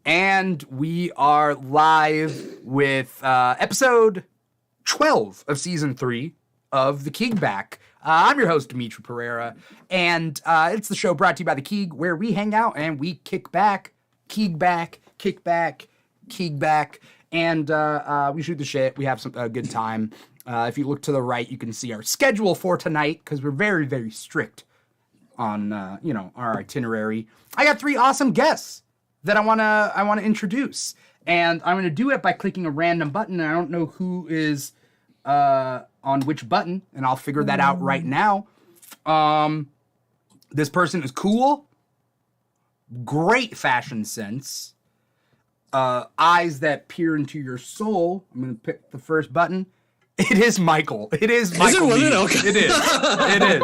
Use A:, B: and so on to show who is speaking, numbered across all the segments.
A: And we are live with episode 12 of season 3 of the Keegback. I'm your host, Dimitri Pereira, and it's the show brought to you by the Keeg, where we hang out and we kick back, Keegback, kickback, Keegback, and we shoot the shit. We have a good time. If you look to the right, you can see our schedule for tonight, because we're very, very strict on our itinerary. I got 3 awesome guests that I wanna introduce, and I'm gonna do it by clicking a random button. And I don't know who is on which button, and I'll figure that out right now. This person is cool, great fashion sense, eyes that peer into your soul. I'm gonna pick the first button. It is Michael. It is Michael.
B: Is it? Okay.
A: It is. It is.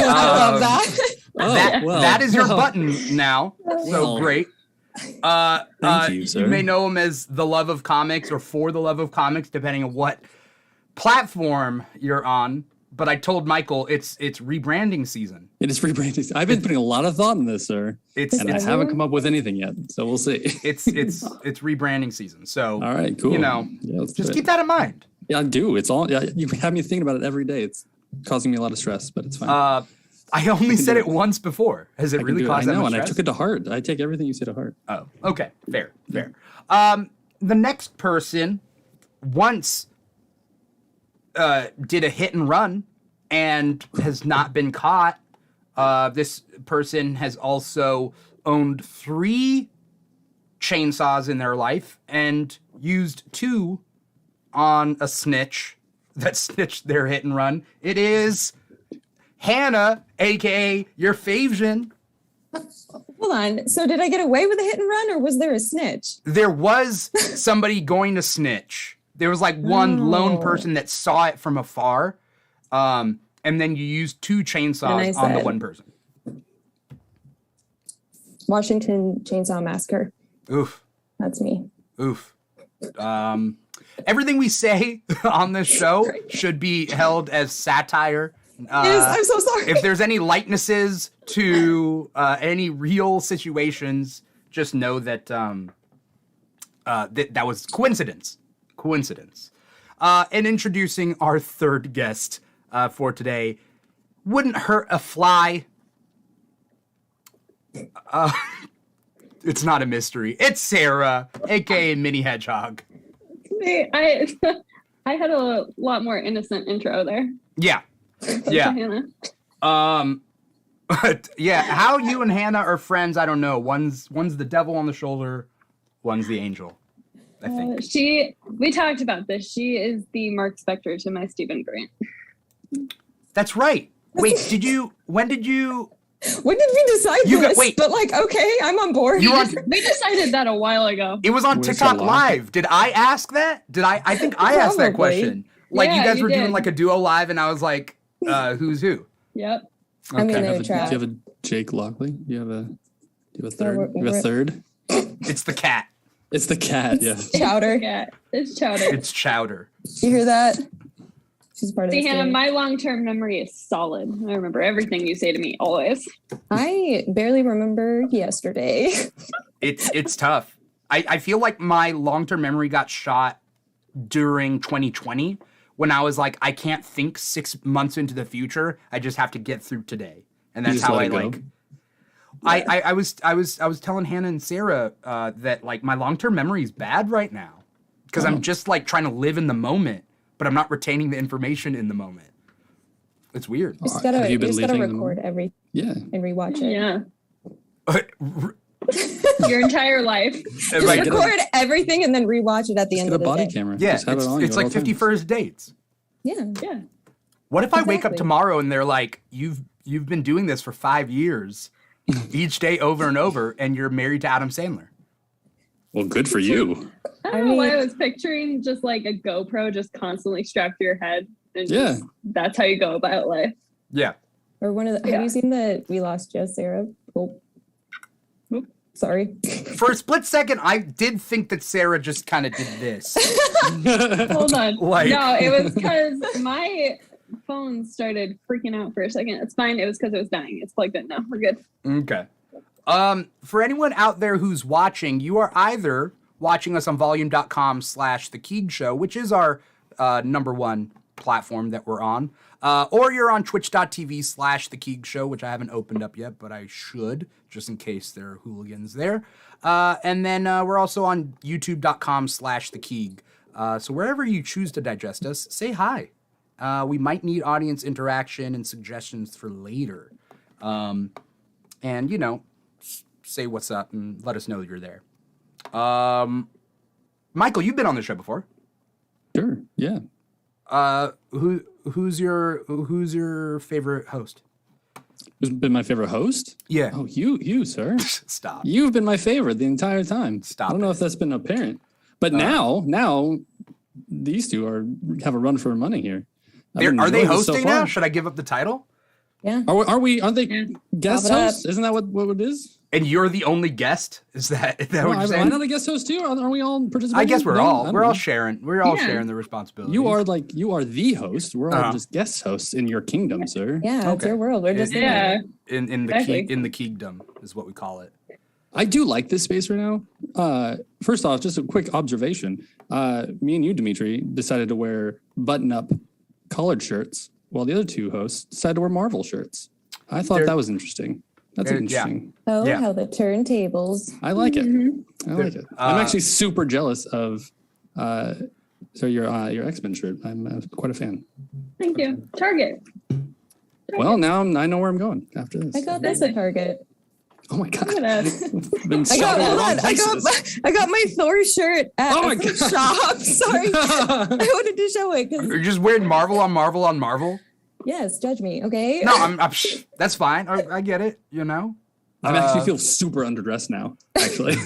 C: I love that.
A: That is your button now. So great.
B: Thank you, sir.
A: You may know him as the Love of Comics or For the Love of Comics, depending on what platform you're on. But I told Michael it's rebranding season.
B: It is rebranding. I've been putting a lot of thought in this, sir.
A: I
B: haven't come up with anything yet, so we'll see.
A: It's rebranding season. So
B: all right, cool.
A: Just keep that in mind.
B: Yeah, I do. It's all. Yeah, you have me thinking about it every day. It's causing me a lot of stress, but it's fine.
A: I only said it once before. Has it really caused that much stress?
B: And I took it to heart. I take everything you say to heart.
A: Oh, okay. Fair. The next person once did a hit and run and has not been caught. This person has also owned 3 chainsaws in their life and used 2 on a snitch that snitched their hit and run. It is Hannah, aka your Favian.
C: Hold on. So did I get away with a hit and run, or was there a snitch?
A: There was somebody going to snitch. There was like one lone person that saw it from afar. And then you used 2 chainsaws on the one person.
C: Washington Chainsaw Massacre.
A: Oof.
C: That's me.
A: Oof. Everything we say on this show should be held as satire.
C: I'm so sorry.
A: If there's any likenesses to any real situations, just know that that was coincidence. And introducing our third guest for today, wouldn't hurt a fly. It's not a mystery. It's Sarah, aka Mini Hedgehog.
D: I had a lot more innocent intro there.
A: Yeah. Yeah. Yeah, how you and Hannah are friends, I don't know. One's the devil on the shoulder, one's the angel, I think.
D: We talked about this. She is the Mark Spector to my Stephen Grant.
A: That's right. Wait, when did we decide
C: this? But okay, I'm on board.
D: We decided that a while ago.
A: It was on TikTok Live. Did I ask that? I think I asked that question. Like, you guys were doing like a duo live, and I was like, who's who?
D: Yep.
B: Okay. Do you have a Jake Lockley? Do you have a third? You have a third?
A: It's the cat.
B: It's the cat, yeah.
C: Chowder.
D: It's Chowder.
A: It's Chowder.
C: You hear that? She's part of this
D: Hannah,
C: game.
D: my long-term memory is solid. I remember everything you say to me, always.
C: I barely remember yesterday.
A: It's tough. I feel like my long-term memory got shot during 2020 when I was like, I can't think 6 months into the future. I just have to get through today. And that's how I like. I was telling Hannah and Sarah that like my long-term memory is bad right now because I'm just like trying to live in the moment, but I'm not retaining the information in the moment. It's weird.
C: You just gotta record everything and rewatch it.
D: Yeah. Your entire life.
C: Just record everything and then rewatch it at the end of the day.
B: Get a body camera.
A: Yeah, it's like 50 First Dates.
C: Yeah.
A: What if I wake up tomorrow and they're like, you've been doing this for 5 years, each day over and over, and you're married to Adam Sandler?
B: Well, good for you.
D: I don't know why I was picturing just like a GoPro just constantly strapped to your head. And that's how you go about life.
A: Yeah.
C: Or one of the, have you seen the We Lost Just Sarah? Oh. Sorry.
A: For a split second, I did think that Sarah just kind of did this.
D: Hold on. No, it was because my phone started freaking out for a second. It's fine. It was because it was dying. It's plugged in now. We're good.
A: Okay. For anyone out there who's watching, you are either watching us on volume.com/The Keeg Show, which is our number one platform that we're on, or you're on twitch.tv/The Keeg Show, which I haven't opened up yet, but I should, just in case there are hooligans there. And then we're also on youtube.com/The Keeg. So wherever you choose to digest us, say hi. We might need audience interaction and suggestions for later. And, say what's up and let us know you're there. Michael, you've been on the show before.
B: Sure. Yeah.
A: Who's your favorite host?
B: Who's been my favorite host?
A: Yeah.
B: Oh, you, sir.
A: Stop.
B: You've been my favorite the entire time.
A: Stop.
B: I don't know if that's been apparent, but now these two have a run for money here.
A: Are they hosting now? Should I give up the title?
C: Yeah.
B: Aren't they guest hosts? Isn't that what it is?
A: And you're the only guest? Is that what you're saying?
B: Am I not a guest host too? Are we all participating?
A: I guess we're all sharing. We're all sharing the responsibility.
B: You are the host. We're all just guest hosts in your kingdom, sir.
C: Yeah, it's your world. We're just
A: in the Keegdom is what we call it.
B: I do like this space right now. First off, just a quick observation. Me and you, Dimitri, decided to wear button-up collared shirts, while the other two hosts decided to wear Marvel shirts. I thought that was interesting. That's interesting.
C: Yeah. How the turntables.
B: I like it. I like it. I'm actually super jealous of your X-Men shirt. I'm quite a fan.
D: Thank you. Target.
B: Well, now I know where I'm going after this.
C: I got this at Target.
B: Oh my god!
C: I got my Thor shirt at the shop. Sorry, I wanted to show it because
A: you're just wearing Marvel on Marvel on Marvel.
C: Yes, judge me, okay?
A: No, I'm that's fine. I get it. I
B: actually feel super underdressed now. Actually,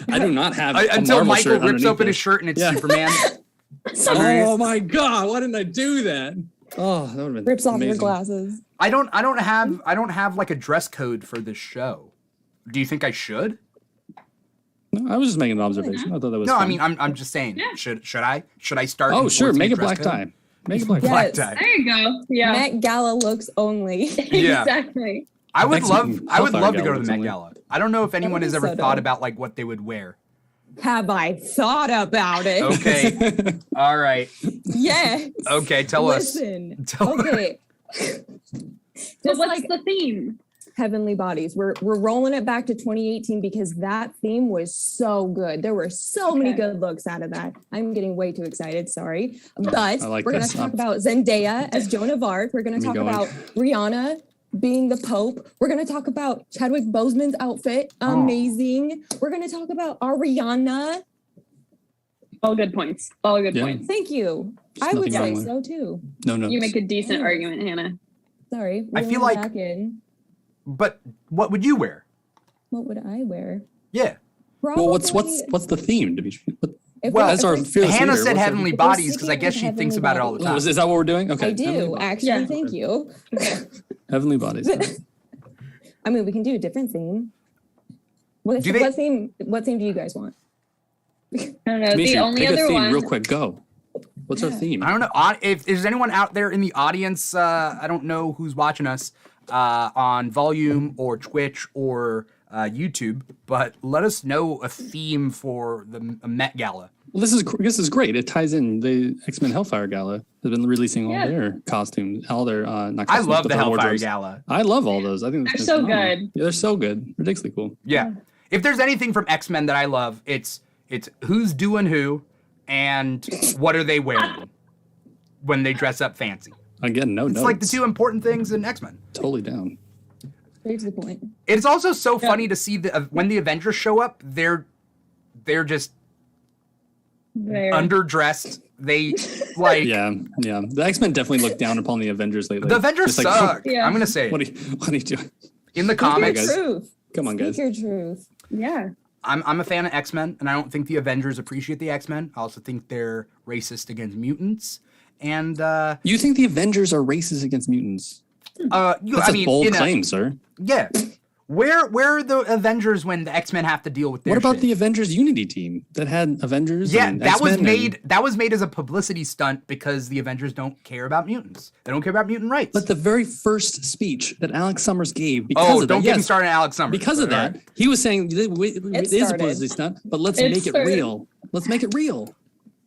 B: I do not have
A: until
B: Marvel
A: Michael
B: shirt
A: rips open
B: this.
A: his shirt and it's Superman.
B: Oh my god! Why didn't I do that? Oh, that would have been
C: rips
B: amazing.
C: off your glasses.
A: I don't have like a dress code for this show. Do you think I should?
B: No, I was just making an observation. I thought that was
A: fun.
B: I
A: mean, I'm just saying. Yeah. Should I start?
B: Oh, sure. Make a black tie. Make a black
A: tie.
D: There you go. Yeah.
C: Met Gala looks only.
A: Yeah.
D: Exactly.
A: I would love to go to the Met Gala. I don't know if anyone has ever thought about like what they would wear.
C: Have I thought about it?
A: Okay. All right.
C: Yes.
A: Okay. Tell us.
C: Okay.
D: So what's the theme?
C: Heavenly Bodies. We're rolling it back to 2018 because that theme was so good. There were so many good looks out of that. I'm getting way too excited. Sorry. But we're going to talk about Zendaya as Joan of Arc. We're going to talk about Rihanna being the Pope. We're going to talk about Chadwick Boseman's outfit. Amazing. We're going to talk about Ariana.
D: All good points. All good points.
C: Thank you. I would say so too.
B: No.
D: You make a decent argument, Hannah.
C: Sorry.
A: I feel like. But what would you wear?
C: What would I wear?
A: Yeah.
C: Probably,
B: well, what's the theme, Dimitri?
A: Hannah said Heavenly Bodies because I guess she thinks about it all the time.
B: Is that what we're doing? Okay.
C: I do actually. Thank you.
B: Heavenly Bodies.
C: I mean, we can do a different theme. What theme do you guys want?
D: I don't know.
B: Dimitri,
D: the only
B: pick
D: other
B: a theme
D: one.
B: real quick. Go. What's our theme?
A: I don't know. If there's anyone out there in the audience, I don't know who's watching us on Volume or Twitch or YouTube, but let us know a theme for the Met Gala.
B: Well, this is great. It ties in. The X-Men Hellfire Gala has been releasing all their costumes, all their not costumes.
A: I love the Hellfire
B: wardrobes.
A: Gala.
B: I love all those. I think
D: they're so good.
B: Yeah, they're so good. Ridiculously cool.
A: Yeah. If there's anything from X-Men that I love, it's who's doing who and what are they wearing when they dress up fancy.
B: Again, no notes.
A: It's like the two important things in X-Men.
B: Totally down.
C: Straight to the point.
A: It's also so funny to see when the Avengers show up, they're just underdressed. They like
B: yeah. The X-Men definitely look down upon the Avengers lately.
A: The Avengers suck. I'm gonna say.
B: What are you doing?
A: In the comics,
B: come on, guys.
C: Speak your truth.
D: Yeah.
A: I'm a fan of X-Men, and I don't think the Avengers appreciate the X-Men. I also think they're racist against mutants. And
B: you think the Avengers are racist against mutants?
A: That's
B: a bold claim, sir.
A: Yeah. Where are the Avengers when the X-Men have to deal with their
B: What about
A: shit?
B: the Avengers Unity team that had Avengers?
A: Yeah,
B: and
A: that was
B: X-Men
A: made. That was made as a publicity stunt because the Avengers don't care about mutants. They don't care about mutant rights.
B: But the very first speech that Alex Summers gave, because of that,
A: don't get me started on Alex Summers.
B: Because of that, he was saying it is a publicity stunt, but let's make it real. Let's make it real.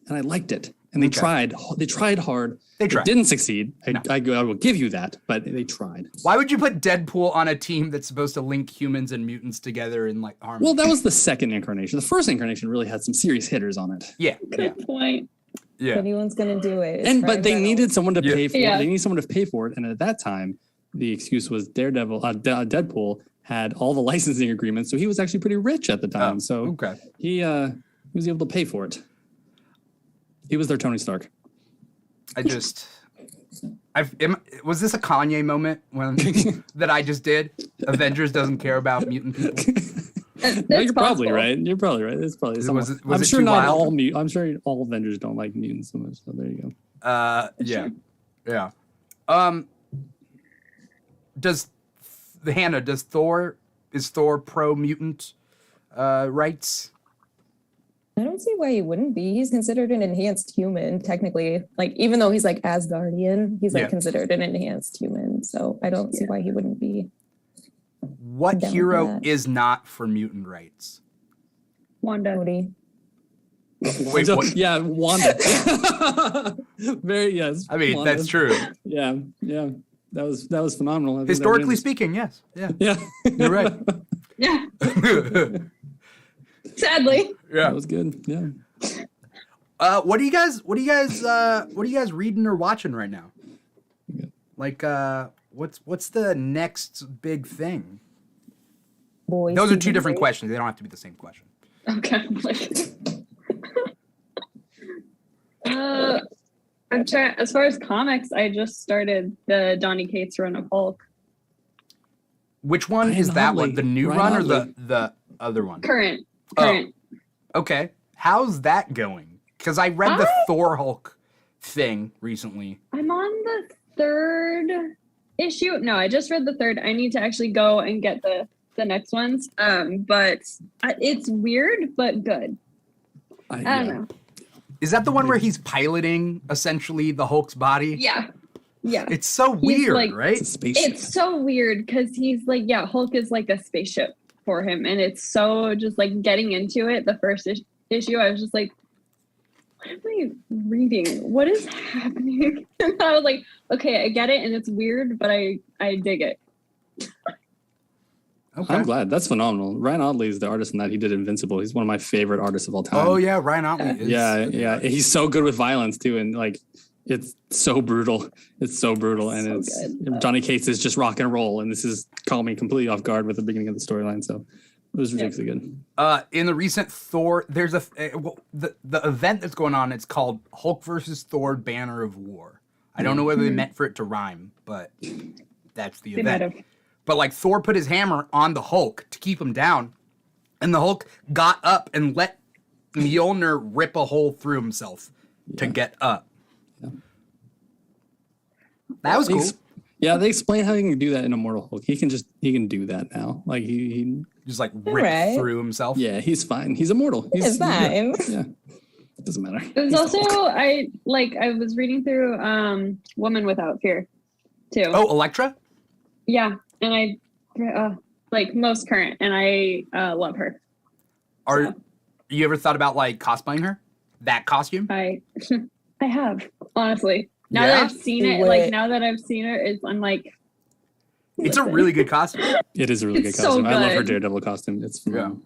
B: And I liked it. And they tried. They tried hard. They didn't succeed. I will give you that, but they tried.
A: Why would you put Deadpool on a team that's supposed to link humans and mutants together in like harmony?
B: Well, that was the second incarnation. The first incarnation really had some serious hitters on it.
A: Yeah.
D: Good point.
A: Yeah.
C: If anyone's gonna do it.
B: But they needed someone to pay for it. They needed someone to pay for it. And at that time, the excuse was Deadpool had all the licensing agreements, so he was actually pretty rich at the time. He was able to pay for it. He was their Tony Stark.
A: Was this a Kanye moment that I just did? Avengers doesn't care about mutant people.
B: No, you're probably right. You're probably right. It's probably. I'm sure not all. I'm sure all Avengers don't like mutants so much. So there you go.
A: Yeah. Is Thor pro mutant rights?
C: I don't see why he wouldn't be. He's considered an enhanced human, technically. Like, even though he's like Asgardian, he's like considered an enhanced human. So I don't see why he wouldn't be.
A: What hero is not for mutant rights?
D: Wanda.
C: Cody.
A: Wait, what?
B: Yeah, Wanda. Very yes.
A: I mean,
B: Wanda.
A: that's true.
B: Yeah. That was phenomenal.
A: Historically speaking, yes. Yeah. You're right.
D: Yeah. Sadly.
B: Yeah. That was good. Yeah.
A: What are you guys reading or watching right now? Like what's the next big thing?
C: Boys.
A: Those are two different questions. They don't have to be the same question.
D: Okay. I'm trying. As far as comics, I just started the Donny Cates run of Hulk.
A: Which one is that one? The new run or the other one?
D: Current.
A: Oh, okay. How's that going? Because I read the Thor Hulk thing recently.
D: I'm on the third issue. No, I just read the third. I need to actually go and get the next ones. But it's weird, but good. I don't know.
A: Is that the one where he's piloting essentially the Hulk's body?
D: Yeah.
A: It's so weird, right?
D: It's so weird because he's like, Hulk is like a spaceship for him, and it's so just like getting into it. The first issue, I was just like, what am I reading? What is happening? And I was like, okay, I get it, and it's weird, but I dig it.
B: Okay. I'm glad. That's phenomenal. Ryan Otley is the artist in that. He did Invincible. He's one of my favorite artists of all time.
A: Oh yeah, Ryan Otley.
B: Yeah. He's so good with violence too, and like it's so brutal. It's so brutal, and so it's Donny Cates is just rock and roll, and this is caught me completely off guard with the beginning of the storyline. So it was ridiculously good.
A: In the recent Thor, there's the event that's going on. It's called Hulk versus Thor: Banner of War. I don't know whether they meant for it to rhyme, but that's the event. But like Thor put his hammer on the Hulk to keep him down, and the Hulk got up and let Mjolnir rip a hole through himself to get up. Yeah. That was cool.
B: Yeah, they explain how he can do that in Immortal Hulk. He can do that now. Like he
A: just like rip through himself.
B: Yeah, he's fine. He's immortal. He's
C: fine.
B: Yeah. It doesn't matter.
D: There's also I was reading through Woman Without Fear too.
A: Oh, Elektra?
D: Yeah. And I like most current, and I love her.
A: You ever thought about like cosplaying her? That costume?
D: I have, honestly. Now that I've seen it, I'm like,
A: it's a really good costume.
B: It is a really good costume. I love her Daredevil costume. It's phenomenal.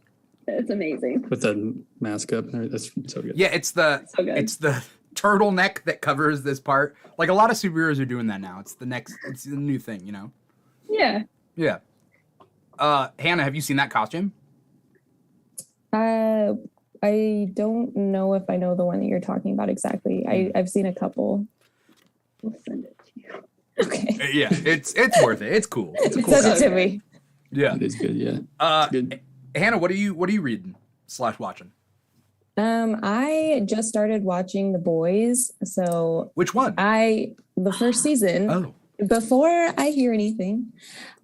D: It's amazing.
B: With the mask up, that's so good.
A: Yeah, it's the turtleneck that covers this part. Like a lot of superheroes are doing that now. It's the new thing, you know. Yeah. Hannah, have you seen that costume?
C: I don't know if I know the one that you're talking about exactly. I've seen a couple.
D: We'll send it to you.
C: Okay.
A: Yeah, it's worth it. It's cool. It's a cool
C: Send it to me.
A: Yeah.
B: It is good, yeah. Good.
A: Hannah, what are you reading / watching?
C: I just started watching The Boys. So
A: which one?
C: The first season.
A: Oh.
C: Before I hear anything,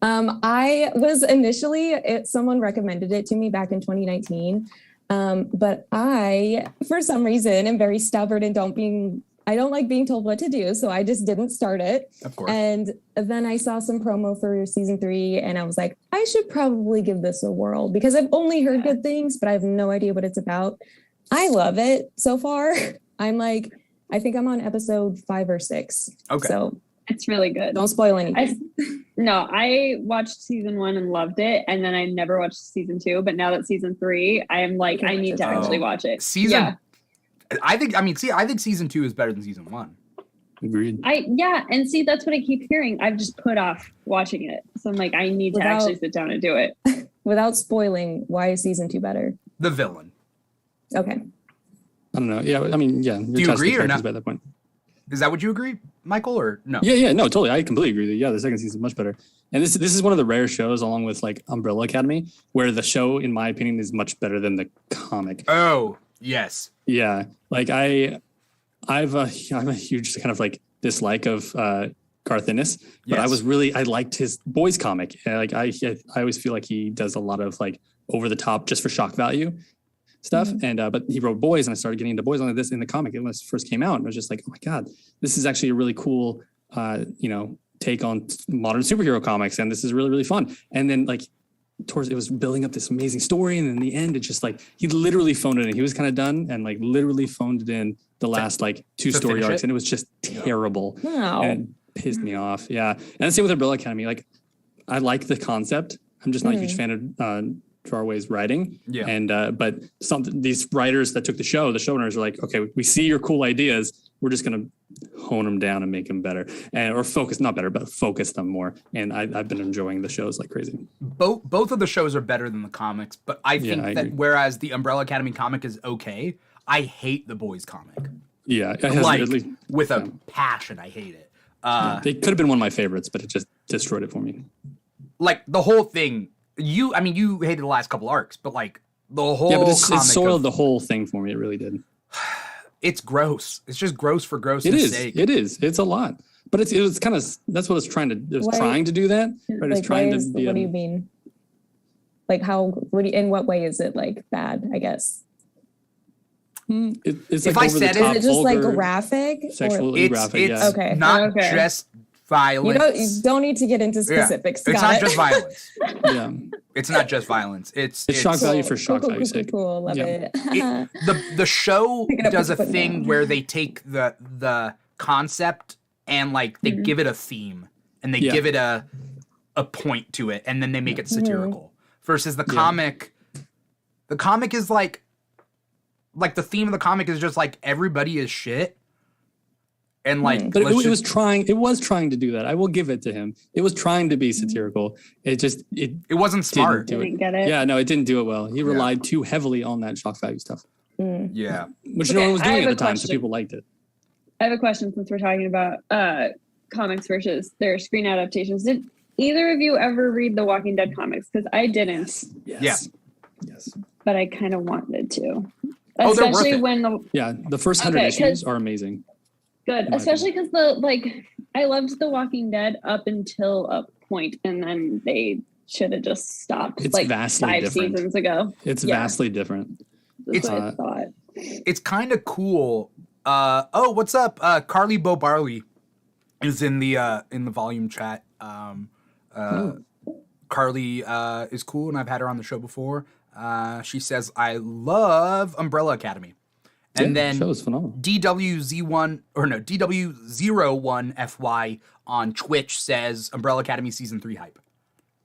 C: I was initially, someone recommended it to me back in 2019. But I, for some reason, am very stubborn and I don't like being told what to do. So I just didn't start it.
A: Of course.
C: And then I saw some promo for season 3 and I was like, I should probably give this a whirl because I've only heard good things, but I have no idea what it's about. I love it so far. I think I'm on episode 5 or 6.
A: Okay.
C: So
D: it's really good.
C: Don't spoil anything.
D: I watched season 1 and loved it. And then I never watched season 2. But now that season 3, I am like, I need to actually watch it.
A: I think season 2 is better than season 1.
B: Agreed.
D: And see, that's what I keep hearing. I've just put off watching it. So I'm like, I need to actually sit down and do it.
C: Without spoiling, why is season 2 better?
A: The villain.
C: Okay.
B: I don't know. Yeah, I mean, yeah.
A: Do you agree or not?
B: By that point.
A: Is that what you agree, Michael, or no?
B: Yeah, no, totally. I completely agree with you. Yeah, the second season is much better. And this is one of the rare shows, along with like Umbrella Academy, where the show, in my opinion, is much better than the comic.
A: Oh, yes.
B: Yeah, like I'm a huge kind of like dislike of Garth Ennis, but
A: yes.
B: I liked his boys comic. Like I always feel like he does a lot of like over the top just for shock value stuff. Mm-hmm. And but he wrote boys, and I started getting into boys on this in the comic when it first came out. And I was just like, oh my god, this is actually a really cool, take on modern superhero comics, and this is really, really fun. And then like it was building up this amazing story, and in the end, it just like he literally phoned it in. He was kind of done, and like literally phoned it in the last like 2 story arcs, and it was just terrible.
C: Wow.
B: And it pissed me off. Yeah, and the same with Umbrella Academy. Like I like the concept. I'm just not a huge fan of Jarway's writing.
A: Yeah.
B: And but these writers that took the showrunners are like, okay, we see your cool ideas. We're just gonna hone them down and make them better, or focus them more. And I've been enjoying the shows like crazy.
A: Both of the shows are better than the comics, but I think that agree. Whereas the Umbrella Academy comic is okay, I hate the boys comic.
B: Yeah,
A: with a passion, I hate it.
B: They could have been one of my favorites, but it just destroyed it for me.
A: Like the whole thing. You hated the last couple arcs, but like the whole
B: but it soiled the whole thing for me. It really did.
A: It's gross. It's just gross for gross sake.
B: It is. It's a lot. But it was kind of, that's what it's trying to do. It's trying to do that. Right? It's trying to be.
C: What do you mean? Like in what way is it like bad, I guess?
B: It's
A: if
B: like
A: I said
C: it, is it just like graphic?
B: Sexually graphic,
A: it's
B: yeah.
A: not just violence.
C: You don't need to get into specifics.
A: Yeah. It's not just violence.
B: Yeah.
A: It's not just violence. It's
B: shock value for shock value sake.
C: Cool. Love it.
A: The show does a thing where they take the concept and like they give it a theme and they give it a point to it, and then they make it satirical. Versus the comic, the comic is like the theme of the comic is just like everybody is shit. And like,
B: but it was trying to do that. I will give it to him. It was trying to be satirical. It
A: wasn't smart.
D: Didn't get it.
B: Yeah, no, it didn't do it well. He relied too heavily on that shock value stuff.
A: Yeah,
B: which no one was doing at the time, so people liked it.
D: I have a question since we're talking about comics versus their screen adaptations. Did either of you ever read the Walking Dead comics? Because I didn't.
B: Yes.
D: But I kind of wanted to,
A: especially
D: when
B: the first 100 issues are amazing.
D: Good, especially because I loved The Walking Dead up until a point, and then they should have just stopped.
B: It's vastly
D: 5
B: different.
D: seasons ago.
B: It's vastly different.
D: That's what I thought.
A: It's kind of cool. What's up? Carly Bo Barley is in the volume chat. Carly is cool, and I've had her on the show before. She says, "I love Umbrella Academy." And then
B: the show is phenomenal.
A: DW01FY on Twitch says Umbrella Academy season 3 hype.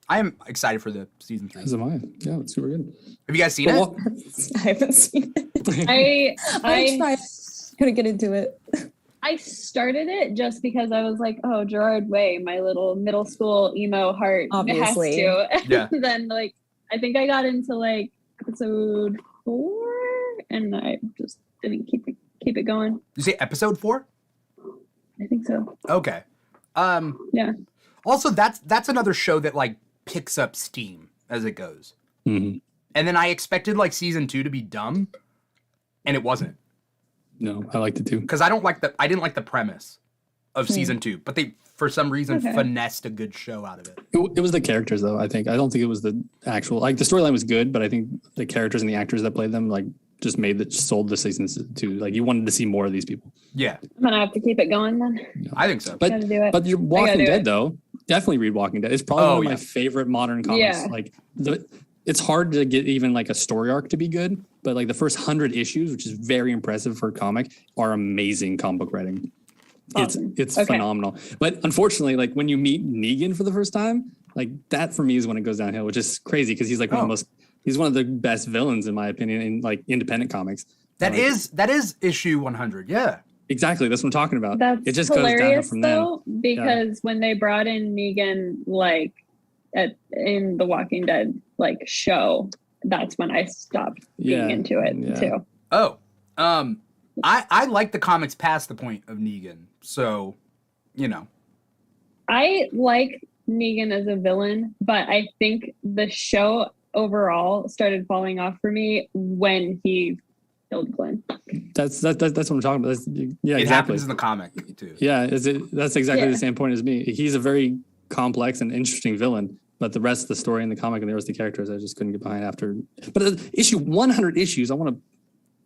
A: I am excited for the season 3.
B: As am I. Yeah, it's super good.
A: Have you guys seen it?
C: I haven't seen it.
D: I
C: tried. Couldn't get into it.
D: I started it just because I was like, oh, Gerard Way, my little middle school emo heart.
C: Obviously.
D: Has to.
A: Yeah.
D: Then I think I got into episode 4, and I just didn't keep it going.
A: You say episode 4?
D: I think so.
A: Okay.
D: Yeah.
A: Also, that's another show that picks up steam as it goes.
B: Mm-hmm.
A: And then I expected season 2 to be dumb, and it wasn't.
B: No, I liked it too.
A: Because I didn't like the premise. of season 2, but they for some reason finessed a good show out of it.
B: It was the characters though. I don't think it was the actual, like the storyline was good, but I think the characters and the actors that played them like just sold the seasons to, like, you wanted to see more of these people.
A: Yeah.
D: I'm gonna have to keep it going then.
B: Yeah.
A: I think so.
B: But you're Walking Dead though. Definitely read Walking Dead. It's probably one of my favorite modern comics.
D: Yeah.
B: Like it's hard to get even like a story arc to be good, but like the first 100 issues, which is very impressive for a comic, are amazing comic book writing. Awesome. It's phenomenal. But unfortunately, like when you meet Negan for the first time, like that for me is when it goes downhill, which is crazy because he's like he's one of the best villains in my opinion in like independent comics.
A: That is issue 100. Yeah.
B: Exactly. That's what I'm talking about.
D: That's
B: it just goes downhill from
D: though,
B: then.
D: because when they brought in Negan, like in the Walking Dead like show, that's when I stopped being into it too.
A: Oh, I like the comics past the point of Negan, so you know.
D: I like Negan as a villain, but I think the show overall started falling off for me when he killed Glenn.
B: That's what I'm talking about.
A: It happens in the comic too.
B: Yeah, that's exactly the same point as me. He's a very complex and interesting villain, but the rest of the story in the comic and the rest of the characters, I just couldn't get behind after. But issue 100 issues, I want to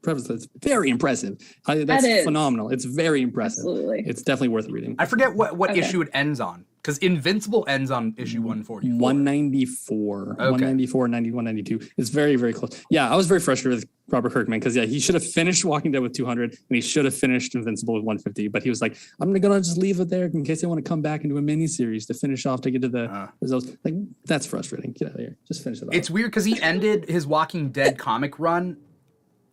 B: preface that's very impressive. That's phenomenal. It's very impressive.
D: Absolutely.
B: It's definitely worth reading.
A: I forget what issue it ends on, because Invincible ends on issue 144.
B: 194. 194, 90, 192. It's very, very close. Yeah, I was very frustrated with Robert Kirkman because he should have finished Walking Dead with 200 and he should have finished Invincible with 150. But he was like, I'm gonna just leave it there in case they want to come back and do a mini series to finish off to get to the results. Like, that's frustrating. Get out of here. Just finish it off.
A: It's weird because he ended his Walking Dead comic run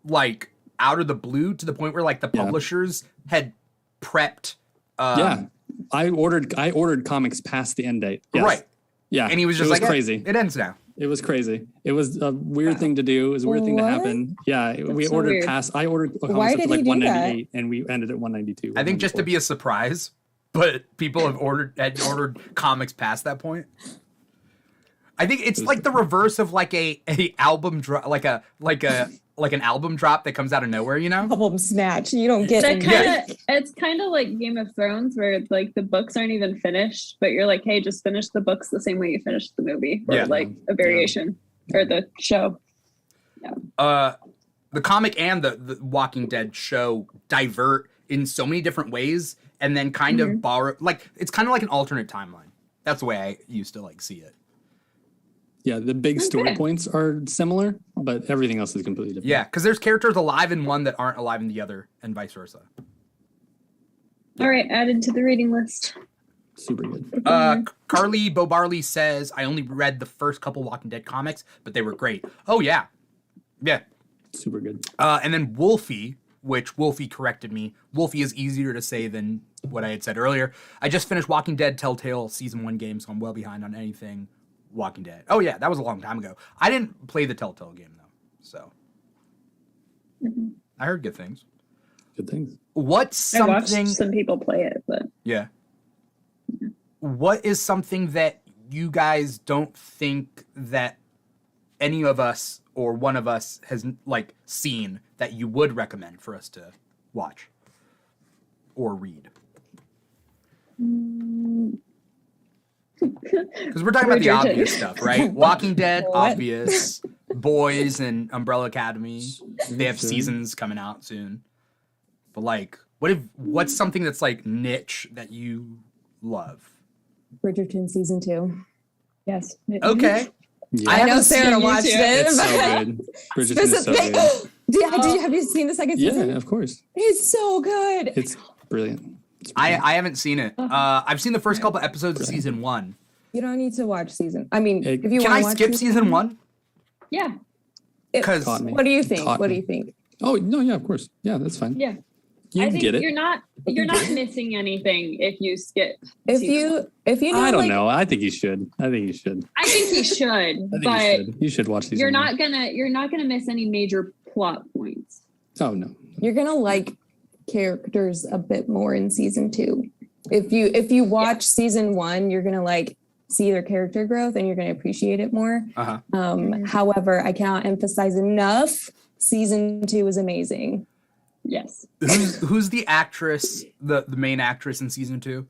A: like out of the blue to the point where like the publishers had prepped.
B: I ordered comics past the end date. Yes.
A: Right.
B: Yeah.
A: And he was just
B: crazy.
A: It ends now.
B: It was crazy. It was a weird thing to do. It was a weird thing to happen. Yeah.
D: That's so weird.
B: I ordered a comic for like 198 and we ended at 192.
A: I think just to be a surprise, but people had ordered comics past that point. I think it's like the reverse of like a album drop, like an album drop that comes out of nowhere, you know?
C: Album snatch. You don't get
D: it. It's kind of like Game of Thrones, where it's like the books aren't even finished, but you're like, hey, just finish the books the same way you finished the movie, or like a variation, or the show. Yeah.
A: The comic and the Walking Dead show divert in so many different ways, and then kind of borrow, like it's kind of like an alternate timeline. That's the way I used to like see it.
B: Yeah, the big story points are similar, but everything else is completely different.
A: Yeah, because there's characters alive in one that aren't alive in the other, and vice versa.
D: All right, added to the reading list.
B: Super good.
A: Carly Bobarley says, I only read the first couple Walking Dead comics, but they were great. Oh, yeah. Yeah.
B: Super good.
A: And then Wolfie, which Wolfie corrected me. Wolfie is easier to say than what I had said earlier. I just finished Walking Dead Telltale Season 1 game, so I'm well behind on anything Walking Dead. Oh yeah, that was a long time ago. I didn't play the Telltale game though, so I heard good things.
B: Good things.
A: What's something?
D: I watched some people play it, but
A: yeah. What is something that you guys don't think that any of us or one of us has like seen that you would recommend for us to watch or read? Because we're talking about the obvious stuff, right? Walking Dead, obvious. Boys and Umbrella Academy. They have seasons coming out soon. But like, what's something that's like niche that you love?
C: Bridgerton season 2.
D: Yes.
A: Okay.
B: Yeah.
C: I know Sarah watched it.
B: It's so good. Bridgerton is so good.
C: Have you seen the second season?
B: Yeah, of course.
C: It's so good.
B: It's brilliant.
A: I haven't seen it. I've seen the first couple episodes of season 1.
C: You don't need to watch season. I mean, if you
A: can
C: want
A: I
C: to watch
A: skip season 1?
D: Yeah.
A: Because
C: what do you think? What do you think?
B: Oh no, yeah, of course. Yeah, that's fine.
D: Yeah.
B: You
D: think
B: get it.
D: You're not missing anything if you skip.
C: If you know,
B: I don't know. I think you should. I think
D: he should. But
B: you should watch these.
D: You're not gonna miss any major plot points.
B: Oh no.
C: You're gonna like characters a bit more in season 2. If you watch season 1, you're gonna like see their character growth and you're gonna appreciate it more. However, I cannot emphasize enough. Season 2 is amazing.
D: Yes.
A: Who's the actress, the main actress in season 2?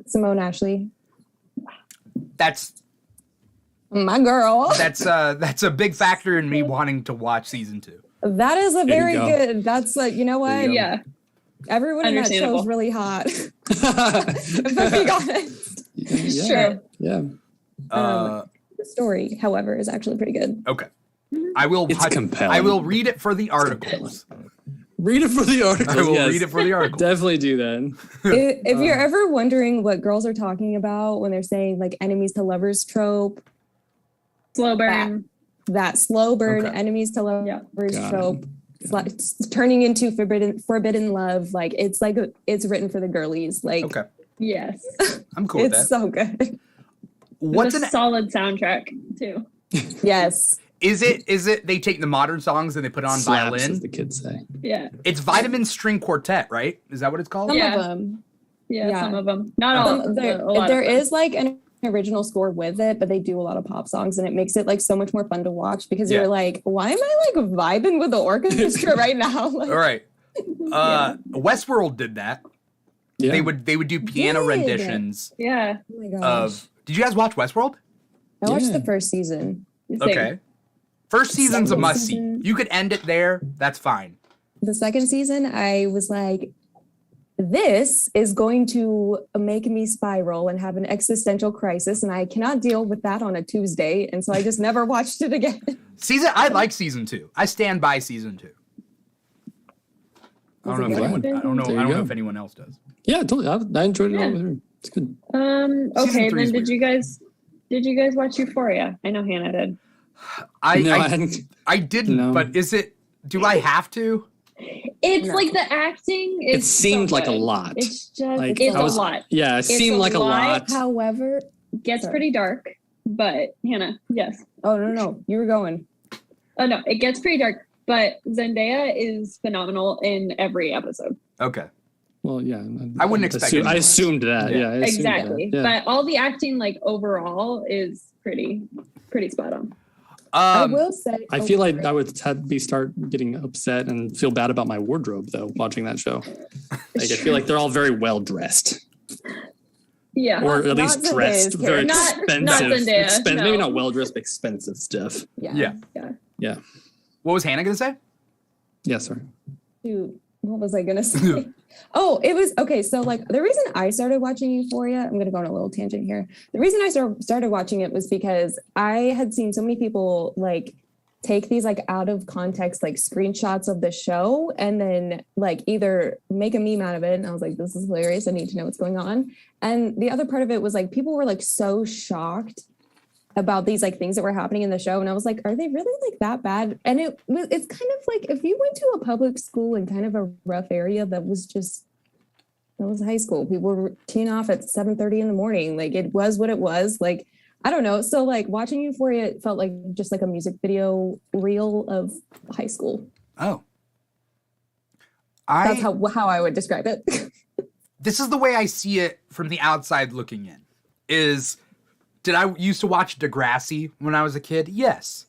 C: Simone Ashley.
A: That's
C: my girl.
A: That's a big factor in me wanting to watch season 2.
C: That is a very good. That's like, you know what?
D: Yeah.
C: Everyone in that show is really hot. If I'm being honest.
D: True.
B: Yeah.
C: The story, however, is actually pretty good.
A: Okay. I will.
B: It's compelling.
A: I will read it for the articles.
B: Read it for the articles.
A: I will read it for the articles.
B: Definitely do that.
C: If you're ever wondering what girls are talking about when they're saying like enemies to lovers trope,
D: slow burn.
C: That slow burn, enemies to lovers trope. It's turning into forbidden love. Like it's written for the girlies. Like
D: yes,
C: I'm cool with that. It's so good.
D: What's a solid soundtrack too?
C: Yes.
A: Is it they take the modern songs and they put on
B: Slaps,
A: violin?
B: as the kids say.
D: Yeah.
A: It's Vitamin String Quartet, right? Is that what it's called?
C: Some of them.
D: Yeah, some of them. Not all.
C: There is like an original score with it, but they do a lot of pop songs and it makes it like so much more fun to watch because you're like, why am I like vibing with the orchestra right now? Like,
A: all right. Westworld did that. Yeah. They would do piano renditions.
D: Yeah.
C: Oh my gosh.
A: Did you guys watch Westworld?
C: I watched the first season.
A: Okay. First season's a must see. You could end it there. That's fine.
C: The second season, I was like, this is going to make me spiral and have an existential crisis, and I cannot deal with that on a Tuesday, and so I just never watched it again.
A: I like season 2. I stand by season 2. I don't know if anyone else does.
B: Yeah, totally. I enjoyed it all with her. It's good.
D: Okay, then did you guys watch Euphoria? I know Hannah did.
A: I didn't, but do I have to?
D: It's like the acting is
B: it seemed like a lot.
D: It's just it's a lot.
B: Yeah, it seemed like a lot.
C: However,
D: gets pretty dark. But Hannah, yes.
C: Oh no, you were going.
D: Oh no, it gets pretty dark. But Zendaya is phenomenal in every episode.
A: Okay.
B: Well, yeah.
A: I wouldn't expect it.
B: I assumed that. Yeah,
D: exactly.
B: That.
D: Yeah. But all the acting, like overall, is pretty spot on.
C: I will say.
B: I feel like I would start getting upset and feel bad about my wardrobe though watching that show. Like I feel like they're all very well dressed.
D: Yeah,
B: or at least dressed very expensive.
D: Not Zendaya, no.
B: Maybe not well dressed, but expensive stuff.
A: Yeah. What was Hannah gonna say?
B: Yeah, sorry.
C: Dude, what was I gonna say? Oh, it was okay. So like the reason I started watching Euphoria, I'm going to go on a little tangent here. The reason I started watching it was because I had seen so many people like take these like out of context, like screenshots of the show and then like either make a meme out of it. And I was like, this is hilarious. I need to know what's going on. And the other part of it was like, people were like so shocked about these like things that were happening in the show. And I was like, are they really like that bad? And it's kind of like if you went to a public school in kind of a rough area that was high school. People were teeing off at 7:30 in the morning. Like it was what it was. Like, I don't know. So like watching Euphoria, it felt like just like a music video reel of high school.
A: Oh.
C: That's how I would describe it.
A: This is the way I see it from the outside looking in. Did I used to watch Degrassi when I was a kid? Yes.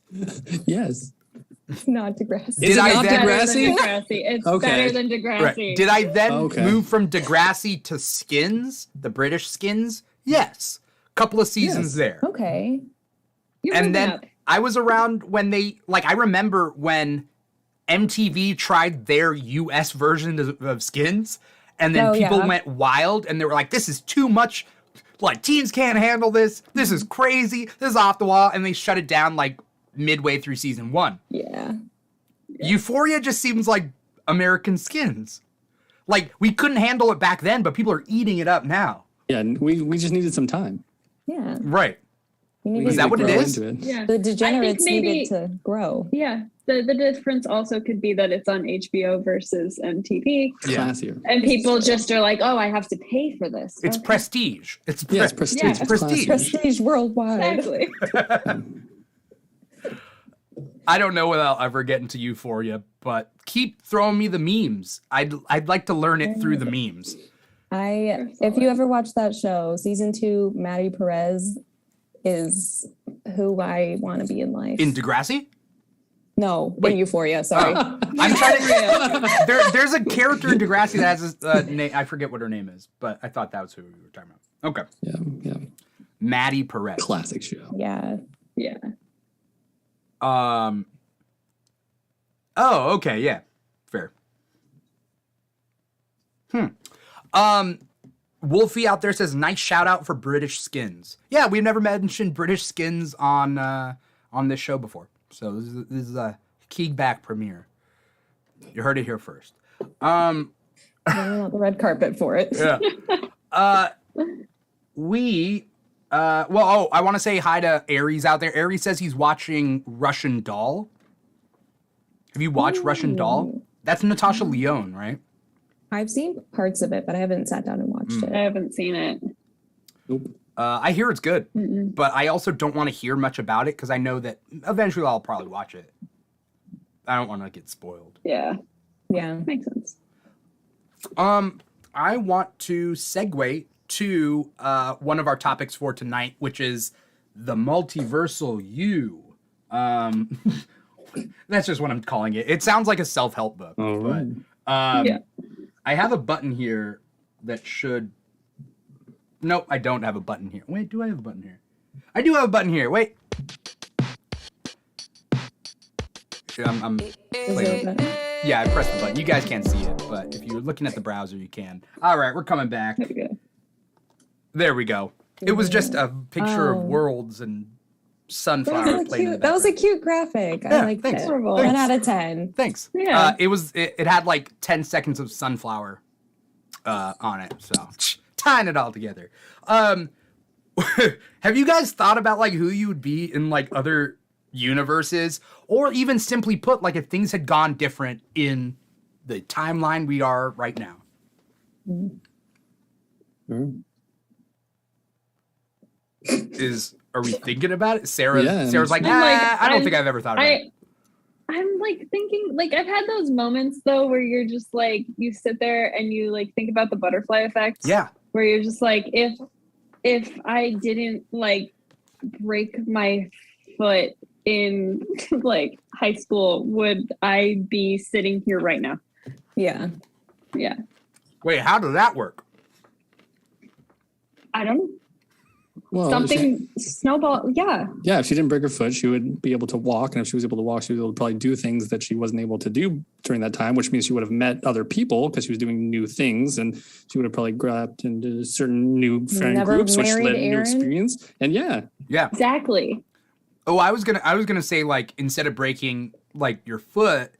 B: Yes.
C: Not Degrassi.
B: Is it not
D: Degrassi? It's better than Degrassi.
A: Right. Did I then move from Degrassi to Skins, the British Skins? Yes. Couple of seasons there.
C: Okay.
A: And then I was around when I remember when MTV tried their US version of Skins, and then people went wild, and they were like, this is too much. Like, teens can't handle this. This is crazy. This is off the wall. And they shut it down, like, midway through season 1.
C: Yeah.
A: Euphoria just seems like American Skins. Like, we couldn't handle it back then, but people are eating it up now.
B: Yeah, we just needed some time.
C: Yeah.
A: Right. Is that what it is?
D: Yeah.
C: The degenerates needed to grow.
D: Yeah. The difference also could be that it's on HBO versus MTV.
B: Classier.
D: And people just are like, oh, I have to pay for this.
A: It's prestige. It's
B: prestige.
A: It's prestige.
C: Prestige worldwide.
D: Exactly.
A: I don't know whether I'll ever get into Euphoria, but keep throwing me the memes. I'd like to learn it through the memes.
C: If you ever watch that show, season 2, Maddie Perez is who I want to be in life.
A: In Degrassi?
C: No,
A: Wait.
C: in Euphoria. Sorry.
A: I'm trying to. There's a character in Degrassi that has a name. I forget what her name is, but I thought that was who we were talking about. Okay.
B: Yeah.
A: Maddie Perez.
B: Classic show.
C: Yeah.
A: Oh, okay, yeah. Fair. Wolfie out there says, nice shout out for British skins. Yeah, we've never mentioned British skins on this show before. So this is a Keegback premiere. You heard it here first.
C: The red carpet for it.
A: Yeah. I want to say hi to Aries out there. Aries says he's watching Russian Doll. Have you watched Russian Doll? That's Natasha Lyonne, right?
C: I've seen parts of it, but I haven't sat down and watched it.
D: I haven't seen it.
B: Nope.
A: I hear it's good, but I also don't want to hear much about it because I know that eventually I'll probably watch it. I don't want to get spoiled.
D: Yeah.
C: Makes
D: sense.
A: I want to segue to one of our topics for tonight, which is the Multiversal You. That's just what I'm calling it. It sounds like a self-help book.
B: All right.
A: But, I have a button here that should... Nope, I don't have a button here. Wait, do I have a button here? I do have a button here. Wait. I'm playing. Yeah, I pressed the button. You guys can't see it, but if you're looking at the browser, you can. All right, we're coming back. There we go. It was just a picture of worlds and sunflowers playing in the
C: That was a cute graphic. I liked
A: thanks.
C: it.
A: Thanks.
C: 10 out of 10.
A: Thanks.
D: Yeah.
A: It had like 10 seconds of sunflower on it, so tying it all together. Have you guys thought about like who you would be in like other universes, or even simply put, like if things had gone different in the timeline we are right now? Are we thinking about it? Sarah's like, I don't think I've ever thought about it.
D: I'm like thinking, like I've had those moments though where you're just like, you sit there and you like think about the butterfly effect.
A: Yeah.
D: Where you're just like, if I didn't like break my foot in like high school, would I be sitting here right now?
C: Yeah.
A: Wait, how did that work?
D: I don't know.
B: Well,
D: Something snowball. Yeah.
B: Yeah, if she didn't break her foot, she would be able to walk. And if she was able to walk, she was able to probably do things that she wasn't able to do during that time, which means she would have met other people because she was doing new things. And she would have probably grabbed into certain new friend groups, which led to new experience. And yeah.
D: Exactly.
A: Oh, I was gonna say, like, instead of breaking like your foot,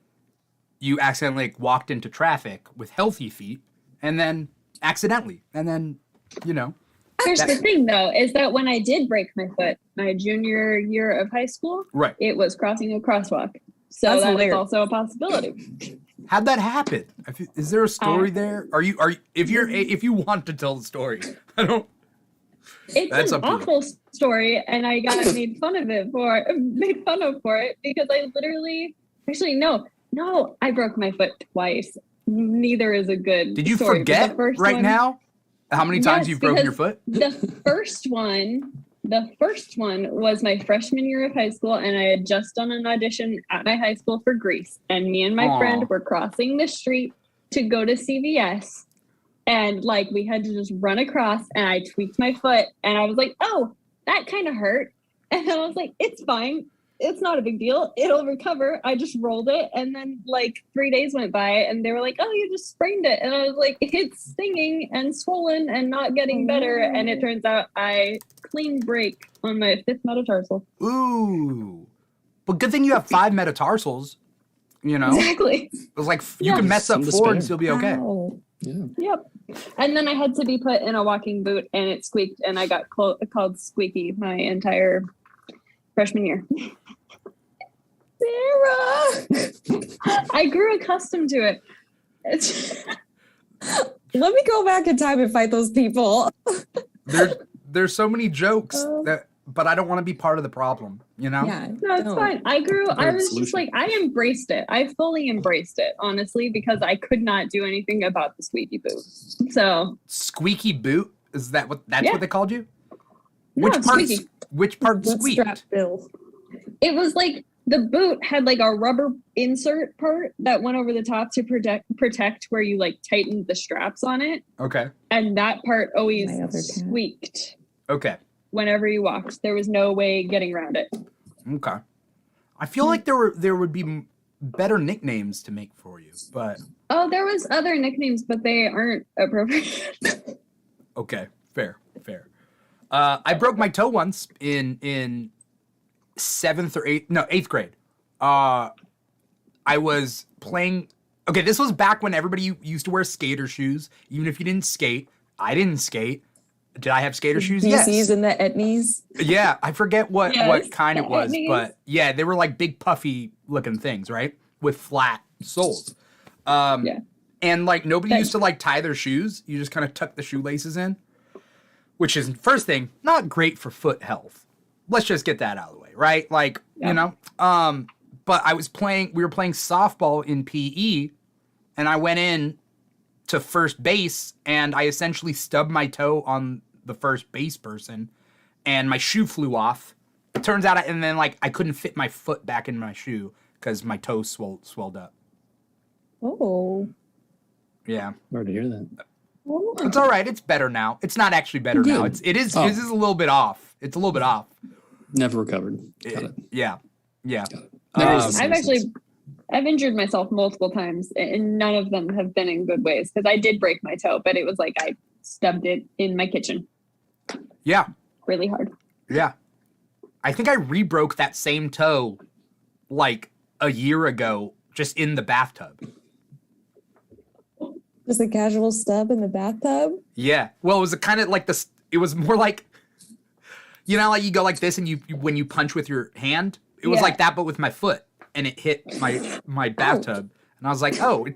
A: you accidentally like, walked into traffic with healthy feet, and then accidentally, and then, you know.
D: Here's the thing, though, is that when I did break my foot, my junior year of high school,
A: right,
D: it was crossing a crosswalk. So that's also a possibility.
A: How'd that happen? Is there a story there? If you want to tell the story, I don't.
D: It's an awful story, and I got made fun of for it because I literally, no, I broke my foot twice. Neither is a good.
A: Did you
D: story,
A: forget now? How many times you've broken your foot?
D: The first one was my freshman year of high school, and I had just done an audition at my high school for Grease, and me and my friend were crossing the street to go to CVS, and like we had to just run across, and I tweaked my foot, and I was like, oh, that kind of hurt, and I was like, it's fine. It's not a big deal. It'll recover. I just rolled it. And then like 3 days went by and they were like, oh, you just sprained it. And I was like, it's stinging and swollen and not getting better. And it turns out I clean break on my 5th metatarsal.
A: Ooh. But good thing you have 5 metatarsals, you know?
D: Exactly.
A: It was like, you can mess up 4 and still be okay.
C: Wow.
B: Yeah.
D: Yep. And then I had to be put in a walking boot and it squeaked and I got called Squeaky my entire freshman year.
C: Sarah!
D: I grew accustomed to it.
C: Let me go back in time and fight those people.
A: There's so many jokes but I don't want to be part of the problem, you know?
C: Yeah.
D: No, it's fine. I was just like, I embraced it. I fully embraced it, honestly, because I could not do anything about the squeaky boot. So
A: Squeaky boot? Is that what what they called you?
D: No,
A: Which part squeaked?
C: Bill.
D: it was like the boot had like a rubber insert part that went over the top to protect where you like tightened the straps on it.
A: Okay.
D: And that part always squeaked.
A: Okay.
D: Whenever you walked, there was no way getting around it.
A: Okay. I feel like there would be better nicknames to make for you, but
D: there was other nicknames, but they aren't appropriate.
A: Okay, fair. I broke my toe once in 8th grade. I was playing. Okay, this was back when everybody used to wear skater shoes, even if you didn't skate. I didn't skate. Did I have skater shoes?
C: BCs
A: Yes.
C: and the etnies.
A: Yeah, I forget what kind it was,
D: etnies.
A: but yeah, they were like big puffy looking things, right? With flat soles.
D: Yeah.
A: And like nobody used to like tie their shoes. You just kind of tuck the shoelaces in, which is first thing, not great for foot health. Let's just get that out of the way, right? Like, you know, but we were playing softball in PE, and I went in to first base, and I essentially stubbed my toe on the first base person, and my shoe flew off. It turns out, and then like I couldn't fit my foot back in my shoe because my toe swelled up.
C: Oh.
A: Yeah.
B: Sorry to hear that.
A: It's all right. It's better now. It's not actually better now. It is a little bit off. It's a little bit off.
B: Never recovered. Got it.
A: Yeah.
D: I've injured myself multiple times, and none of them have been in good ways because I did break my toe, but it was like I stubbed it in my kitchen.
A: Yeah.
D: Really hard.
A: Yeah. I think I re-broke that same toe like a year ago just in the bathtub.
C: Just a casual stub in the bathtub?
A: Yeah. Well, it was kind of like this. It was more like, you know, like you go like this and you when you punch with your hand, it was like that, but with my foot. And it hit my bathtub, and I was like, "Oh,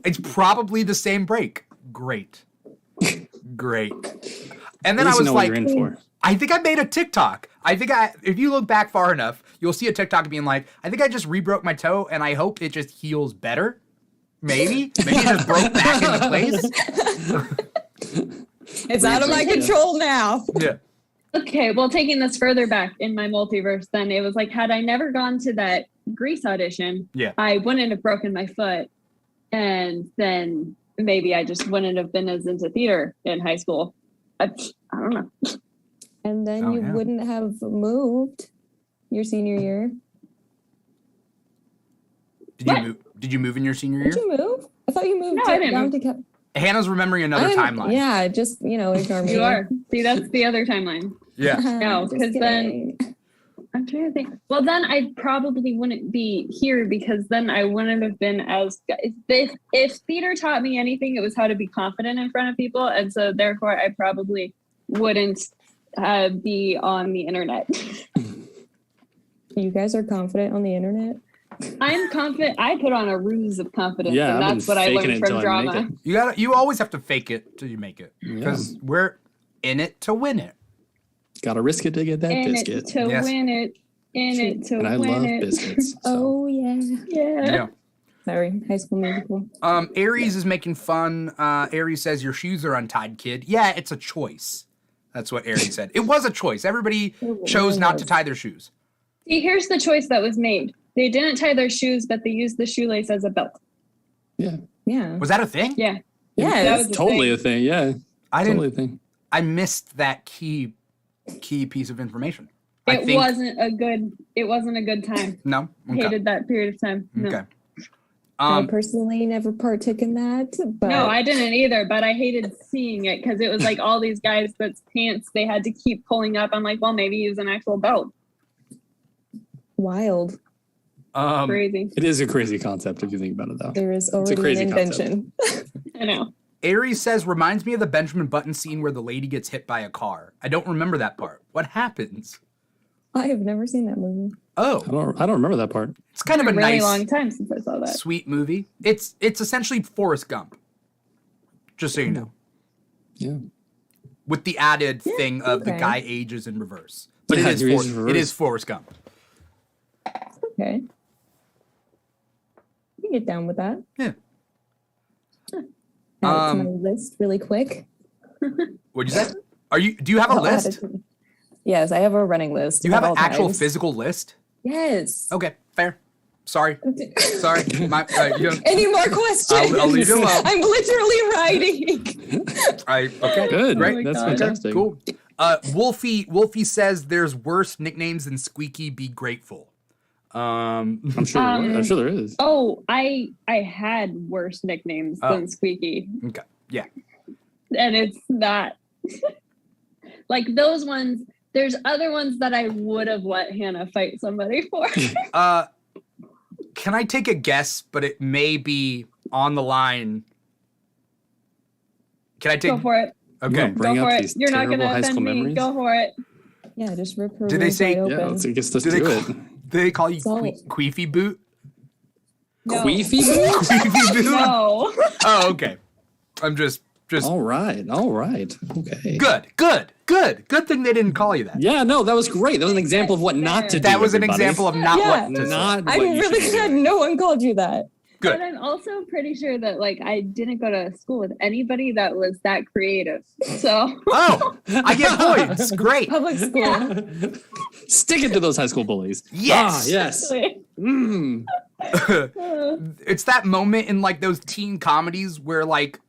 A: it's probably the same break." Great. And then I was like, "I think I made a TikTok. If you look back far enough, you'll see a TikTok being like, I think I just re-broke my toe, and I hope it just heals better. Maybe it just broke back into place.
C: It's out of my control now."
A: Yeah.
D: Okay, well, taking this further back in my multiverse, then it was like, had I never gone to that Grease audition, I wouldn't have broken my foot, and then maybe I just wouldn't have been as into theater in high school. I don't know.
C: And then you wouldn't have moved your senior year.
A: Did you move in your senior year?
C: Did you move? I thought you moved
D: down to
A: Hannah's remembering another timeline.
C: Yeah, just, ignore me.
D: You are. See, that's the other timeline.
A: Yeah.
D: No, because then I'm trying to think. Well, then I probably wouldn't be here because then I wouldn't have been as. If theater taught me anything, it was how to be confident in front of people, and so therefore I probably wouldn't be on the internet.
C: You guys are confident on the internet?
D: I'm confident. I put on a ruse of confidence, and that's what I learned from drama.
A: You always have to fake it till you make it because we're in it to win it.
B: Got to risk it to get that biscuit.
D: In it to win it. In it to win it.
B: And I love biscuits. So.
C: Oh, yeah.
D: Yeah.
C: Sorry, High School Musical.
A: Aries is making fun. Aries says, your shoes are untied, kid. Yeah, it's a choice. That's what Aries said. It was a choice. Everybody chose not to tie their shoes.
D: See, here's the choice that was made. They didn't tie their shoes, but they used the shoelace as a belt.
B: Yeah.
C: Yeah.
A: Was that a thing?
D: Yeah.
C: Yeah.
D: That was
B: totally a thing. Yeah.
A: A thing. I missed that key piece of information.
D: It wasn't a good time.
A: No. Okay.
D: Hated that period of time. No.
A: Okay.
C: I personally never partook in that. But
D: no, I didn't either, but I hated seeing it because it was like all these guys' pants they had to keep pulling up. I'm like, well, maybe use an actual belt.
C: Wild.
D: Crazy.
B: It is a crazy concept if you think about it, though.
C: There is already an invention.
D: I know.
A: Aries says, reminds me of the Benjamin Button scene where the lady gets hit by a car. I don't remember that part. What happens?
C: I have never seen that movie.
A: Oh.
B: I don't remember that part.
A: It's kind of a
D: really
A: nice,
D: long time since I saw that.
A: Sweet movie. It's essentially Forrest Gump. Just so you know.
B: Yeah.
A: With the added thing of the guy ages in reverse. But it is Forrest Gump.
C: Okay. You can get down with that.
A: Yeah.
C: Add it to my list really quick.
A: What'd you say? Do you have a list?
C: Yes, I have a running list.
A: You have an actual physical list?
C: Yes.
A: Okay. Fair. Sorry.
C: Any more questions?
A: I'll leave you alone.
C: I'm literally writing.
A: Okay.
B: Good.
A: Great.
B: That's
A: Okay,
B: fantastic.
A: cool. Wolfie says there's worse nicknames than Squeaky. Be grateful.
B: I'm sure there is.
D: Oh, I had worse nicknames than Squeaky.
A: Okay. Yeah.
D: And it's not like those ones. There's other ones that I would have let Hannah fight somebody for.
A: Can I take a guess? But it may be on the line. Can I take?
D: Go for it.
A: Okay.
B: Bring
D: Go
B: up
D: for it.
B: these
D: You're not going to
B: terrible high
D: offend
B: school
D: me.
B: memories?
D: Go for it.
C: Yeah, just rip her
A: Did they say-
C: wide
B: Yeah,
C: open.
B: let's do
A: Do
B: it.
A: they call you
C: So-
A: Queefy Boot?
D: No.
B: Queefy?
A: Queefy Boot?
D: No.
A: Oh, okay. I'm just.
B: All right. Okay.
A: Good thing they didn't call you that.
B: Yeah, no, that was great. That was an example of what not to do.
A: That was an
B: everybody.
A: example of not
C: Yeah.
A: what to say.
B: Not
C: I'm
B: what you
C: really
B: should be
C: glad
B: doing.
C: no one called you that.
A: Good.
D: But I'm also pretty sure that like I didn't go to school with anybody that was that creative. So
A: Oh, I get points. Great.
C: Public school.
B: Stick it to those high school bullies.
A: Yes.
B: Ah, yes. Mm.
A: It's that moment in like those teen comedies where like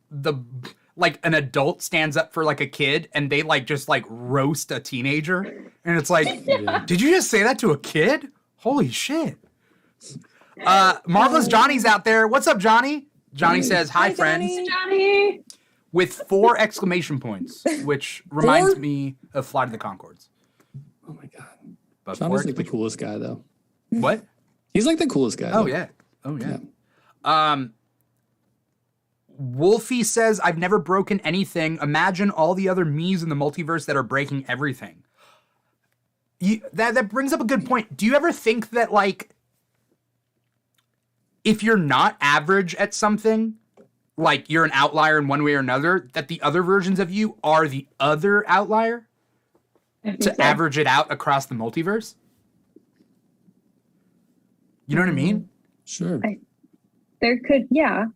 A: an adult stands up for like a kid and they like just like roast a teenager. And it's like, did you just say that to a kid? Holy shit. Marvelous Johnny's out there. What's up, Johnny? Johnny says, hi, friends.
C: Johnny.
D: Johnny.
A: With 4 exclamation points, which reminds me of Flight of the Conchords.
B: Oh my god.
A: But
B: John
A: 4
B: is like the
A: exclamation-
B: coolest guy though.
A: What?
B: He's like the coolest guy.
A: Oh,
B: though.
A: yeah. Oh, yeah. Wolfie says, I've never broken anything. Imagine all the other me's in the multiverse that are breaking everything. That brings up a good point. Do you ever think that, like, if you're not average at something, like you're an outlier in one way or another, that the other versions of you are the other outlier to average it out across the multiverse? You know what I mean?
B: Sure.
D: There could, yeah.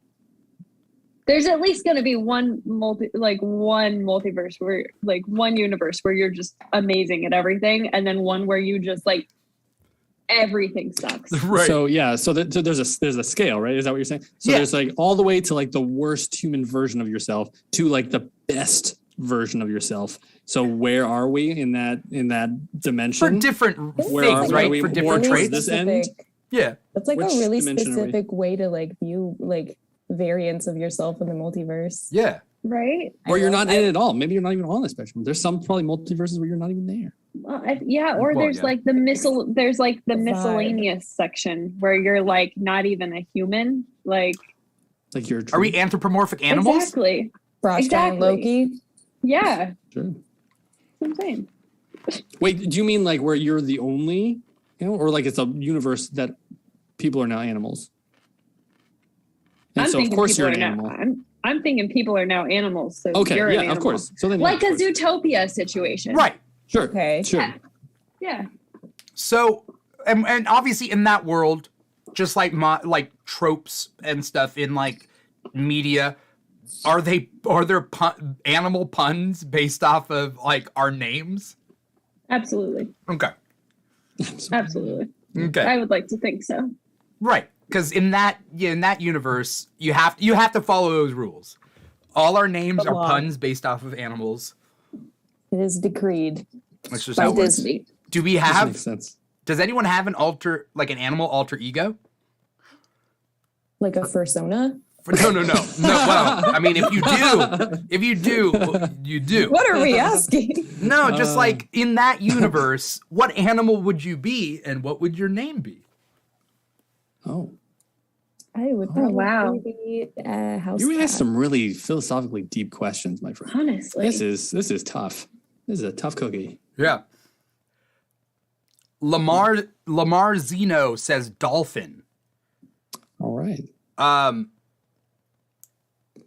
D: There's at least going to be one multiverse where, like, one universe where you're just amazing at everything, and then one where you just like everything sucks.
A: Right.
B: So yeah, so there's a scale, right? Is that what you're saying? So there's like all the way to like the worst human version of yourself to like the best version of yourself. So where are we in that dimension?
A: For different
B: Where are
A: things,
B: we?
A: right?
B: Are we
A: For
B: more
A: different
B: towards
A: traits.
B: this end?
A: Yeah.
C: That's like
B: Which
C: a really
B: dimension are we?
C: specific way to like view like variants of yourself in the multiverse.
A: Yeah.
D: Right?
B: Or you're not in it at all. Maybe you're not even on the spectrum. There's some probably multiverses where you're not even there.
D: Well, or
A: Well,
D: there's
A: yeah.
D: like the
C: Vibe.
D: miscellaneous section where you're like not even a human. Like
B: Like you're.
A: Are we anthropomorphic animals?
D: Exactly.
C: Frost giant
D: Exactly.
C: Loki.
D: Yeah.
B: Sure.
D: That's what I'm saying.
B: Wait, do you mean like where you're the only, or like it's a universe that people are now animals? And
D: I'm
B: so of
D: thinking
B: course
D: people
B: you're an
D: are now.
B: animal.
D: I'm thinking people are now animals. So
B: Okay,
D: you're an
B: yeah,
D: animal.
B: of course. So then
D: Like
B: yeah,
D: a
B: of course.
D: Zootopia situation.
A: Right.
B: Sure.
C: Okay.
B: Sure.
D: Yeah.
A: So, and obviously in that world, just like like tropes and stuff in like media, are there animal puns based off of like our names?
D: Absolutely.
A: Okay.
D: Absolutely.
A: Okay.
D: I would like to think so.
A: Right. Because in that universe, you have to follow those rules. All our names
C: The
A: are
C: law.
A: puns based off of animals.
C: It is decreed
A: That's just
C: by
A: how it works.
C: Disney.
A: Do we
B: This
A: have?
B: makes sense.
A: Does anyone have an animal alter ego?
C: Like a fursona.
A: No. Well, I mean, if you do, you do.
C: What are we asking?
A: No, just like in that universe, what animal would you be, and what would your name be?
B: Oh,
C: I would
B: Oh,
C: probably
D: wow.
C: be a house
B: you
C: cat.
B: asked some really philosophically deep questions, my friend.
D: Honestly.
B: This is tough. This is a tough cookie.
A: Yeah. Lamar Zeno says dolphin.
B: All right.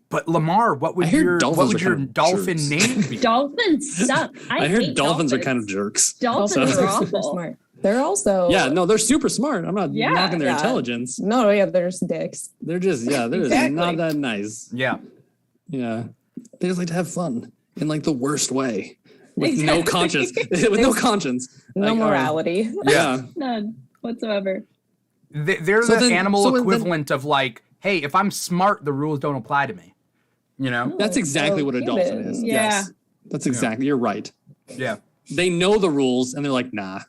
A: But Lamar, what would
B: I hear
A: your
B: dolphins are kind of
A: dolphin
B: jerks.
A: name be?
D: Dolphins suck.
B: I heard
D: hate
B: dolphins are kind of jerks.
D: Dolphins
B: So-
D: are
C: super
D: awful.
C: smart. They're also
B: Yeah, no, they're super smart. I'm not
D: Yeah.
B: knocking their
C: Yeah.
B: intelligence.
C: No, yeah, they're just dicks.
B: They're just they're just
D: Exactly.
B: not that nice.
A: Yeah.
B: Yeah, they just like to have fun in like the worst way, with no
D: Exactly.
B: conscience, with no conscience,
C: No
B: Like,
C: morality.
B: yeah.
D: None whatsoever.
A: They're the animal equivalent of like, hey, if I'm smart, the rules don't apply to me. You know?
B: That's exactly what a dolphin is.
D: Yeah.
B: Yes. That's exactly, you're right.
A: Yeah.
B: They know the rules and they're like, nah,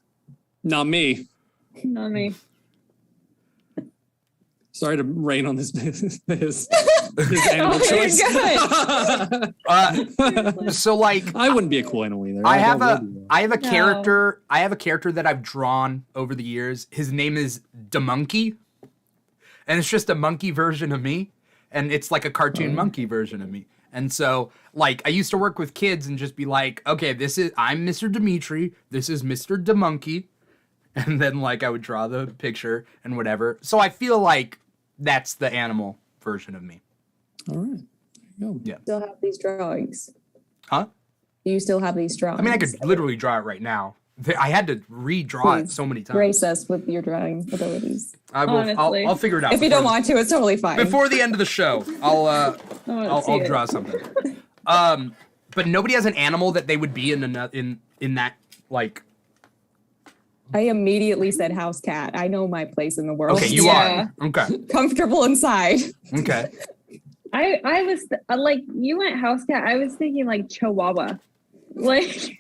B: not me.
D: Not me.
B: Sorry to rain on his animal choice.
A: So like,
B: I wouldn't be a cool animal either.
A: I have a character that I've drawn over the years. His name is DeMonkey, and it's just a monkey version of me, and it's like a cartoon monkey version of me. And so, like, I used to work with kids and just be like, okay, I'm Mr. Dimitri, this is Mr. DeMonkey, and then like I would draw the picture and whatever. So I feel like that's the animal version of me.
B: All right. There you go.
A: Yeah.
C: Still have these drawings.
A: Huh?
C: Do you still have these drawings?
A: I mean, I could literally draw it right now. I had to redraw it so many times.
C: Grace us with your drawing abilities.
A: I will. I'll figure it out.
C: If you don't want to, it's totally fine.
A: Before the end of the show, I'll draw something. But nobody has an animal that they would be in that like.
C: I immediately said house cat. I know my place in the world.
A: Okay, you are. Okay.
C: Comfortable inside.
A: Okay.
D: I was like, you went house cat. I was thinking like Chihuahua. Like.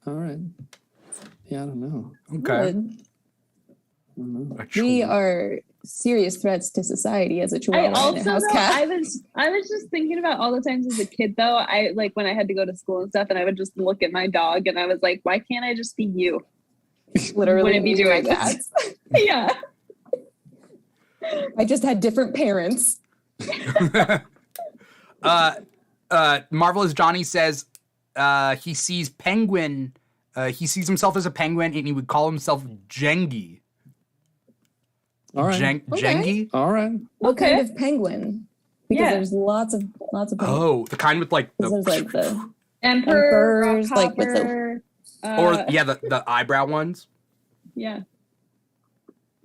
B: All right. Yeah, I don't know.
A: Okay.
C: We are serious threats to society as a Chihuahua and a house cat.
D: I was just thinking about all the times as a kid though. I like when I had to go to school and stuff, and I would just look at my dog, and I was like, why can't I just be you?
C: Literally,
D: wouldn't be doing that. Yeah.
C: I just had different parents.
A: Marvelous Johnny says he sees penguin. He sees himself as a penguin, and he would call himself Jengi.
B: All right.
A: Jengi.
B: All right.
C: What kind of penguin? Because there's lots of penguins.
A: Oh, the kind with like
C: there's like the
D: emperors,
C: like with the
A: the eyebrow ones.
D: Yeah.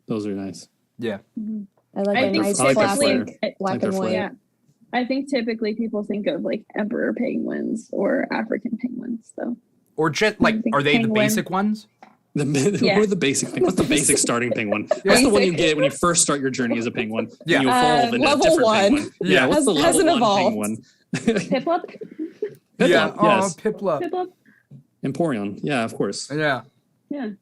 B: Those are nice.
A: Yeah.
D: Mm-hmm.
C: I like a nice classic black and white.
D: Yeah. I think typically people think of like emperor penguins or African penguins, though.
A: Or just like, are they the basic ones?
B: What are the basic things? What's the basic starting penguin? What's the one you get when you first start your journey as a penguin?
A: Yeah.
B: And you evolve into
C: level
B: a different
C: one.
B: penguin. Yeah. What's the level one penguin?
D: Piplup?
A: Yeah.
B: Yes.
A: Piplup.
B: Emporion. Yeah, of course.
A: Yeah.
D: Yeah.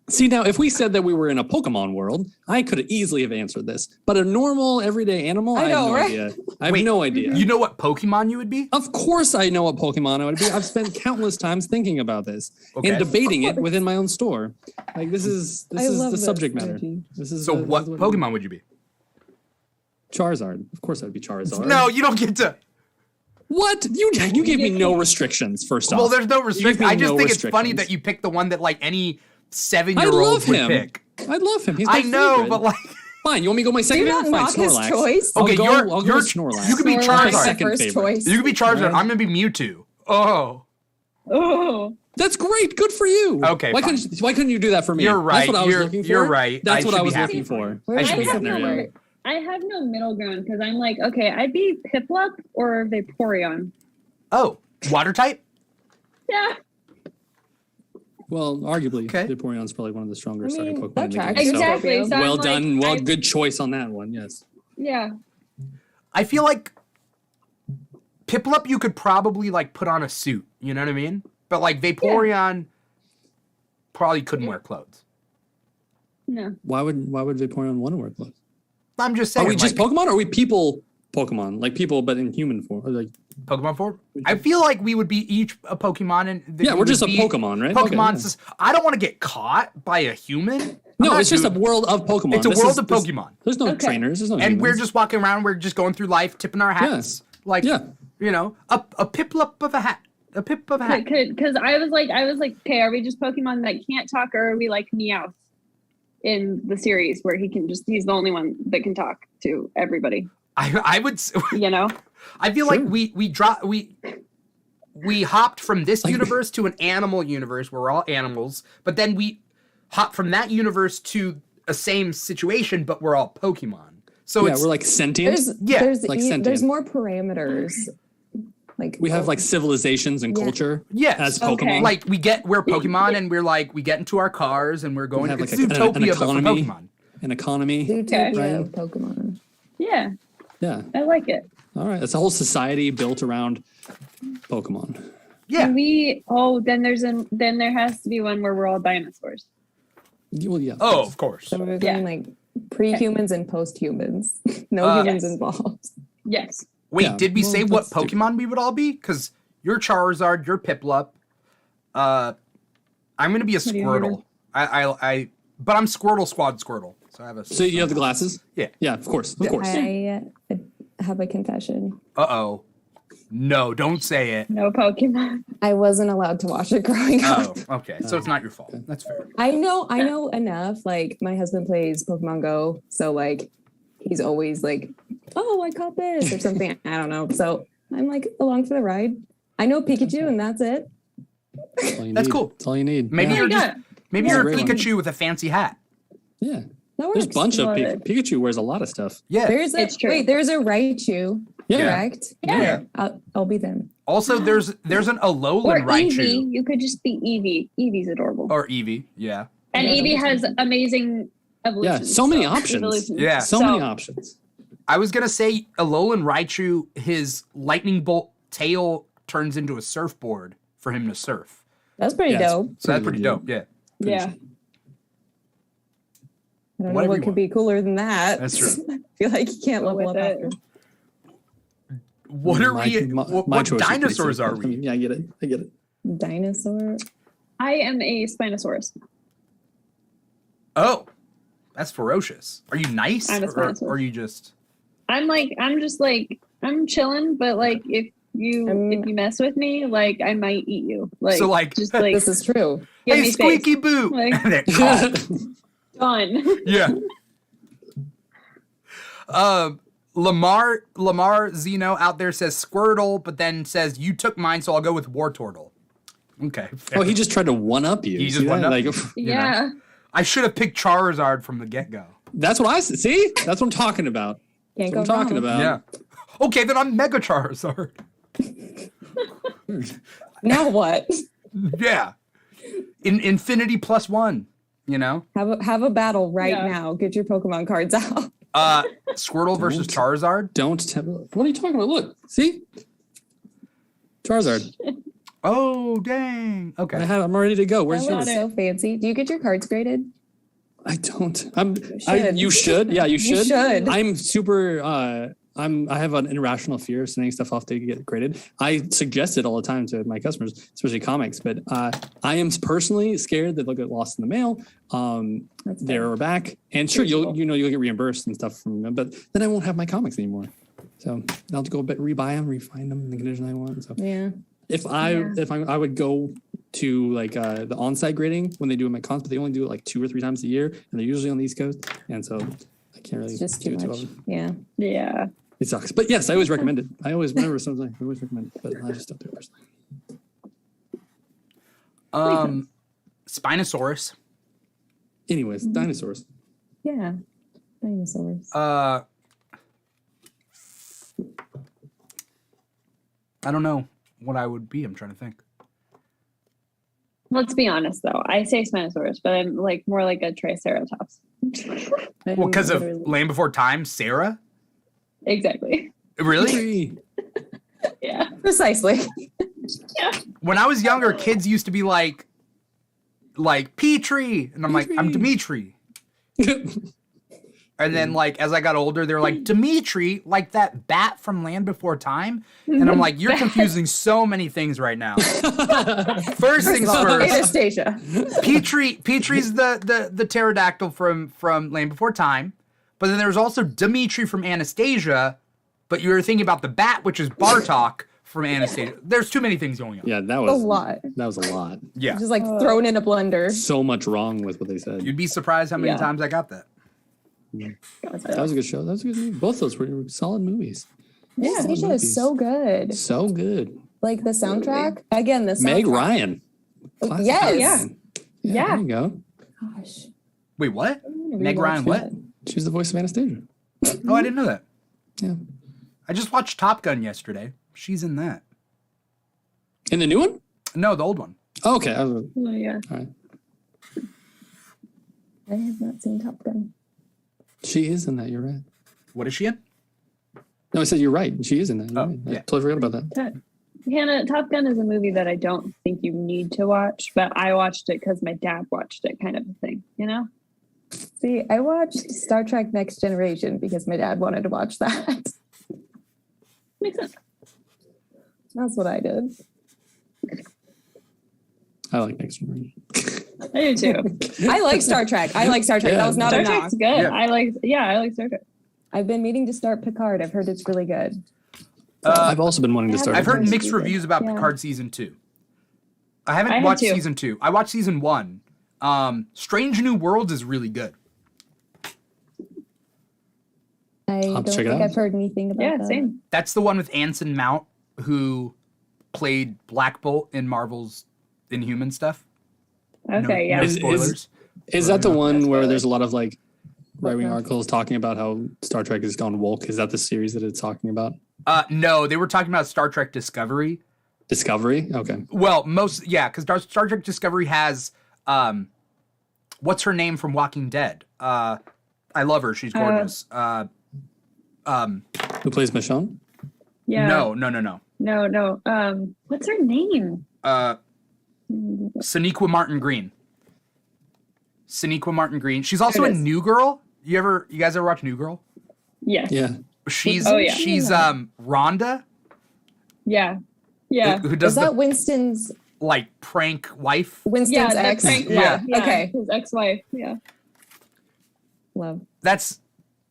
B: See, now, if we said that we were in a Pokemon world, I could easily have answered this. But a normal, everyday animal, I have no idea. I have no idea.
A: You know what Pokemon you would be?
B: Of course I know what Pokemon I would be. I've spent countless times thinking about this and debating it within my own store. Like, this is the subject matter.
A: What Pokemon would you be?
B: Charizard. Of course I'd be Charizard.
A: No, you don't get to.
B: What? You gave me no restrictions, first off.
A: Well, there's no restrictions. I just think it's funny that you picked the one that like any 7-year-old would pick.
B: I love him. He's my favorite.
A: But like,
B: fine. You want me to go my second favorite? Fine, Snorlax.
C: Choice.
A: Okay,
B: I'll go with Snorlax.
A: You could be Charizard.
B: Second favorite.
A: You could be Charizard. I'm gonna be Mewtwo.
D: Oh,
B: that's great. Good for you.
A: Okay.
B: Why couldn't you do that for me?
A: You're right.
B: That's what I was looking for.
A: You're right.
B: That's what I was looking for.
A: I should be happy.
D: I have no middle ground because I'm like, okay, I'd be Piplup or Vaporeon.
A: Oh, water type?
D: Yeah.
B: Well, arguably, Vaporeon's probably one of the stronger starting Pokemon in the game.
D: Exactly.
B: So well done. Well, good choice on that one. Yes.
D: Yeah.
A: I feel like Piplup you could probably like put on a suit. You know what I mean? But like Vaporeon probably couldn't wear clothes.
D: No.
B: Why would Vaporeon want to wear clothes?
A: I'm just saying.
B: Are we just Pokemon or are we people Pokemon? Like people but in human form? Like
A: Pokemon form? I feel like we would be each a Pokemon and
B: we're just a Pokemon, right?
A: Pokemon. I don't want to get caught by a human.
B: No, it's just a world of Pokemon.
A: It's a world of Pokemon.
B: There's no trainers. There's no
A: and
B: humans.
A: we're just walking around. We're just going through life, tipping our hats. You know, a Piplup of a hat. A pip of a hat.
D: Because I was like, okay, are we just Pokemon that can't talk, or are we like Meowth in the series where he's the only one that can talk to everybody?
A: I would,
D: you know,
A: I feel like we hopped from this universe to an animal universe where we're all animals, but then we hop from that universe to a same situation, but we're all Pokemon. So
B: we're like sentient.
C: There's more parameters Like
B: We have like civilizations and culture
A: Yes.
B: as
D: Okay.
B: Pokemon.
A: Like we're Pokemon and we get into our cars and we're going.
B: We have
A: It's
B: like an
A: Zootopia but for
B: economy.
A: Pokemon.
B: An economy.
C: Zootopia
B: Right.
C: of Pokemon.
D: Yeah,
B: Yeah.
D: I like it.
B: All right. It's a whole society built around Pokemon.
A: Yeah.
D: Then there has to be one where we're all dinosaurs.
B: Well, yeah.
A: Oh, of course.
C: So we're
D: Yeah.
C: doing like pre-humans and post-humans. No humans
D: Yes.
C: involved.
D: Yes.
A: Wait,
B: Yeah,
A: did we
B: well,
A: say what
B: let's do-
A: Pokemon we would all be? Because you're Charizard, you're Piplup. I'm gonna be a
D: do you
A: Squirtle. But I'm Squirtle Squad Squirtle. So I have a.
B: So you have the glasses?
A: Yeah.
B: Yeah, of course. Of course.
C: I have a confession.
A: Uh-oh. No, don't say it.
D: No Pokemon.
C: I wasn't allowed to watch it growing up.
A: Oh, okay. So it's not your fault. That's fair.
C: I know enough. Like my husband plays Pokemon Go, so like he's always like, "Oh, I caught this" or something. I don't know. So I'm like along for the ride. I know Pikachu, and that's it.
A: That's cool.
B: That's all you need.
A: Maybe
B: yeah.
A: you're just maybe
B: Yeah,
A: you're a
B: great one.
A: Pikachu with a fancy hat.
B: Yeah.
C: That
B: There's a
C: works.
B: bunch of
D: Love it.
B: Pikachu wears a lot of stuff.
A: Yeah.
C: There's
D: It's true.
C: there's a Raichu.
B: Yeah.
C: Correct.
A: Yeah.
C: I'll be them.
A: Also, there's an
D: Or
A: Alolan Raichu
D: Eevee. You could just be Eevee. Eevee's adorable.
A: or Eevee. Yeah.
D: And
C: Yeah,
D: Eevee
C: that
D: has amazing evolution.
B: Yeah, so many options.
A: Yeah.
B: So many options.
A: I was gonna say Alolan Raichu, his lightning bolt tail turns into a surfboard for him to surf.
C: That's pretty
B: Yeah, it's
C: dope.
A: So that's pretty
B: legit.
A: dope. Yeah.
D: Yeah.
C: I don't know
A: Whatever
C: what
A: you
C: could
A: want.
C: be cooler than that.
A: That's true.
C: I feel like you can't
D: Go
C: level up
D: with it.
C: after.
A: What are we?
B: My
A: What
B: choice is pretty
A: dinosaurs
B: simple.
A: are we?
B: Yeah, I get it.
C: Dinosaur.
D: I am a Spinosaurus.
A: Oh, that's ferocious. Are you nice,
D: I'm a
A: or
D: Spinosaurus.
A: are you just?
D: I'm chilling, but like if you mess with me, like I might eat you. Like
A: So, like-
D: just like
C: This is true.
D: give
A: Hey,
D: me
A: squeaky
D: space.
A: boot.
D: Like-
A: And they're caught.
D: Done.
A: Yeah. Lamar Zeno out there says Squirtle, but then says you took mine, so I'll go with Wartortle. Okay. fair.
B: Oh, he just tried to one up you.
A: He just
B: See that?
A: one-upped
B: Like,
A: you.
D: Yeah.
A: I should have picked Charizard from the get go.
B: that's what I see. That's what I'm talking about.
C: Can't
B: That's
C: go
B: what I'm talking
C: wrong.
B: about.
A: Yeah. Okay, then I'm Mega Charizard.
C: Now what?
A: Yeah. In Infinity +1. You know.
C: Have a battle right
D: Yeah.
C: now. Get your Pokemon cards out.
A: Squirtle versus
B: Don't.
A: Charizard.
B: Don't tell. What are you talking about? Look, see, Charizard.
A: Oh dang. Okay.
B: I'm ready to go. Where's
C: That looks
B: yours?
C: so fancy. Do you get your cards graded?
B: I don't.
C: should.
B: You should. Yeah, you should.
C: should.
B: I'm super. I have an irrational fear of sending stuff off to get graded. I suggest it all the time to my customers, especially comics. But I am personally scared that they'll get lost in the mail.
C: That's
B: They're back, and sure, you'll get reimbursed and stuff from them. But then I won't have my comics anymore. So I'll have to go rebuy them, refine them in the condition I want. So
C: Yeah.
B: if I would go to like the on-site grading when they do them at cons, but they only do it like 2 or 3 times a year, and they're usually on the East Coast, and so I can't really
C: It's just
B: do
C: too
B: it too
C: much.
B: often.
C: Yeah.
D: Yeah.
B: It sucks, but yes, I always recommend it. Whenever something, I always recommend it, but I just don't do it personally.
A: Spinosaurus.
B: Anyways, dinosaurs.
C: Yeah. Dinosaurs.
A: I don't know what I would be. I'm trying to think.
D: Let's be honest though. I say Spinosaurus, but I'm like more like a Triceratops.
A: Well, because of Land Before Time, Sarah.
D: Exactly.
A: Really?
D: Yeah.
C: Precisely.
D: Yeah.
A: When I was younger, kids used to be like Petrie, and I'm like, I'm Dimitri. And then like as I got older, they're like Dimitri, like that bat from Land Before Time, and I'm like, you're confusing so many things right now. First things first,
C: Anastasia.
A: Petrie's the pterodactyl from Land Before Time, but then there's also Dimitri from Anastasia, but you were thinking about the bat, which is Bartok from Anastasia. There's too many things going on.
B: Yeah, that
C: A
B: was
C: lot.
B: That was a lot.
A: Yeah,
C: Just like thrown in a blender.
B: So much wrong with what they said.
A: you'd be surprised how many
D: Yeah.
A: times I got that.
B: That was a good show. That was a good movie. Both those were solid movies.
C: Anastasia
B: movies.
C: is so good.
B: So good.
C: Like the soundtrack. Again, the soundtrack.
B: Meg Ryan.
C: Yes.
D: Yeah. Yeah.
B: There you go.
C: Gosh.
A: Wait, what?
C: I'm gonna
A: Meg
C: rewatch
A: Ryan, what?
C: that.
B: She's the voice of Anastasia.
A: Oh, I didn't know that.
B: Yeah.
A: I just watched Top Gun yesterday. She's in that.
B: In the new one?
A: No, the old one.
B: Oh, okay.
D: Oh, yeah.
B: All right.
C: I have not seen Top Gun.
B: She is in that. You're right.
A: What is she in?
B: No, I said you're right. She is in that. You're right. I
A: yeah.
B: totally forgot about that.
D: Hannah, Top Gun is a movie that I don't think you need to watch, but I watched it because my dad watched it, kind of a thing, you know?
C: See, I watched Star Trek Next Generation because my dad wanted to watch that.
D: Makes sense.
C: That's what I did.
B: I like Next Generation.
D: I do too.
C: I like Star Trek.
B: Yeah.
C: That was not
D: Star
C: a knock.
D: Trek's good.
A: Yeah.
D: I like Star Trek.
C: I've been meaning to start Picard. I've heard it's really good.
B: I've also been wanting to start.
A: I've heard
C: First
A: mixed
C: season.
A: reviews about
C: Yeah.
A: Picard season 2. I haven't
D: I have
A: watched
D: too.
A: season 2. I watched season 1. Strange New Worlds is really good.
C: I
B: I'll
C: don't
B: check it
C: think
B: out.
C: I've heard anything about
D: Yeah,
C: that.
D: same.
A: That's the one with Anson Mount, who played Black Bolt in Marvel's Inhuman stuff.
D: Okay,
A: No
D: yeah.
A: spoilers.
B: Is that the one where
D: spoilers.
B: there's a lot of like right-wing
C: no?
B: articles talking about how Star Trek has gone woke? Is that the series that it's talking about?
A: No, they were talking about Star Trek Discovery.
B: Discovery? Okay.
A: Well, because Star Trek Discovery has what's her name from Walking Dead? I love her. She's gorgeous.
B: Who plays Michonne?
D: Yeah.
A: No.
D: No. What's her name?
A: Sonequa Martin Green. She's also
D: There it
A: in
D: is.
A: New Girl. You guys ever watch New Girl?
D: Yes.
B: Yeah.
A: She's
D: Oh, yeah.
A: she's Rhonda,
D: Yeah. Yeah.
A: who does
C: Is that
A: the
C: Winston's
A: like prank wife.
C: Winston's
D: the
C: ex?
D: prank-
A: Yeah.
C: Okay.
D: His ex-wife. Yeah.
C: Love.
A: That's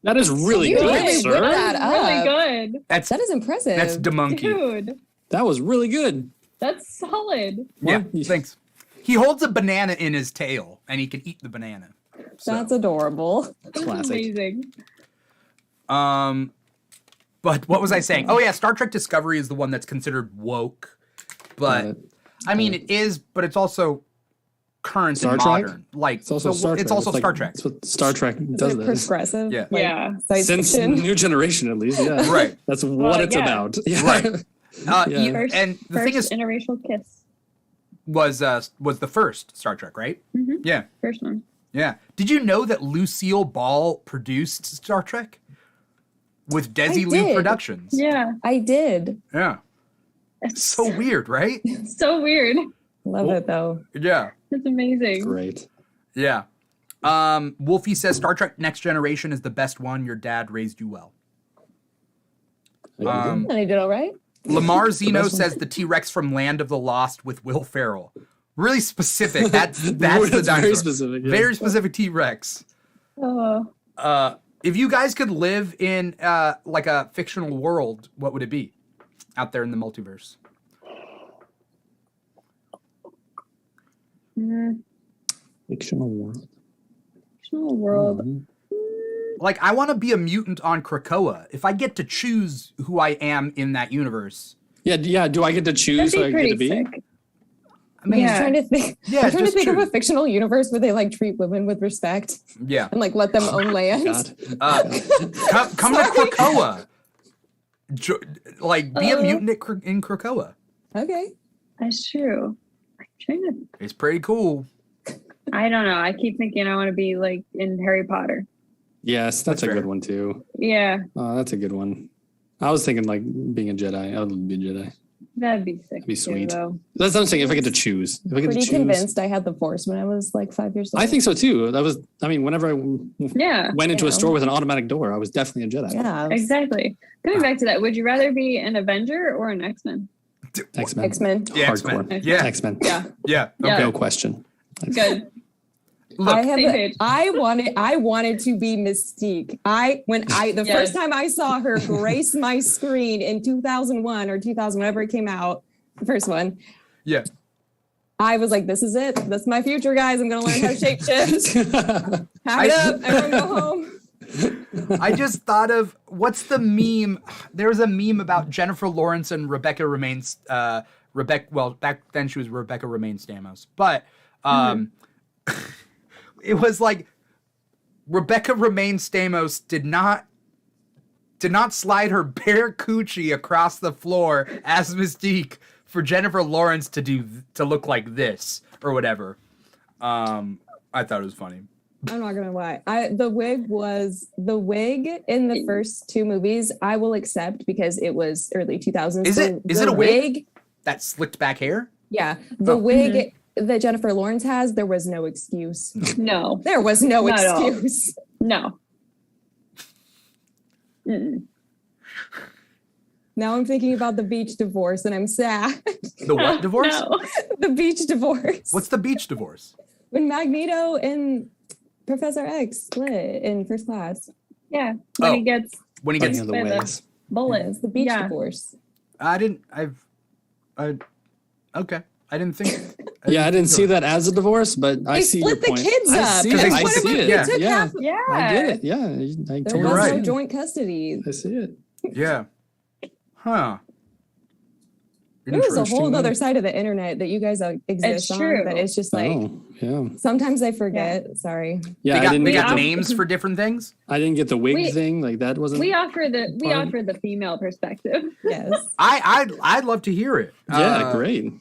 B: That is really
C: You
B: good,
C: really
B: sir.
C: whipped that up.
D: Really good.
A: that's
C: That is impressive.
A: that's demonkey.
D: Dude.
B: That was really good.
D: That's solid.
A: Yeah,
B: What?
A: thanks. He holds a banana in his tail and he can eat the banana. So,
C: That's adorable.
D: That's
B: Classic.
D: amazing.
A: but what was I saying? Oh yeah, Star Trek Discovery is the one that's considered woke. But
B: Got it.
A: I mean it is, but it's also current
B: Star
A: and
B: Trek?
A: modern. Like
B: It's also Star Trek.
A: It's also
B: like-
A: Star Trek.
B: That's what Star Trek
C: Is
B: does.
C: it
B: This.
C: progressive?
A: Yeah.
C: Like,
D: Yeah.
C: science
B: Since
C: fiction?
B: New Generation, at least. Yeah.
A: Right.
B: That's what
D: Well,
B: it's
D: yeah.
B: about. Yeah.
A: Right.
B: Yeah.
D: First,
A: and the thing is,
D: interracial kiss.
A: was the first Star Trek, right?
D: Mhm.
A: Yeah,
D: First one.
A: yeah. Did you know that Lucille Ball produced Star Trek with Desilu
C: did.
A: Productions?
D: Yeah.
C: I did.
A: Yeah.
D: It's
A: So weird, right?
D: so weird.
C: Love
A: Well-
C: it though.
A: Yeah,
D: It's amazing.
B: Great.
A: yeah. Wolfie says Star Trek Next Generation is the best one. Your dad raised you well.
C: And I did all right.
A: Lamar Zeno
B: best one.
A: says the T-Rex from Land of the Lost with Will Ferrell. Really specific. That's the dinosaur.
B: very specific. Yeah.
A: Very specific T-Rex.
D: Oh,
A: If you guys could live in like a fictional world, what would it be out there in the multiverse?
B: Fictional world.
D: fictional world.
B: Mhm.
A: Like, I want to be a mutant on Krakoa. If I get to choose who I am in that universe,
B: Yeah. Yeah. Do I get to
D: That'd
B: choose who I
D: be
B: get
D: pretty
B: to be?
D: sick.
A: I mean,
C: I'm
D: Yeah.
C: trying to think.
A: Yeah,
C: I'm trying to
A: just
C: think of a
A: choose.
C: fictional universe where they like treat women with respect
A: yeah.
C: and like let them own land.
B: God.
A: Come to Krakoa. Like, be a
D: Uh.
A: mutant in Krakoa.
C: Okay.
D: That's true. I'm trying to.
A: It's pretty cool.
D: I don't know. I keep thinking I want to be like in Harry Potter.
B: Yes, that's a
A: fair.
B: good one too.
D: Yeah,
B: Oh, that's a good one. I was thinking like being a Jedi. I would be a Jedi.
D: that'd be sick.
B: be
D: too,
B: sweet.
D: though.
B: That's what I'm saying. If I get to choose, if I get to
C: Pretty
B: choose,
C: convinced I had the Force when I was like 5 years old.
B: I think so too. That was. I mean, whenever I
D: Yeah,
B: went into a
C: Yeah.
B: store with an automatic door, I was definitely a Jedi.
C: Yeah.
D: exactly. Going back to that, would you rather be an Avenger or an X-Men?
B: X-Men.
C: X-Men.
A: Yeah,
B: Hardcore.
A: X-Men. Yeah,
B: X-Men.
D: Yeah,
A: yeah.
D: Yeah.
B: No question.
D: good.
A: Look,
D: Same page.
C: I wanted to be Mystique. The
D: Yes.
C: first time I saw her grace my screen in 2001 or 2000, whenever it came out, the first one,
A: yeah.
C: I was like, this is it. That's my future, guys. I'm going to learn how to shapeshift. Pack it up. Everyone go home.
A: I just thought of what's the meme? There was a meme about Jennifer Lawrence and Rebecca remains well, back then she was Rebecca Romaine Stamos. But it was like Rebecca Romaine Stamos did not slide her bare coochie across the floor as Mystique for Jennifer Lawrence to look like this or whatever. I thought it was funny.
C: I'm not gonna lie. The wig in the first two movies. I will accept because it was early 2000s.
A: Is it a wig? That slicked back hair?
C: Yeah, the wig that Jennifer Lawrence has. There was no excuse.
D: No,
C: there was no excuse.
D: No. Mm-mm.
C: Now I'm thinking about the beach divorce, and I'm sad.
A: The what divorce?
D: No.
C: The beach divorce.
A: What's the beach divorce?
C: When Magneto and Professor X split in First Class.
D: Yeah, when he gets
B: the ways.
D: bullets.
C: The beach divorce.
A: Okay. I didn't think.
B: I didn't see that as a divorce, but I see your point.
C: They split the kids up.
B: I see it.
C: Yeah.
B: I get it. Yeah, I
C: there
B: totally
C: was
A: right.
C: no joint custody.
B: I see it.
A: Yeah. Huh.
C: There was a whole other side of the internet that you guys exist on, but it's just like, sometimes I forget. Yeah. Sorry.
B: Yeah,
A: they got names for different things.
B: I didn't get the wig thing. Like that wasn't.
D: We offer the female perspective.
C: Yes.
A: I'd love to hear it.
B: Yeah, great.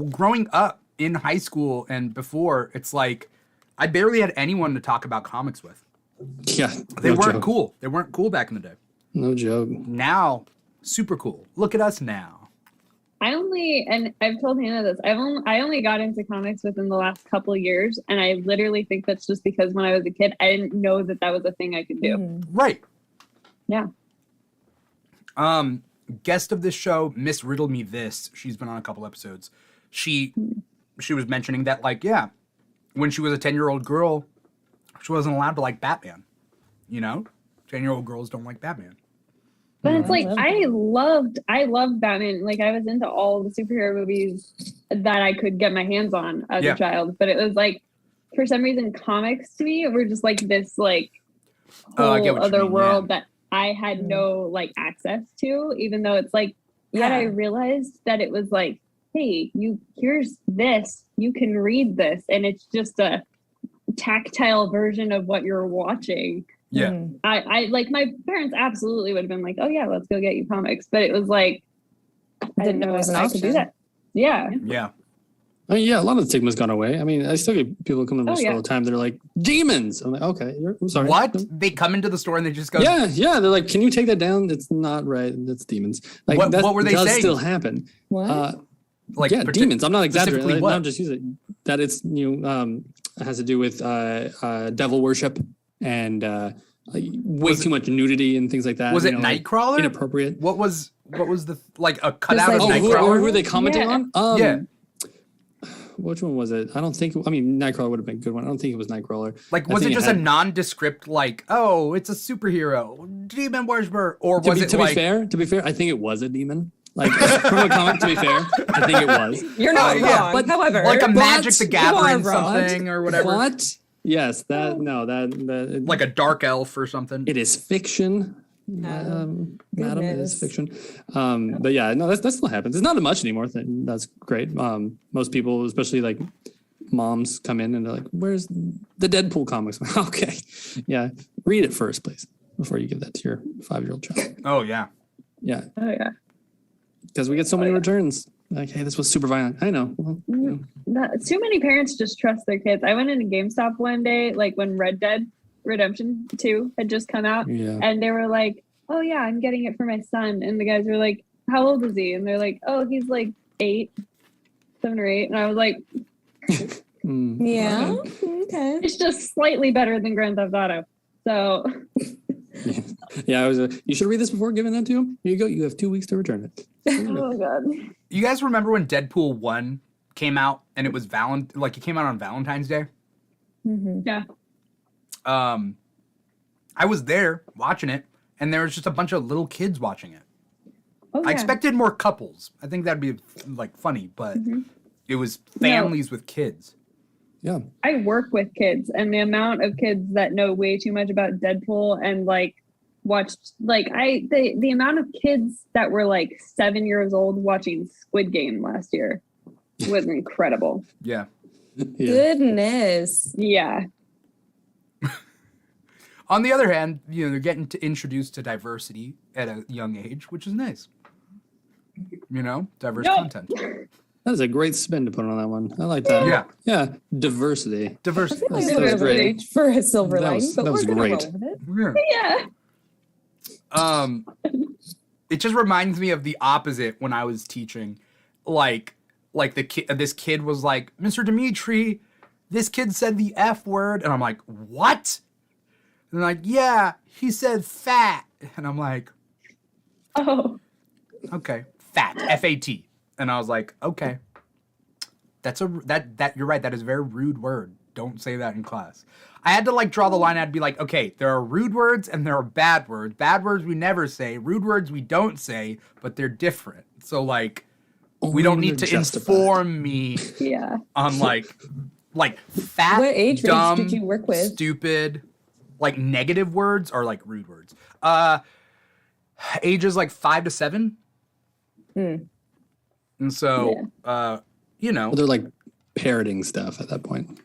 A: Growing up in high school and before, it's like I barely had anyone to talk about comics with.
B: Yeah,
A: they weren't cool. They weren't cool back in the day.
B: No joke.
A: Now, super cool. Look at us now.
D: And I've told Hannah this, I only got into comics within the last couple of years, and I literally think that's just because when I was a kid, I didn't know that was a thing I could do.
C: Mm-hmm.
A: Right.
D: Yeah.
A: Guest of this show, Miss Riddle Me This. She's been on a couple episodes. She was mentioning that, when she was a 10-year-old girl, she wasn't allowed to like Batman. 10-year-old girls don't like Batman.
D: But it's like I loved Batman. Like I was into all the superhero movies that I could get my hands on as a child. But it was like, for some reason, comics to me were just like this whole other world that I had no access to. Even though it's like, had I realized that it was like, hey, here's this, you can read this, and it's just a tactile version of what you're watching.
A: Yeah.
D: I like, my parents absolutely would have been like, oh yeah, let's go get you comics. But it was like, I didn't know I could do that. Yeah.
A: Yeah.
B: I mean, a lot of the stigma's gone away. I mean, I still get people come into the store all the time. They're like, demons. I'm like, okay, I'm sorry.
A: What? They come into the store and they just go,
B: yeah. They're like, can you take that down? That's not right. That's demons. Like,
A: what were they saying?
B: Does still happen.
C: What?
B: Demons. I'm not exaggerating.
A: What?
B: I'm just using that. It's it has to do with devil worship and way too much nudity and things like that.
A: Was it Nightcrawler?
B: Inappropriate.
A: What was the a cutout of
B: Nightcrawler?
A: Nightcrawler?
B: Who were they commenting on?
A: Which
B: one was it? I don't think. I mean, Nightcrawler would have been a good one. I don't think it was Nightcrawler.
A: Was it just a nondescript oh, it's a superhero, demon worshiper, or was it
B: to be fair? To be fair, I think it was a demon. From a comic, to be fair, I think it was.
C: You're not wrong. But however,
A: a Magic the Gathering something or whatever.
B: What? Yes, that
A: like a dark elf or something.
B: It is fiction. Madam, it is fiction. But that still happens. It's not much anymore. That's great. Most people, especially moms, come in and they're like, "Where's the Deadpool comics?" Okay, read it first, please, before you give that to your 5-year-old child.
A: Oh yeah.
B: Because we get so many returns. Like, hey, this was super violent. I know. Well,
D: too many parents just trust their kids. I went into GameStop one day, when Red Dead Redemption 2 had just come out, and they were like, oh yeah, I'm getting it for my son. And the guys were like, how old is he? And they're like, oh, he's 7 or 8. And I was like,
C: yeah, okay.
D: It's just slightly better than Grand Theft Auto. So
B: you should read this before giving that to him. Here you go. You have 2 weeks to return it.
D: Oh god.
A: You guys remember when Deadpool 1 came out and it was it came out on Valentine's Day?
C: Mm-hmm.
D: Yeah.
A: I was there watching it, and there was just a bunch of little kids watching it.
D: Oh, yeah.
A: I expected more couples. I think that'd be funny, but it was families with kids.
B: Yeah.
D: I work with kids, and the amount of kids that know way too much about Deadpool and watched the amount of kids that were 7 years old watching Squid Game last year was incredible.
A: Yeah.
C: Goodness.
D: Yeah.
A: On the other hand, they're getting introduced to diversity at a young age, which is nice. Diverse content.
B: That is a great spin to put on that one. I like that.
A: Yeah.
B: Yeah. Diversity.
A: Diversity.
C: I feel like that was great for a silver lining, but
B: that was
C: we're gonna
B: great.
C: roll with it.
D: Yeah.
A: It just reminds me of the opposite when I was teaching. Like this kid was like, Mr. Dimitri, this kid said the F word. And I'm like, what? And they're like, yeah, he said fat. And I'm like,
D: Oh.
A: okay, fat, F-A-T. And I was like, okay, that you're right. That is a very rude word. Don't say that in class. I had to draw the line. I'd be like, okay, there are rude words and there are bad words. Bad words we never say. Rude words we don't say, but they're different. So we don't need to inform me on fat,
C: What age range
A: dumb,
C: did you work with?
A: stupid, negative words or rude words. Ages 5 to 7. And so,
B: They're parroting stuff at that point.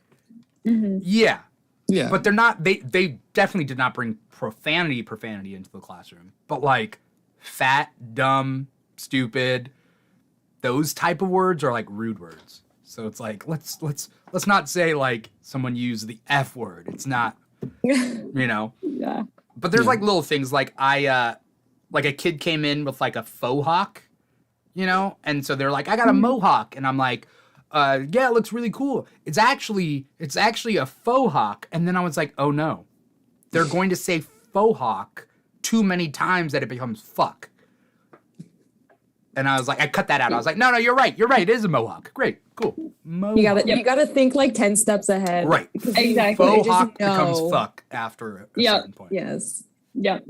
D: Mm-hmm.
A: Yeah.
B: Yeah.
A: But they're not, they definitely did not bring profanity into the classroom. But fat, dumb, stupid, those type of words are rude words. So it's let's not say someone used the F word. It's not,
D: Yeah.
A: But there's little things a kid came in with a faux hawk, and so they're like, I got a mohawk, and I'm like, yeah, it looks really cool. It's actually a faux hawk. And then I was like, oh no, they're going to say faux hawk too many times that it becomes fuck. And I was like, I cut that out. I was like, no, you're right. It is a mohawk. Great, cool. Mohawk.
C: You gotta think 10 steps ahead.
A: Right.
D: Exactly.
A: Faux hawk becomes fuck after a certain point.
C: Yes.
D: Yep.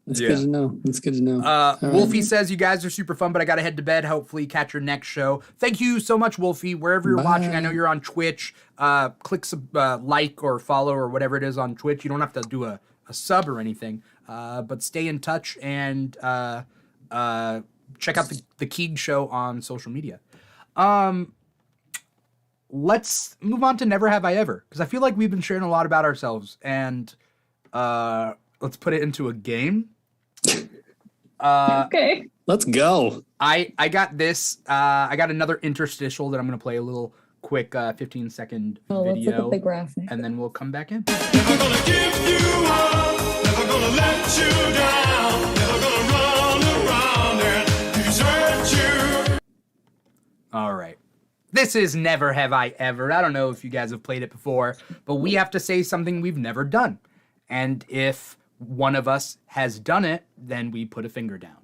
B: That's good to know. That's good to know.
A: Wolfie says you guys are super fun, but I gotta head to bed. Hopefully catch your next show. Thank you so much, Wolfie. Wherever you're watching, I know you're on Twitch. Click like or follow or whatever it is on Twitch. You don't have to do a sub or anything. But stay in touch and check out the Keeg show on social media. Let's move on to Never Have I Ever, because I feel like we've been sharing a lot about ourselves, and let's put it into a game.
D: Okay.
B: Let's go.
A: I got this. I got another interstitial that I'm going to play a little quick 15-second
C: Let's look
A: video,
C: at the graphic.
A: and then we'll come back in.
E: Never gonna give you up, never gonna let you down, never gonna run around and desert you.
A: All right. This is Never Have I Ever. I don't know if you guys have played it before, but we have to say something we've never done. And if one of us has done it, then we put a finger down.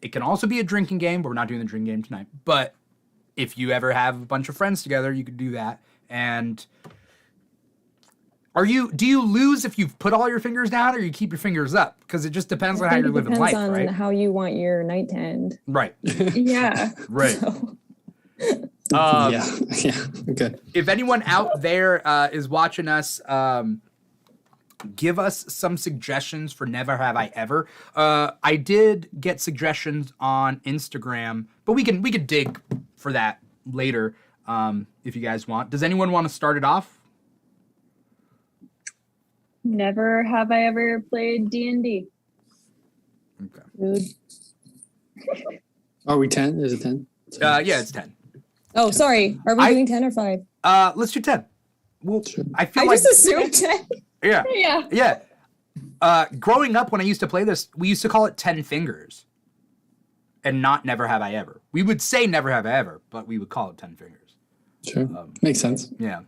A: It can also be a drinking game, but we're not doing the drinking game tonight. But if you ever have a bunch of friends together, you could do that. And do you lose if you've put all your fingers down, or you keep your fingers up? Because it just depends on how you're living life,
C: on
A: right?
C: how you want your night to end.
A: Right.
D: Yeah.
A: Right.
C: So.
B: Yeah. Okay.
A: If anyone out there is watching us, give us some suggestions for Never Have I Ever. I did get suggestions on Instagram, but we could dig for that later if you guys want. Does anyone want to start it off?
D: Never have I ever played D&D.
A: Okay.
C: Rude.
B: Are we 10? Is it 10?
A: Yeah, it's 10.
C: Oh, sorry. Are we doing 10 or 5?
A: Let's do 10. Well,
B: Sure.
A: I feel
C: I
A: like
C: just assumed 10.
A: yeah.
D: Yeah.
A: Growing up, when I used to play this, we used to call it 10 fingers, and not Never Have I Ever. We would say Never Have I Ever, but we would call it 10 fingers.
B: Sure. Makes sense.
A: Yeah,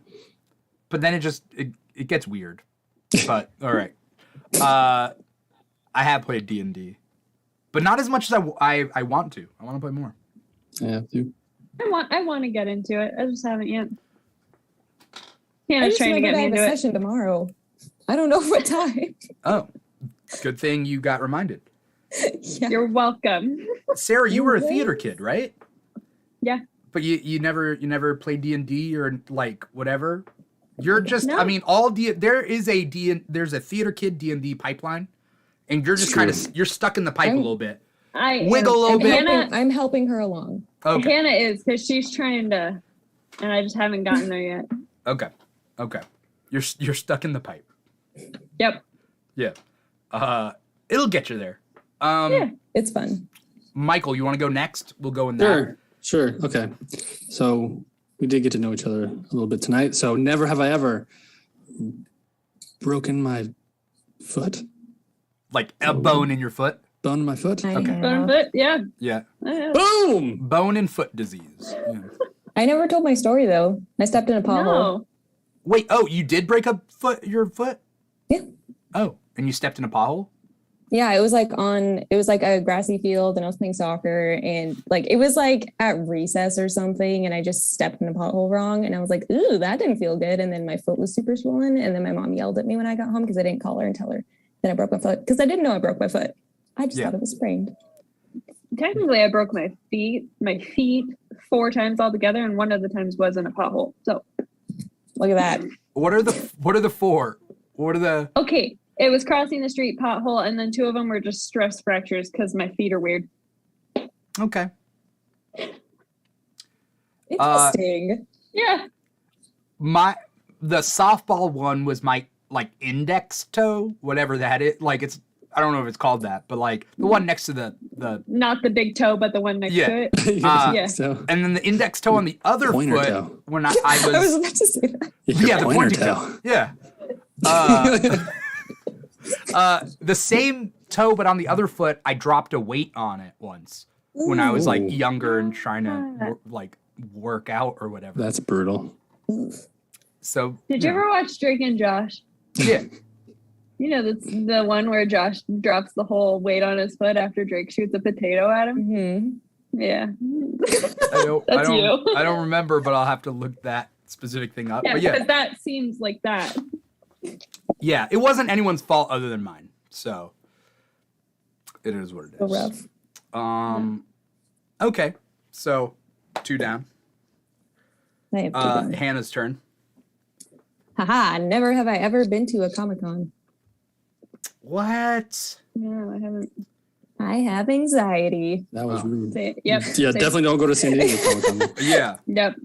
A: but then it gets weird. But all right, I have played D&D, but not as much as I want to. I want to play more.
B: I have to.
D: I want to get into it. I just haven't yet.
C: I
D: Hannah's
C: just
D: trying to get
C: remembered I
D: me
C: have
D: into
C: a
D: it.
C: session tomorrow. I don't know what time.
A: Oh, good thing you got reminded.
C: Yeah.
D: You're welcome.
A: Sarah, you were a theater kid, right?
D: Yeah.
A: But you never played D&D or whatever. You're just
D: No.
A: I mean there's a theater kid D&D pipeline, and you're just you're stuck in the pipe a little bit. Wiggle a little bit.
C: I'm helping her along.
A: Okay.
D: Hannah is, because she's trying to, and I just haven't gotten there yet.
A: Okay. You're stuck in the pipe.
D: Yep.
A: Yeah. It'll get you there.
D: Yeah.
C: It's fun.
A: Michael, you want to go next? We'll go in that.
B: Sure. Okay. So we did get to know each other a little bit tonight. So never have I ever broken my foot.
A: Like a bone in your foot?
B: Bone in my foot?
C: I
A: Okay.
C: have.
D: Bone foot, yeah.
A: Yeah.
B: Boom!
A: Bone and foot disease. Yeah.
C: I never told my story though. I stepped in a pothole.
D: No.
A: Wait, you did break your foot?
C: Yeah.
A: Oh, and you stepped in a pothole?
C: Yeah, it was like a grassy field and I was playing soccer and like it was like at recess or something and I just stepped in a pothole wrong and I was like, ooh, that didn't feel good. And then my foot was super swollen and then my mom yelled at me when I got home because I didn't call her and tell her that I broke my foot because I didn't know I broke my foot. I just thought it was sprained.
D: Technically, I broke my feet 4 times altogether, and one of the times was in a pothole. So
C: Look at that.
A: What are the 4? What are the
D: okay, it was crossing the street pothole, and then 2 of them were just stress fractures because my feet are weird.
A: Okay.
C: Interesting.
D: Yeah.
A: The softball one was my like index toe, whatever that is. Like I don't know if it's called that, but like the one next to the
D: Not the big toe, but the one next to it.
B: Yeah. So
A: and then the index toe on the other
B: Pointer
A: foot
B: toe.
A: when I
C: I was
A: was
C: about to say that.
A: yeah, the pointing toe. Yeah. The same toe, but on the other foot, I dropped a weight on it once when I was like younger and trying to like work out or whatever.
B: That's brutal.
A: So
D: Did you ever watch Drake and Josh?
A: Yeah.
D: You know, that's the one where Josh drops the whole weight on his foot after Drake shoots a potato at him.
C: Mm-hmm.
D: Yeah.
A: I don't
D: you.
A: I don't remember, but I'll have to look that specific thing up.
D: Yeah,
A: But yeah,
D: because that seems like that.
A: yeah, it wasn't anyone's fault other than mine. So it is what it
C: So
A: is.
C: rough.
A: Okay. So 2 down.
C: I have 2 down.
A: Hannah's turn.
C: Haha, never have I ever been to a Comic-Con.
A: What?
D: No, I haven't.
C: I have anxiety.
B: That was rude.
D: Say it. Yep.
B: Yeah,
D: Say-
B: definitely don't go to San Diego Comic-Con.
A: Yeah.
D: Yep.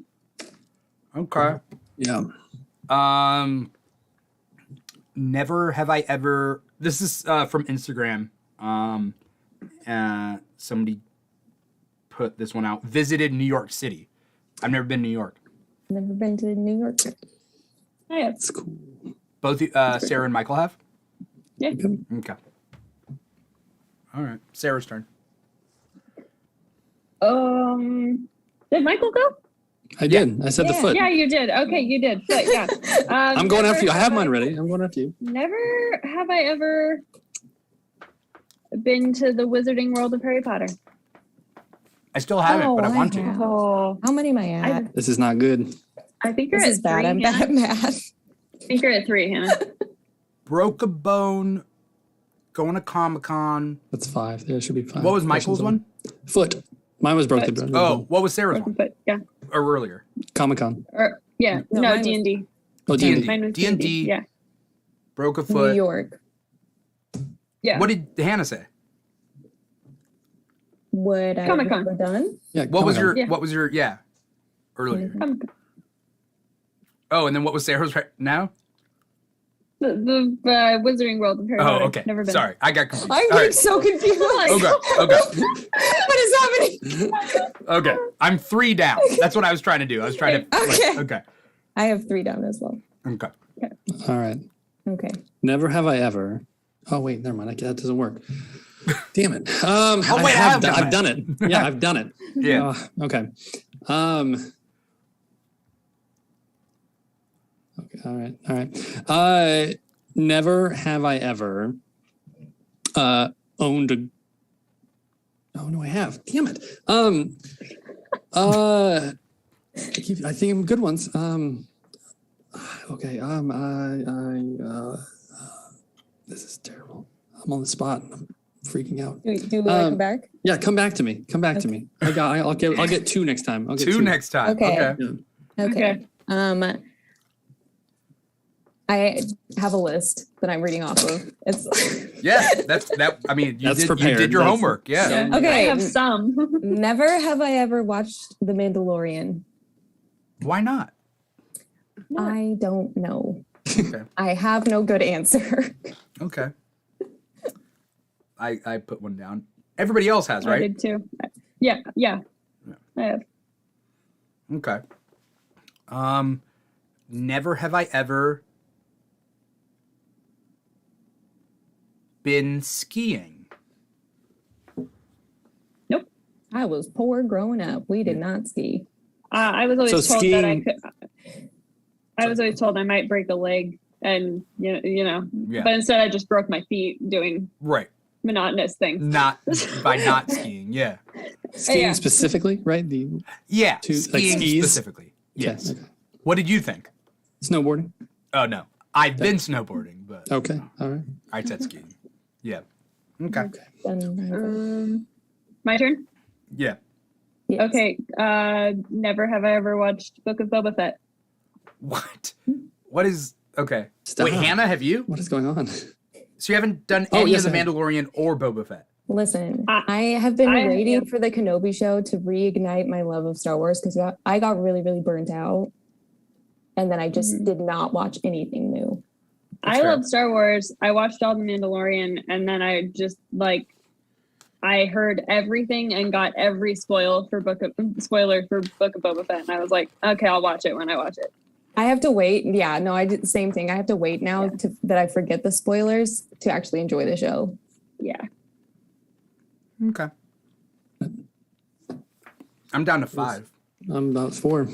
A: Okay.
B: Yeah.
A: Never have I ever. This is from Instagram. Somebody put this one out. Visited New York City. I've never been to New York.
C: Never been to New York.
D: I have.
B: That's cool.
A: Both Sarah and Michael have.
D: Yeah.
A: Okay. All right. Sarah's turn.
D: Did Michael go?
B: I did. I said the foot.
D: Yeah, you did. Okay, you did. Foot, yeah.
B: I'm going
D: never
B: after you. I have
D: I-
B: mine ready. I'm going after you.
D: Never have I ever been to the Wizarding World of Harry Potter.
A: I still haven't, but I want to.
C: have.
D: Oh,
C: How many am I at?
B: This is not good.
D: I think you're
C: This
D: at
C: is bad.
D: 3.
C: I'm bad at math.
D: I think you're at 3, Hannah.
A: Broke a bone. Going to Comic-Con.
B: That's 5. There should be 5.
A: What was Michael's one?
B: Foot. Mine was broke.
D: Foot.
A: Oh, what was Sarah's
D: Broken
A: one?
D: foot. Yeah.
A: Or earlier?
B: Comic-Con.
D: Or yeah.
C: No,
D: No,
C: mine was-
D: D&D.
B: Oh,
A: D&D.
D: Mine was
A: D&D.
D: Yeah.
A: Broke a
C: New
A: foot.
C: York.
D: Yeah.
A: What did Hannah say?
C: Would I have
D: Comic-Con.
C: ever done?
B: Yeah.
A: What was your?
B: Comic-Con.
D: Yeah.
A: What was your? Yeah. Earlier. Oh, and then what was Sarah's right now?
D: The Wizarding World of Harry
A: Oh,
D: Potter.
A: okay.
D: Never been.
A: Sorry, I got confused.
C: I'm
A: All
C: getting
A: right.
C: so confused.
A: Okay. Okay.
C: What is happening?
A: Okay. I'm 3 down. That's what I was trying to do. I was trying to.
C: Okay.
A: Okay.
C: I have 3 down as well.
A: Okay.
B: All right.
C: Okay.
B: Never have I ever. Oh wait, never mind. That doesn't work. Damn it.
A: wait, I have done
B: I've done it. Yeah, I've done it.
A: Yeah.
B: Okay. Okay. All right. All right. Never have I ever owned a. Oh no, I have. Damn it. I think I'm good ones. Okay. This is terrible. I'm on the spot. I'm freaking out.
C: Do we want to come back?
B: Yeah, come back to me. Come back to me. I'll get 2 next time. I'll get
A: 2 next time.
C: Okay.
A: Okay.
B: Yeah.
C: Okay. I have a list that I'm reading off of. It's
A: Yeah. That's that. I mean, you
B: That's
A: did. You
B: prepared.
A: did your
B: That's-
A: homework. Yeah.
D: Yeah.
C: Okay.
D: I have some.
C: never have I ever watched The Mandalorian.
A: Why not?
C: I don't know.
A: Okay.
C: I have no good answer.
A: Okay. I put one down. Everybody else has, right?
D: I did too. Yeah. I have.
A: Okay. Never have I ever been skiing.
D: Nope.
C: I was poor growing up. We did not ski.
D: I was always
B: So
D: told that I
B: skiing-
D: could. I was always told I might break a leg, and you know.
A: Yeah.
D: But instead, I just broke my feet doing
A: Right.
D: monotonous things.
A: Not by not skiing. Yeah.
B: Skiing
D: Yeah.
B: specifically, right? The
A: Yeah.
B: To, like,
A: Skiing
B: skis?
A: specifically. Yes.
B: Okay.
A: What did you think?
B: Snowboarding.
A: Oh no. I've been snowboarding, but
B: Okay. All right.
A: I said skiing. Yeah. Okay.
D: My turn.
A: Yeah.
C: Yes.
D: Okay. Never have I ever watched Book of Boba Fett.
A: What? What is okay?
B: Stop.
A: Wait, Hannah, have you?
B: What is going on?
A: So you haven't done
B: Oh,
A: any
B: yes,
A: of the
B: I have.
A: Mandalorian or Boba Fett?
C: Listen,
D: I-
C: I have been
D: I-
C: waiting
D: yeah.
C: for the Kenobi show to reignite my love of Star Wars because I got really, really burnt out. And then I just did not watch anything new.
A: That's
D: I
A: fair.
D: love Star Wars. I watched all the Mandalorian, and then I just I heard everything and got every spoiler for Book of Boba Fett, and I was like, okay, I'll watch it when I watch it.
C: I have to wait. Yeah, no, I did the same thing. I have to wait now that I forget the spoilers to actually enjoy the show.
D: Yeah.
A: Okay. I'm down to 5.
B: I'm about 4.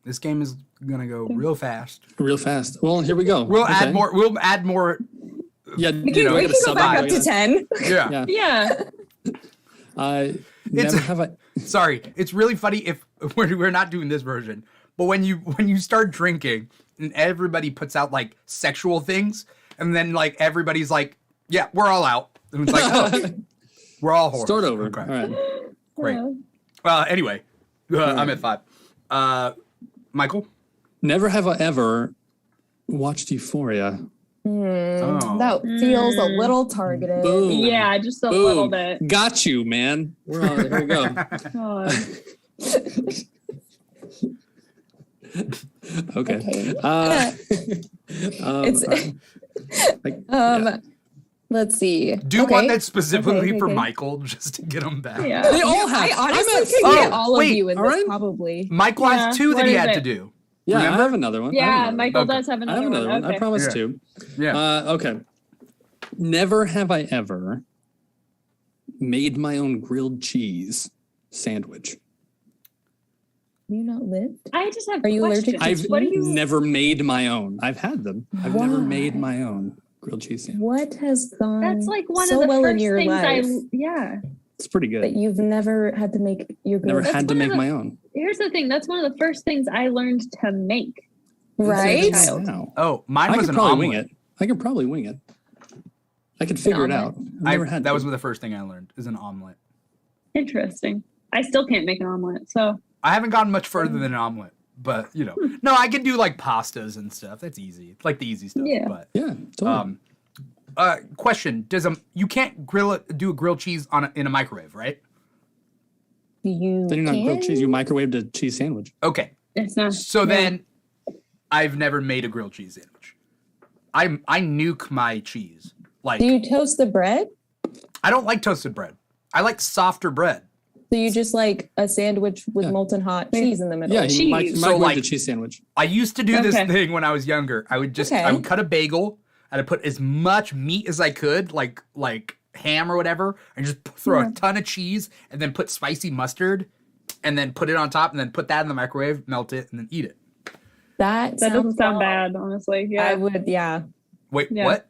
A: This game is gonna go real fast.
B: Real fast. Well, here we go.
A: We'll
B: Okay.
A: add more. We'll add more.
B: Yeah.
C: We
A: You know,
C: can
A: it's
C: go back up to 10.
A: Yeah.
B: Yeah.
D: Yeah.
B: Never have I.
A: Sorry, it's really funny if we're not doing this version, but when you start drinking and everybody puts out like sexual things, and then like everybody's like, yeah, we're all out. And it's like, oh, we're all whores.
B: Start over.
A: Okay.
B: All right.
A: Great. Anyway, I'm at 5. Michael.
B: Never have I ever watched Euphoria.
A: Oh.
C: That feels a little targeted.
B: Boom.
D: Yeah, just a
B: Boom.
D: little bit.
B: Got you, man. We're on. Here we go.
D: Oh,
B: Okay.
C: Okay. It's-
B: all right. Like,
C: Let's see.
A: Do
C: Okay.
A: one that's specifically
C: Okay,
A: for
C: okay.
A: Michael, just to get him back.
D: yeah.
B: They all have.
C: I honestly
B: I'm at-
C: could get all
A: wait,
C: of you in
B: all
C: this
B: right.
C: probably.
A: Michael has
D: Yeah,
A: 2 that
D: what
A: he
D: is
A: had
D: it?
A: to do.
B: Yeah,
A: Remember?
B: I have another one. I have
D: Yeah,
B: another
D: Michael
A: Okay.
D: does have
B: one. I have
D: another
B: another one.
D: Okay.
B: I promised
A: Yeah.
B: 2.
A: Yeah.
B: Okay. Never have I ever made my own grilled cheese sandwich.
C: Have you not lived?
D: I just have
C: Are you allergic
D: questions.
C: to
B: I've
D: What do you?
B: never made my own. I've had them. I've never
C: Why?
B: made my own grilled cheese sandwich.
C: What has gone
D: That's like one
C: so
D: of the
C: well in
D: first
C: your
D: things
C: life
D: yeah.
B: It's pretty
C: that
B: good.
C: you've never had to make your
B: Never
C: grilled
B: had to
D: one of
B: make
D: the-
B: my own.
D: Here's the thing. That's one of the first things I learned to make.
C: right?
D: Child.
B: Wow.
A: Oh, mine
B: I
A: was
B: could
A: an
B: probably
A: omelet.
B: wing it. I could probably wing it. I could figure it out.
C: omelet.
B: I've never had
A: That
B: to.
A: was the first thing I learned is an omelet.
D: Interesting. I still can't make an omelet. So
A: I haven't gotten much further than an omelet, but you know, no, I can do like pastas and stuff. That's easy. It's like the easy stuff.
D: Yeah.
A: But
B: Yeah, totally.
A: question: you can't do a grilled cheese in a microwave, right?
C: You
B: then you're not grilled
C: can?
B: cheese. You microwaved a cheese sandwich.
A: Okay,
D: it's not.
A: so
D: no.
A: then I've never made a grilled cheese sandwich. I nuke my cheese. Like
C: Do you toast the bread?
A: I don't like toasted bread. I like softer bread.
C: So you just like a sandwich with
B: Yeah.
C: molten hot cheese in the middle?
B: Yeah, you
D: Cheese.
A: So,
B: microwaved
A: like-
B: a cheese sandwich.
A: I used to do this
D: Okay.
A: thing when I was younger. I would
C: Okay.
A: I would cut a bagel and I put as much meat as I could, like ham or whatever, and just throw a ton of cheese and then put spicy mustard and then put it on top and then put that in the microwave, melt it, and then eat it.
C: That
D: That doesn't
C: sounds
D: sound
C: bomb.
D: bad, honestly. Yeah.
C: I would, yeah.
A: Wait,
D: Yeah.
A: what?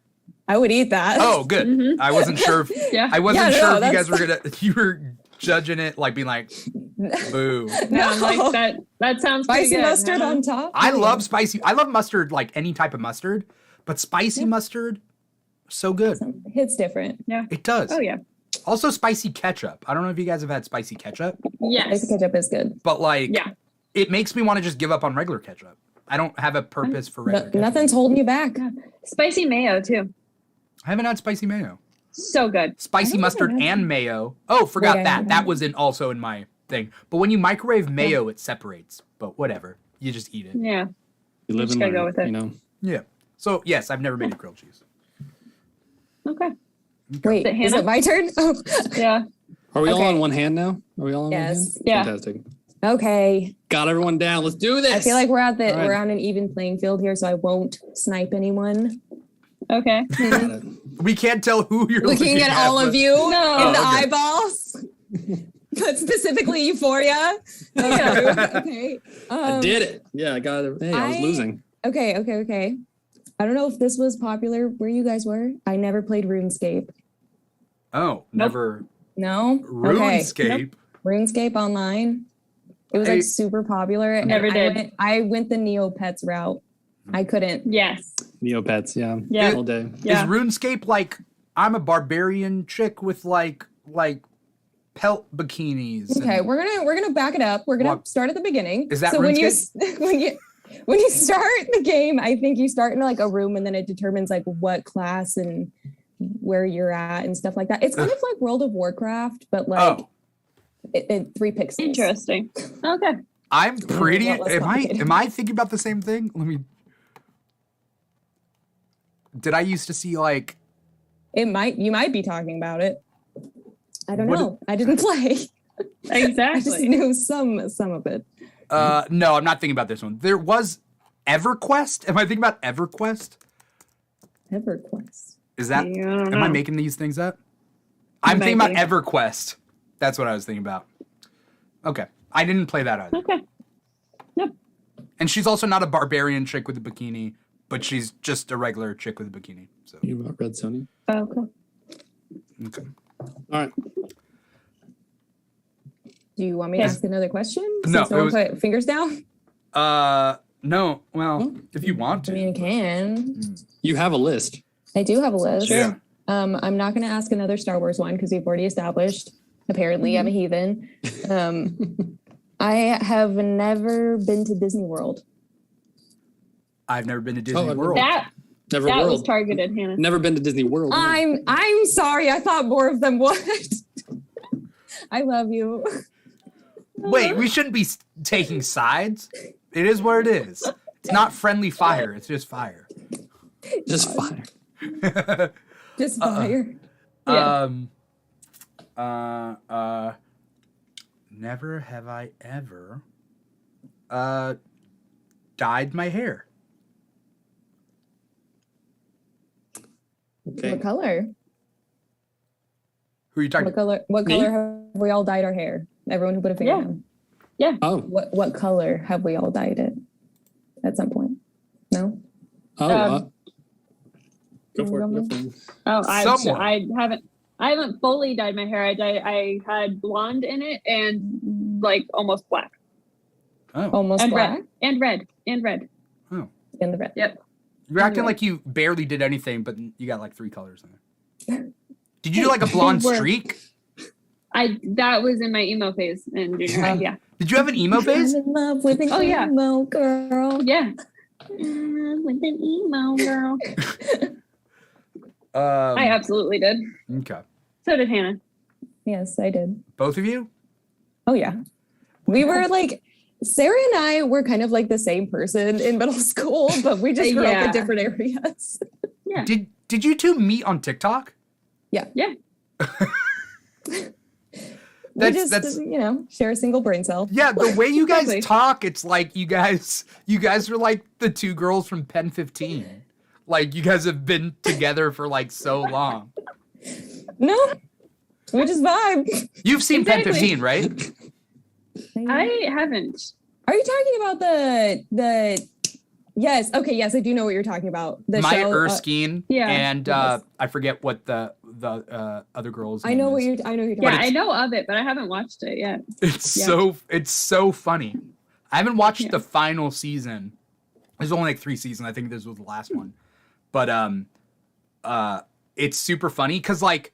C: I would eat that.
A: Oh, good.
D: Mhm.
A: I wasn't sure.
D: Yeah.
A: I wasn't
C: Yeah,
A: sure
C: no,
A: if you guys
C: that's-
A: were you were judging it, like being like, boo.
D: No, I'm like that. That sounds pretty
C: Spicy
D: good.
C: mustard
D: huh?
C: on top.
A: I love spicy. I love mustard, like any type of mustard, but spicy mustard, so good.
C: Hits different.
A: It does.
D: Oh yeah.
A: Also, spicy ketchup. I don't know if you guys have had spicy ketchup,
D: Yes.
C: Spicy ketchup is good.
A: but like,
D: Yeah.
A: it makes me want to just give up on regular ketchup. I don't have a purpose for regular ketchup.
C: Nothing's holding you back.
D: Spicy mayo too.
A: I haven't had spicy mayo.
D: So good.
A: Spicy
C: think
A: mustard
C: I've had
A: and mayo. Oh, forgot
C: Wait, I
A: that.
C: haven't
A: That
C: had
A: was also in my thing. But when you microwave mayo, it separates. But whatever. You just eat it.
D: Yeah.
B: You live
D: Just
B: and
D: gotta go
B: learn,
D: with it.
B: you know.
A: Yeah. So yes, I've never made a grilled cheese.
D: Okay.
C: Wait,
D: Is it
C: is
D: Hannah?
C: it my turn? Oh,
D: Yeah.
B: Are we all
C: Okay.
B: on one hand now? Are we all on
C: Yes.
B: one hand?
D: Yeah.
B: Fantastic.
C: okay.
B: Got everyone down. Let's do this.
C: I feel like we're
B: All right.
C: we're on an even playing field here, so I won't snipe anyone.
D: Okay.
B: Got it.
A: We can't tell who you're
C: Looking at all
A: but-
C: of you
D: No.
C: in the
A: okay.
C: eyeballs, but specifically Euphoria. Okay.
B: I did it. Yeah, I got it. Hey, I was losing.
C: Okay. I don't know if this was popular where you guys were. I never played RuneScape.
A: Oh, never.
C: No?
A: RuneScape.
C: Okay. RuneScape Online. It was
A: Hey.
C: like super popular. And
D: Never did.
C: I went the Neopets route. I couldn't.
D: Yes.
B: Neopets, yeah.
D: Yeah.
B: All day.
D: Yeah.
A: Is RuneScape like I'm a barbarian chick with like pelt bikinis?
C: Okay,
A: and-
C: we're gonna back it up. We're gonna
A: What?
C: start at the beginning.
A: Is that
C: so when you
A: RuneScape?
C: when you start the game? I think you start in like a room and then it determines like what class and where you're at and stuff like that. It's kind of like World of Warcraft, but like
A: Oh,
C: it 3 pixels.
D: Interesting. Okay.
A: I'm pretty.
C: What was
A: Am
C: complicated?
A: I thinking about the same thing? Let me. Did I used to see like?
C: You might be talking about it. I don't
A: What
C: know. I didn't play. I just
D: Exactly.
C: knew some of it.
A: No, I'm not thinking about this one. There was EverQuest. Am I thinking about EverQuest?
C: EverQuest.
A: Is that?
D: Yeah, I don't
A: Am I
D: know.
A: making these things up? I'm
D: Might
A: thinking about
D: be.
A: EverQuest. That's what I was thinking about. Okay, I didn't play that either.
D: Okay. Yep.
A: And she's also not a barbarian chick with a bikini, but she's just a regular chick with a bikini. So
B: You about Red Sony?
D: Okay.
A: okay.
B: All right.
C: Do you want me to
D: Yes.
C: ask another question?
A: No,
C: Since no one
A: it was-
C: put fingers down?
A: No. Well, if you want
C: I
A: to.
C: mean, I can.
B: You have a list.
C: I do have a list.
A: Sure.
C: I'm not going to ask another Star Wars one because we've already established. Apparently, I'm a heathen. I have never been to Disney World.
A: I've never been to Disney
B: I've
A: World.
D: That
B: Never
D: that
B: World.
D: was targeted, Hannah.
B: Never been to Disney World.
C: I'm sorry. I thought more of them would. I love you.
A: Wait, we shouldn't be taking sides. It is what it is. It's not friendly fire. It's just fire.
B: Just fire.
C: Just fire.
D: Yeah.
A: Never have I ever dyed my hair.
B: Okay.
C: What color?
A: Who are you talking
C: What color? What
B: Me?
C: color have we all dyed our hair? Everyone who put a finger
D: Yeah.
C: down.
B: Oh.
C: What color have we all dyed it? At some point. No.
B: Oh. Go for it.
C: Someone?
B: Go for it.
D: Oh,
A: Someone.
D: I haven't fully dyed my hair. I had blonde in it and like almost black.
A: Oh,
C: Almost
D: And
C: black.
D: red. And red. And red.
A: oh.
C: In the red.
D: Yep.
A: You're acting
C: Anyway.
A: like you barely did anything, but you got like 3 colors in it. Did you do like a blonde
D: Were-
A: streak?
D: That was in my emo phase in junior high. Yeah.
A: Did you have an emo
C: I'm
A: phase?
C: in love with an
D: Oh, yeah.
C: emo girl.
D: Yeah. With an emo girl. I absolutely did.
A: Okay.
D: So did Hannah.
C: Yes, I did.
A: Both of you?
C: Oh yeah. We were like Sarah and I were kind of like the same person in middle school, but we just grew up
D: Yeah.
C: in different areas.
D: Yeah.
A: Did you two meet on TikTok?
D: Yeah.
C: We
A: That's-
C: just
A: that's-
C: share a single brain cell.
A: Yeah, the way you guys
D: Exactly.
A: talk, it's like you guys are like the 2 girls from Pen 15. Like you guys have been together for like so long.
C: No. We just vibe.
A: You've seen Pen
D: Exactly.
A: 15, right?
D: I haven't.
C: Are you talking about the Yes, okay, yes, I do know what you're talking about. The
A: Maya
C: show,
A: Erskine
D: yeah.
A: and
C: Yes.
A: I forget what the other girl's
C: I
A: name
C: know
A: is.
C: what you're I know who you're talking
D: Yeah,
C: about.
D: I know of it, but I haven't watched it yet.
A: It's
D: Yeah.
A: so funny. I haven't watched
D: Yeah.
A: the final season. There's only like 3 seasons. I think this was the last one. But it's super funny because like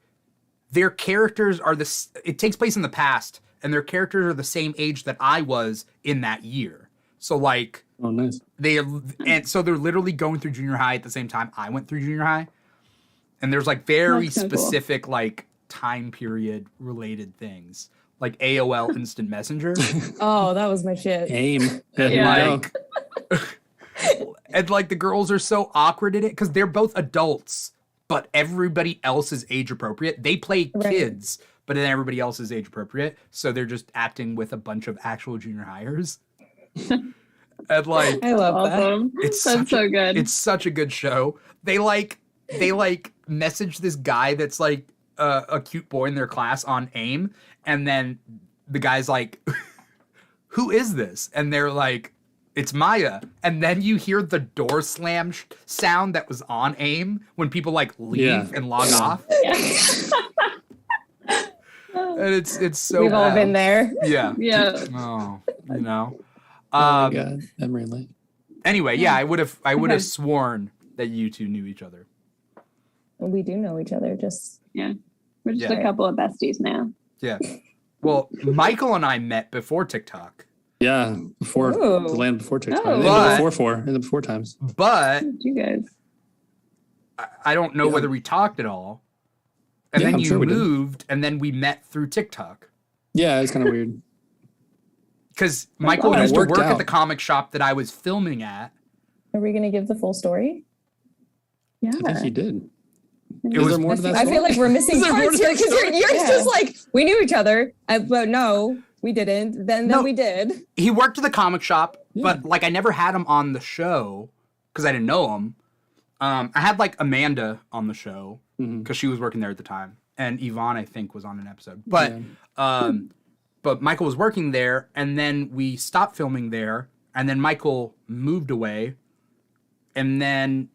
A: their characters are it takes place in the past and their characters are the same age that I was in that year. So like
B: Oh, nice.
A: so they're literally going through junior high at the same time I went through junior high. And there's like very
D: That's kinda cool.
A: specific like time period related things. Like AOL Instant Messenger.
C: Oh, that was my shit.
B: Aim.
D: Yeah.
A: Like And like the girls are so awkward in it because they're both adults, but everybody else is age appropriate. They play kids, but then everybody else is age appropriate. So they're just acting with a bunch of actual junior hires. And like,
C: I love that.
A: It's
D: That's so good.
A: It's such a good show. They message this guy that's like a cute boy in their class on AIM, and then the guy's like, "Who is this?" And they're like, "It's Maya." And then you hear the door slam sound that was on AIM when people like leave and log off. And it's so
C: We've all been there.
A: Yeah.
D: Yeah.
A: Oh, you know.
B: Oh my God, memory lane.
A: Anyway, yeah, I would have sworn that you two knew each other.
C: We do know each other. Just
D: Yeah. We're just a couple of besties now.
A: Yeah. Well, Michael and I met before TikTok.
B: Yeah, before the land before TikTok.
D: Oh.
B: In the before times.
A: But
D: You guys.
A: I don't know whether we talked at all. And then
B: I'm
A: you
B: sure we did.
A: moved, and then we met through TikTok.
B: Yeah, it's kind of weird.
A: Because Michael
B: It
A: used to
B: worked
A: work at
B: out.
A: the comic shop that I was filming at.
C: are we gonna give the full story?
D: Yeah.
B: I think he did.
A: It
B: Is
A: was
B: there more to that
C: I feel
B: story?
C: like we're missing
B: Is there more
C: parts
B: to
C: here
B: that
C: because you're
D: Yeah.
C: just like we knew each other, but no, we didn't. Then
A: No.
C: we did.
A: He worked at the comic shop, but like I never had him on the show because I didn't know him. I had like Amanda on the show because she was working there at the time, and Yvonne I think was on an episode. But but Michael was working there, and then we stopped filming there, and then Michael moved away, and then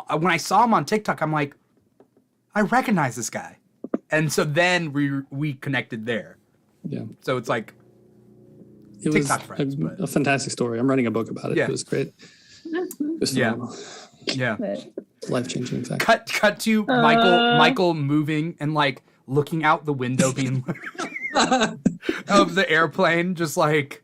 A: when I saw him on TikTok, I'm like, I recognize this guy, and so then we connected there.
B: Yeah.
A: So it's like
B: It was
A: TikTok friends, but-
B: a fantastic story. I'm writing a book about it.
A: Yeah.
B: It was great. It was
A: Yeah.
B: phenomenal.
A: yeah.
C: But
B: Life-changing, in fact.
A: Cut to Michael moving and like looking out the window, being of the airplane, just like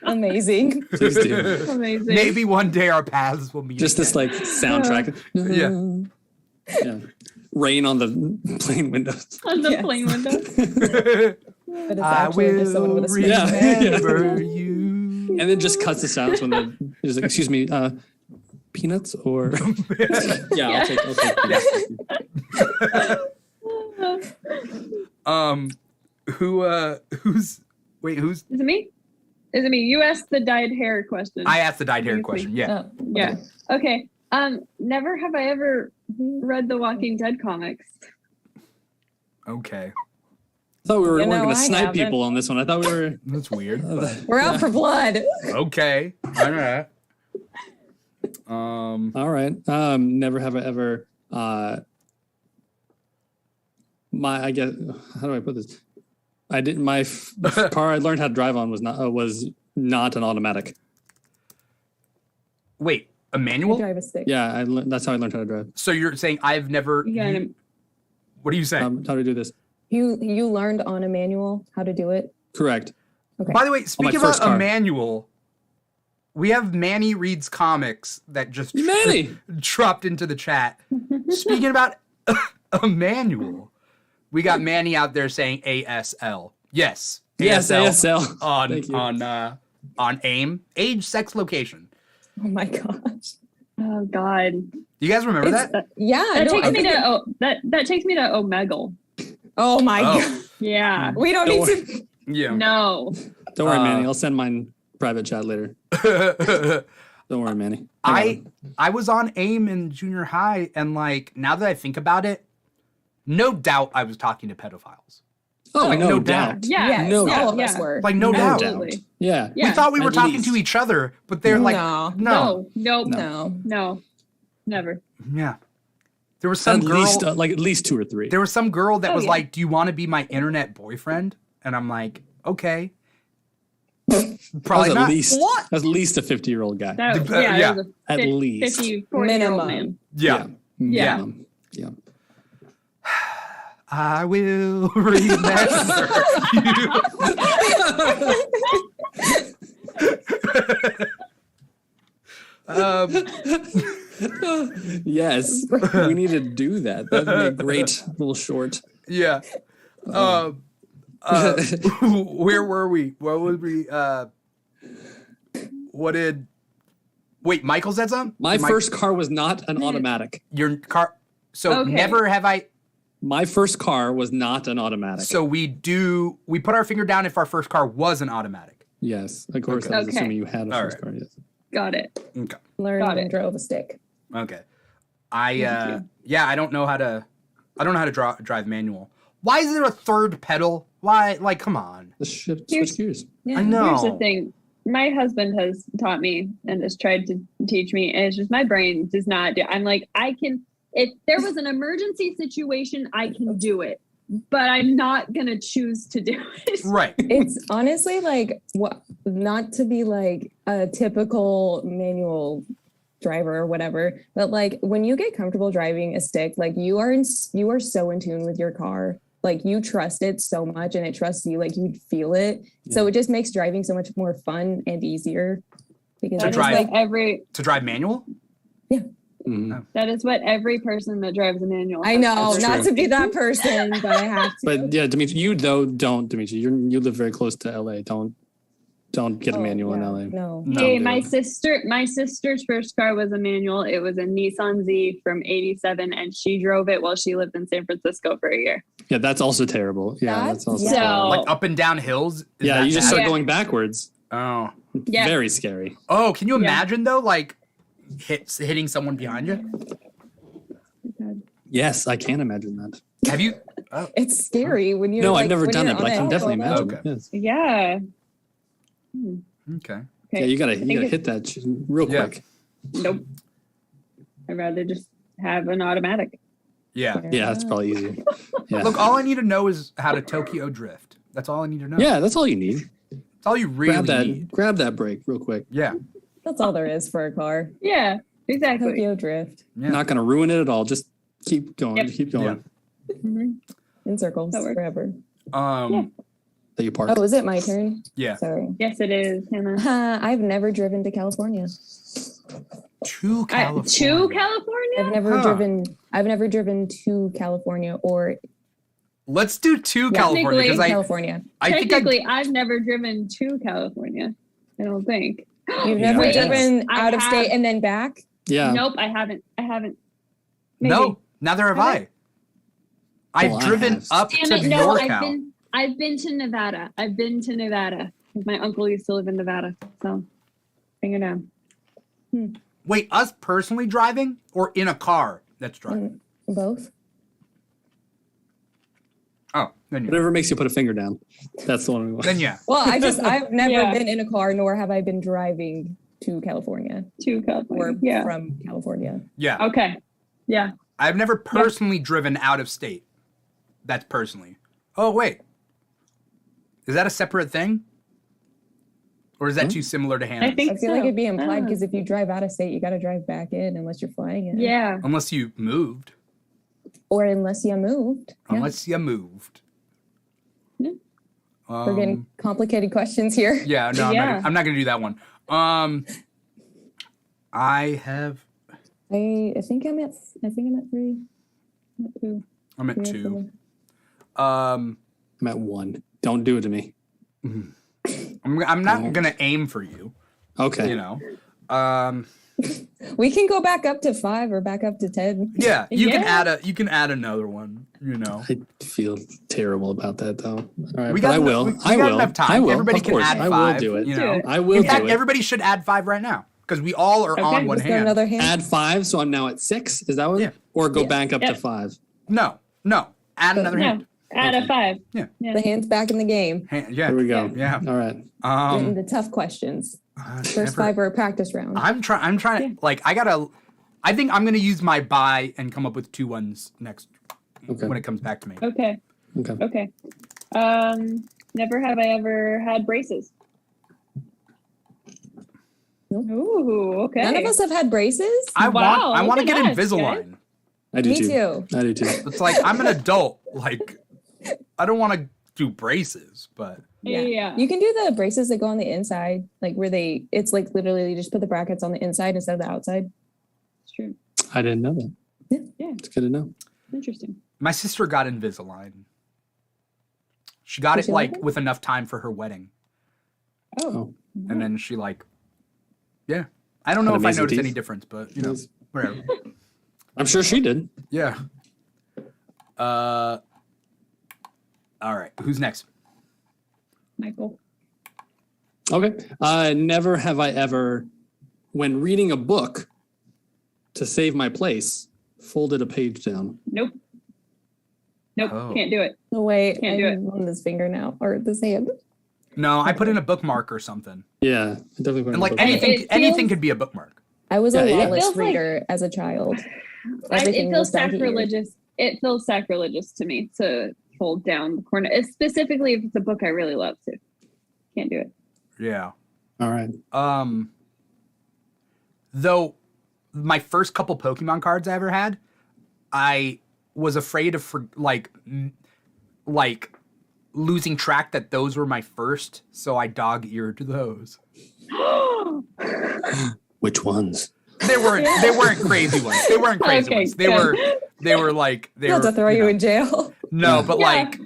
C: amazing.
B: Please do.
D: Amazing.
A: maybe one day our paths will meet.
B: Just this
A: again.
B: like soundtrack. Yeah. Rain on the plane windows.
D: On the
C: Yes.
D: plane window.
C: But it's
A: I
C: actually just someone
A: will
C: with a switch.
A: remember you.
B: And then just cuts the sounds when the is like, excuse me, peanuts or I'll take peanuts.
A: Who's
D: Is it me? Is it me? You asked the dyed hair question.
A: I asked the dyed hair question. Yeah.
C: Oh,
D: Yeah. Okay. Never have I ever read the Walking Dead comics.
A: Okay.
B: I thought we weren't
C: know,
B: going to
C: I
B: snipe
C: haven't.
B: people on this one. I thought we were.
A: That's weird. but
C: We're out for blood.
A: okay. All right.
B: All right. Never have I ever. I guess. How do I put this? I didn't. My car I learned how to drive on was not an automatic.
A: Wait, a
C: I
A: manual?
C: drive a stick.
B: Yeah, that's how I learned how to drive.
A: So you're saying I've never.
D: Yeah.
A: What are you saying?
B: How to do this?
C: You learned on a manual how to do it.
B: Correct.
C: Okay.
A: By the way, speaking
B: first
A: about a
B: car.
A: manual, we have Manny Reads Comics that just
B: Manny!
A: dropped into the chat. Speaking about a manual, we got Manny out there saying ASL. Yes.
B: Yes, ASL. Thank you.
A: on AIM, age, sex, location.
C: Oh my gosh.
D: Oh God.
A: You guys remember that?
C: Yeah.
D: That
C: no,
D: takes
C: I
D: me
C: think
D: to that takes me to Omegle.
C: oh my god.
A: Oh,
D: Yeah.
C: We don't
B: Don't
C: need to.
A: yeah.
D: No.
B: Don't worry, Manny. I'll send mine private chat later. Don't worry, Manny.
A: I was on AIM in junior high, and like now that I think about it, no doubt I was talking to pedophiles. Like,
B: no
A: no
B: doubt.
A: doubt.
D: Yeah.
C: Yes,
B: no
C: all of
D: doubt.
C: us were.
A: Like no
B: No
A: doubt.
B: doubt.
D: Absolutely.
B: Yeah.
D: Yeah.
A: We thought we were
B: At
A: talking
B: least.
A: to each other, but they're like,
C: No.
A: no.
D: Nope.
C: No.
D: No. Never.
A: Yeah. There was some
B: At
A: girl.
B: least at least 2 or 3.
A: There was some girl that
D: Oh,
A: was
D: yeah.
A: like, "Do you want to be my internet boyfriend?" And I'm like, "Okay." Probably
B: That was
A: not.
C: What?
B: At least a 50-year-old guy.
D: That,
A: The-
D: yeah.
A: yeah.
D: It was a
B: At
D: 50,
B: least.
D: 50, 40-year-old
C: Minimum.
D: man.
A: Yeah.
D: Yeah.
B: Minimum. Yeah.
A: I will remember you.
B: Yes. We need to do that. That'd be a great little short.
A: Yeah. Where were we? What was we? What did? Wait, Michael said something.
B: My first car was not an automatic.
A: Your car. So
D: Okay.
A: never have I.
B: My first car was not an automatic.
A: So we put our finger down if our first car was an automatic.
B: Yes, of course. I was
D: Okay.
B: assuming you had a
A: All
B: first
A: right.
B: car. Yes.
D: Got it.
A: Okay.
C: Learned
D: Got
C: and
D: it.
C: drove a stick.
A: Okay.
D: Thank
A: I don't know how to drive manual. Why is there a third pedal? Why? Like, come on.
B: The switch
D: Here's-
B: gears.
A: I know.
D: Here's the thing. My husband has taught me and has tried to teach me, and it's just my brain does not do. I'm like, if there was an emergency situation, I can do it, but I'm not gonna choose to do it.
A: Right.
C: It's honestly like what, not to be like a typical manual driver or whatever, but like when you get comfortable driving a stick, like you are so in tune with your car. Like you trust it so much and it trusts you, like you feel it. So it just makes driving so much more fun and easier. Because
A: To
C: it's
A: drive-
C: like,
A: To drive manual?
B: Mhm.
D: that is what every person that drives a manual.
C: I know,
B: That's
C: not
B: true.
C: to be that person, but I have to.
B: But yeah, Dimitri, Dimitri. You live very close to LA. Don't get a manual in LA.
C: No.
A: No.
D: Hey,
B: dude.
D: my sister's first car was a manual. It was a Nissan Z from '87, and she drove it while she lived in San Francisco for a year.
B: Yeah, that's also terrible. Yeah, that's also
C: Yeah.
B: terrible.
A: Like up and down hills? Is
B: Yeah,
A: that
B: you just
A: bad?
B: start
D: Yeah.
B: going backwards.
A: Oh.
D: Yeah.
B: Very scary.
A: Oh, can you
D: Yeah.
A: imagine though? Like hitting someone behind you?
B: Yes, I can imagine that.
A: Have you? Oh.
C: It's scary when you're
B: No,
C: like,
B: I've never
C: when
B: done
C: you're
B: it, but
C: on
B: I
C: a
B: can
C: hill,
B: definitely
C: although-
B: imagine.
A: Okay.
B: Yes.
D: Yeah.
A: Okay.
B: Yeah, you gotta
D: it's-
B: hit that real
A: Yeah.
B: quick.
D: Nope. I'd rather just have an automatic.
A: Yeah.
B: Yeah, that's probably easier. Yeah.
A: Look, all I need to know is how to Tokyo drift. That's all I need to know.
B: Yeah, that's all you need.
A: That's all you really need.
B: Grab that brake real quick.
A: Yeah.
C: That's all there is for a car.
D: Yeah, exactly.
C: Tokyo Drift
A: Yeah.
B: Not gonna ruin it at all. Just keep going.
D: Yep.
B: Keep going.
A: Yeah.
D: Mhm.
C: in circles
D: That works.
C: forever.
B: That you park.
C: Oh, is it my turn?
A: Yeah.
C: Sorry.
D: Yes, it is, Hannah.
C: I've never driven to California.
A: To California.
D: To California?
C: I've never driven to California or
A: Let's do to
C: Yeah.
A: California because
C: California.
A: I think
D: Technically, I've never driven to California. I don't think.
C: You've never
B: Wait,
C: driven
D: I
C: out of
D: have.
C: state and then back?
B: Yeah.
D: Nope, I haven't. Maybe.
A: no, neither have I. I've
B: Well, I
A: driven
B: have.
A: up
D: Damn
A: to
D: it, no,
A: NorCal.
D: I've been to Nevada. I've been to Nevada. My uncle used to live in Nevada. So bring it down.
A: Wait, us personally driving or in a car that's driving?
C: Both.
A: Oh, then yeah.
B: Whatever makes you put a finger down. That's the one we want.
A: Then yeah.
C: Well, I've never
D: Yeah.
C: been in a car, nor have I been driving to California
D: To
C: or
D: California. Yeah.
C: from California.
A: Yeah.
D: Okay. Yeah.
A: I've never personally driven out of state. That's personally. Oh, wait. Is that a separate thing? Or is that too similar to Hannah's?
D: I think
C: I feel
D: so.
C: like it'd be implied
D: Ah.
C: because if you drive out of state, you got to drive back in unless you're flying in.
D: Yeah.
A: Unless you moved.
C: Or unless you moved. Yeah.
A: Unless you moved.
D: Yeah.
C: We're getting complicated questions here.
A: Yeah, no,
D: Yeah.
A: I'm not gonna do that one. I have.
C: I think I'm at 3. I'm at 2.
A: I'm at
C: Yeah,
A: 2.
C: something.
A: Um,
B: I'm at 1. Don't do it to me.
A: I'm not gonna aim for you.
B: Okay.
A: You know.
C: We can go back up to 5 or back up to 10.
A: Yeah, you can
D: Yeah.
A: add another one. You know.
B: I feel terrible about that though. All right,
A: We
B: but
A: got
B: I will.
A: we
B: I
A: got
B: will.
A: enough time.
B: I will.
A: Everybody
B: of
A: can
B: course.
A: add
B: I
A: 5.
B: will do it.
A: You know.
B: I will
A: In
B: do
A: fact,
B: it.
A: everybody should add 5 right now because we all are on one
C: Let's go
A: hand.
C: another hand.
B: Add 5, so I'm now at 6. Is that what?
A: Yeah.
B: Or go
C: Yeah.
B: back up to
D: Yep.
B: 5.
A: No. Add another
D: No.
A: hand.
D: Add
B: Okay.
D: a 5.
A: Yeah.
C: The hand's back in the game.
A: Yeah.
B: Here we go.
A: Yeah.
B: All right.
C: Getting the tough questions. First 5 are a practice round.
A: I'm trying like I think I'm gonna use my buy and come up with 2 ones next
B: Okay.
A: when it comes back to me.
D: Okay.
B: Okay.
D: Okay. Never have I ever had braces.
C: Nope.
D: Ooh, okay.
C: None of us have had braces.
A: I
D: Wow,
A: want to
D: look
A: get
D: at us,
A: Invisalign.
B: I do
C: Me
B: too.
C: too.
B: I do too.
A: It's like I'm an adult. Like I don't want to do braces, but
D: Yeah.
C: You can do the braces that go on the inside, like where it's like literally you just put the brackets on the inside instead of the outside.
D: It's true.
B: I didn't know that.
D: Yeah.
B: It's good to know.
D: Interesting.
A: my sister got Invisalign. She got
C: Did
A: it
C: she like
A: like
C: it?
A: with enough time for her wedding,
D: Oh.
B: Oh.
A: and then she like Yeah. I don't know if I
B: amazing
A: noticed
B: teeth.
A: any difference, but you know, whatever.
B: I'm sure she did.
A: Yeah. All right. Who's next?
D: Michael.
B: Okay. Never have I ever, when reading a book to save my place, folded a page down.
D: Nope. Nope.
A: Oh.
D: Can't do it.
C: No way.
D: Can't do it.
C: On this finger now or this hand.
A: No, I put in a bookmark or something.
B: Yeah, I definitely. Put
A: And like
B: in a book.
A: anything could be a bookmark.
C: I was a
B: Yeah,
C: lawless
D: Feels like-
C: reader as a child.
D: It
C: Everything
D: feels
C: was down here.
D: sacrilegious. It feels sacrilegious to me to fold down the corner, specifically if it's a book I really love to. Can't do it.
A: Yeah.
B: All right.
A: Though my first couple Pokemon cards I ever had, I was afraid of losing track that those were my first, so I dog-eared those.
B: Which ones?
A: They weren't crazy ones. They weren't crazy
D: Okay,
A: ones.
D: good.
A: They were like they
C: Not
A: were
C: to throw you
A: know.
C: in jail.
A: No, but
D: Yeah.
A: like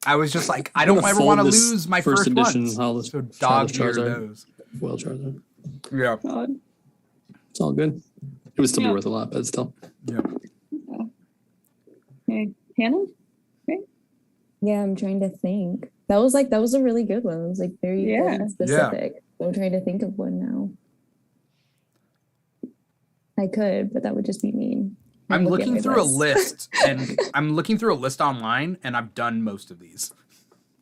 A: I was just like I don't
B: gonna
A: ever
B: fold
A: want to
B: this
A: lose my
B: first
A: first
B: edition
A: ones.
B: Hollis-
A: So
B: Hollis
A: dog-ear
B: Charizard.
A: those.
B: Well, Charizard.
A: Yeah.
D: God.
B: It's all good. It would still be
D: Yeah.
B: worth a lot, but still.
A: Yeah.
D: Okay. Hannah?
C: Yeah, I'm trying to think. That was a really good one. It was like very good
D: Yeah.
C: and specific. I'm trying to think of one now. I could, but that would just be mean.
A: I'm
C: looking
A: looking
C: at
A: through a
C: this.
A: list and I'm looking through a list online and I've done most of these.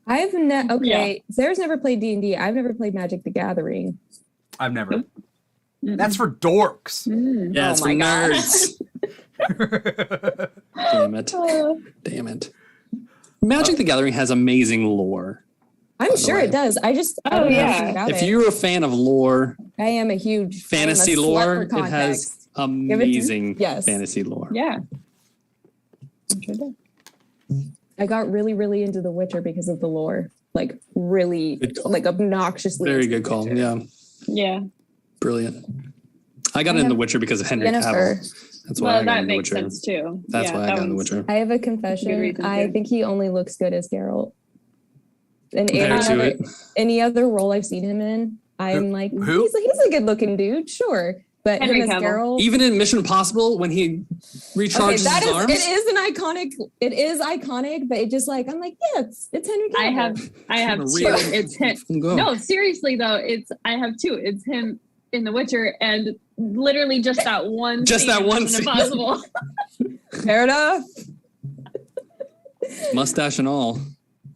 C: Sarah's never played D&D. I've never played Magic the Gathering.
A: I've never.
D: Nope.
A: That's for dorks.
D: Mm.
B: Yeah,
C: Oh
B: it's for
C: my God.
B: nerds. Damn it.
D: Oh,
B: Damn it. Magic the Gathering has amazing lore.
C: I'm sure
B: way.
C: it does. I just I
D: Oh,
C: don't know
D: yeah.
C: anything about
B: If
C: it.
B: you're a fan of lore,
C: I am a huge
B: fantasy
C: I am a slut
B: lore,
C: for
B: it has
C: context.
B: amazing
C: yes.
B: fantasy lore.
D: yeah. I'm sure it does.
C: I got really, really into The Witcher because of the lore. Like really,
B: Good call.
C: like obnoxiously.
B: Very
C: into
B: good
C: The
B: call.
C: Witcher.
B: Yeah,
D: Yeah.
B: brilliant. I got
C: I
B: in The
C: have
B: Witcher because of Henry
C: Jennifer.
B: Cavill. That's why I
D: Well,
B: got
D: that
B: in The
D: makes
B: Witcher.
D: sense too.
B: That's
D: Yeah,
B: why I
D: that
B: got in The
D: one's-
B: Witcher.
C: I have a
D: Good
C: confession.
D: reason,
C: I
D: too.
C: think he only looks good as Geralt. And
B: Compared to it.
C: any other role I've seen him in, I'm like,
A: who?
C: he's a good looking dude, sure. But
D: Henry
C: him as
D: Cavill.
C: Geralt.
B: Even in Mission Impossible, when he recharges his arms.
C: it is iconic, but it just like I'm like, yeah, it's Henry Cavill.
D: I have
B: Gonna
D: two.
B: read
D: It's him.
B: Go.
D: No, seriously though, I have two. It's him in The Witcher and literally just that one.
B: Just
D: scene
B: that
D: in
B: one
D: Mission
B: scene.
D: Impossible.
C: Fair enough.
B: Mustache and all. Here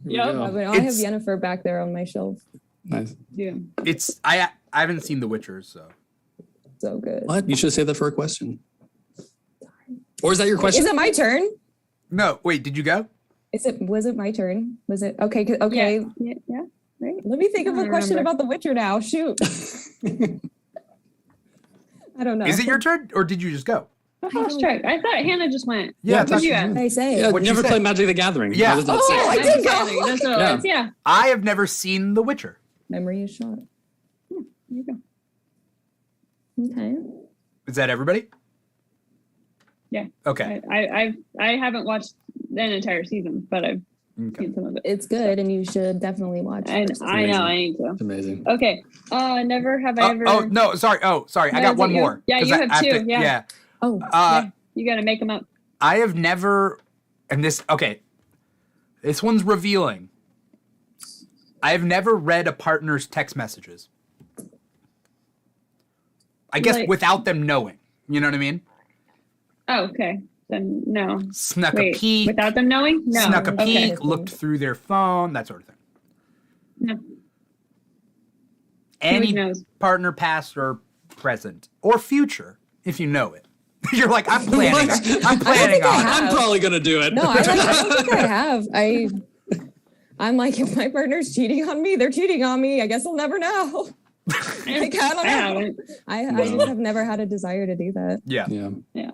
B: we
D: Yep.
B: go.
C: I have
A: It's-
C: Yennefer back there on my shelf.
B: Nice.
D: Yeah.
A: It's I haven't seen The Witcher, so
C: So good.
B: What? You should save that for a question. Or is that your question?
C: Is it my turn?
A: no. Wait, did you go?
C: Was it my turn? Was it okay? Okay.
D: Yeah. Yeah. Right.
C: Let me think of
D: I
C: a
D: don't
C: question
D: remember.
C: about The Witcher now. Shoot. I don't know.
A: Is it your turn or did you just go?
D: I lost track. I thought Hannah just went.
A: Yeah,
D: What'd you ask?
C: I say?
B: Yeah,
A: What'd you
B: never
A: say?
B: played Magic the Gathering.
A: Yeah.
B: I was about to
C: Oh,
B: say.
C: I did go.
D: That's what
B: Yeah.
D: it was. Yeah.
A: I have never seen The Witcher.
C: Memory is shot.
D: There you go.
C: Okay.
A: Is that everybody?
D: Yeah.
A: Okay.
D: I haven't watched an entire season, but I've
A: Okay.
D: seen some of it.
C: It's good, and you should definitely watch
D: And
C: it.
D: I know I need to.
B: It's amazing.
D: Okay. Never have I ever.
A: Oh no, sorry. Oh, sorry. I
D: No,
A: got
D: is
A: one
D: it you?
A: more.
D: Yeah,
A: 'Cause
D: you
A: I
D: have two, yeah.
A: Yeah.
C: Oh,
A: Uh,
D: You got to make them up.
A: I have never, and this, okay, this one's revealing. I have never read a partner's text messages. I guess
D: Like-
A: without them knowing. You know what I mean?
D: Oh, okay. Then no.
A: Snuck a
D: Wait,
A: peek,
D: without them knowing? No.
A: snuck a
D: Okay.
A: peek, looked through their phone, that sort of thing.
D: No.
A: Any
D: knows?
A: partner, past or present, or future, if you know it. You're like, I'm planning.
B: What?
A: I'm planning
C: I
A: on it.
C: have.
B: I'm probably gonna do it.
C: no, I don't think I have. I'm like, if my partner's cheating on me, they're cheating on me. I guess I'll never know. Like, I don't know.
D: haven't.
C: I
B: Wow.
C: just have never had a desire to do that.
A: Yeah.
B: Yeah.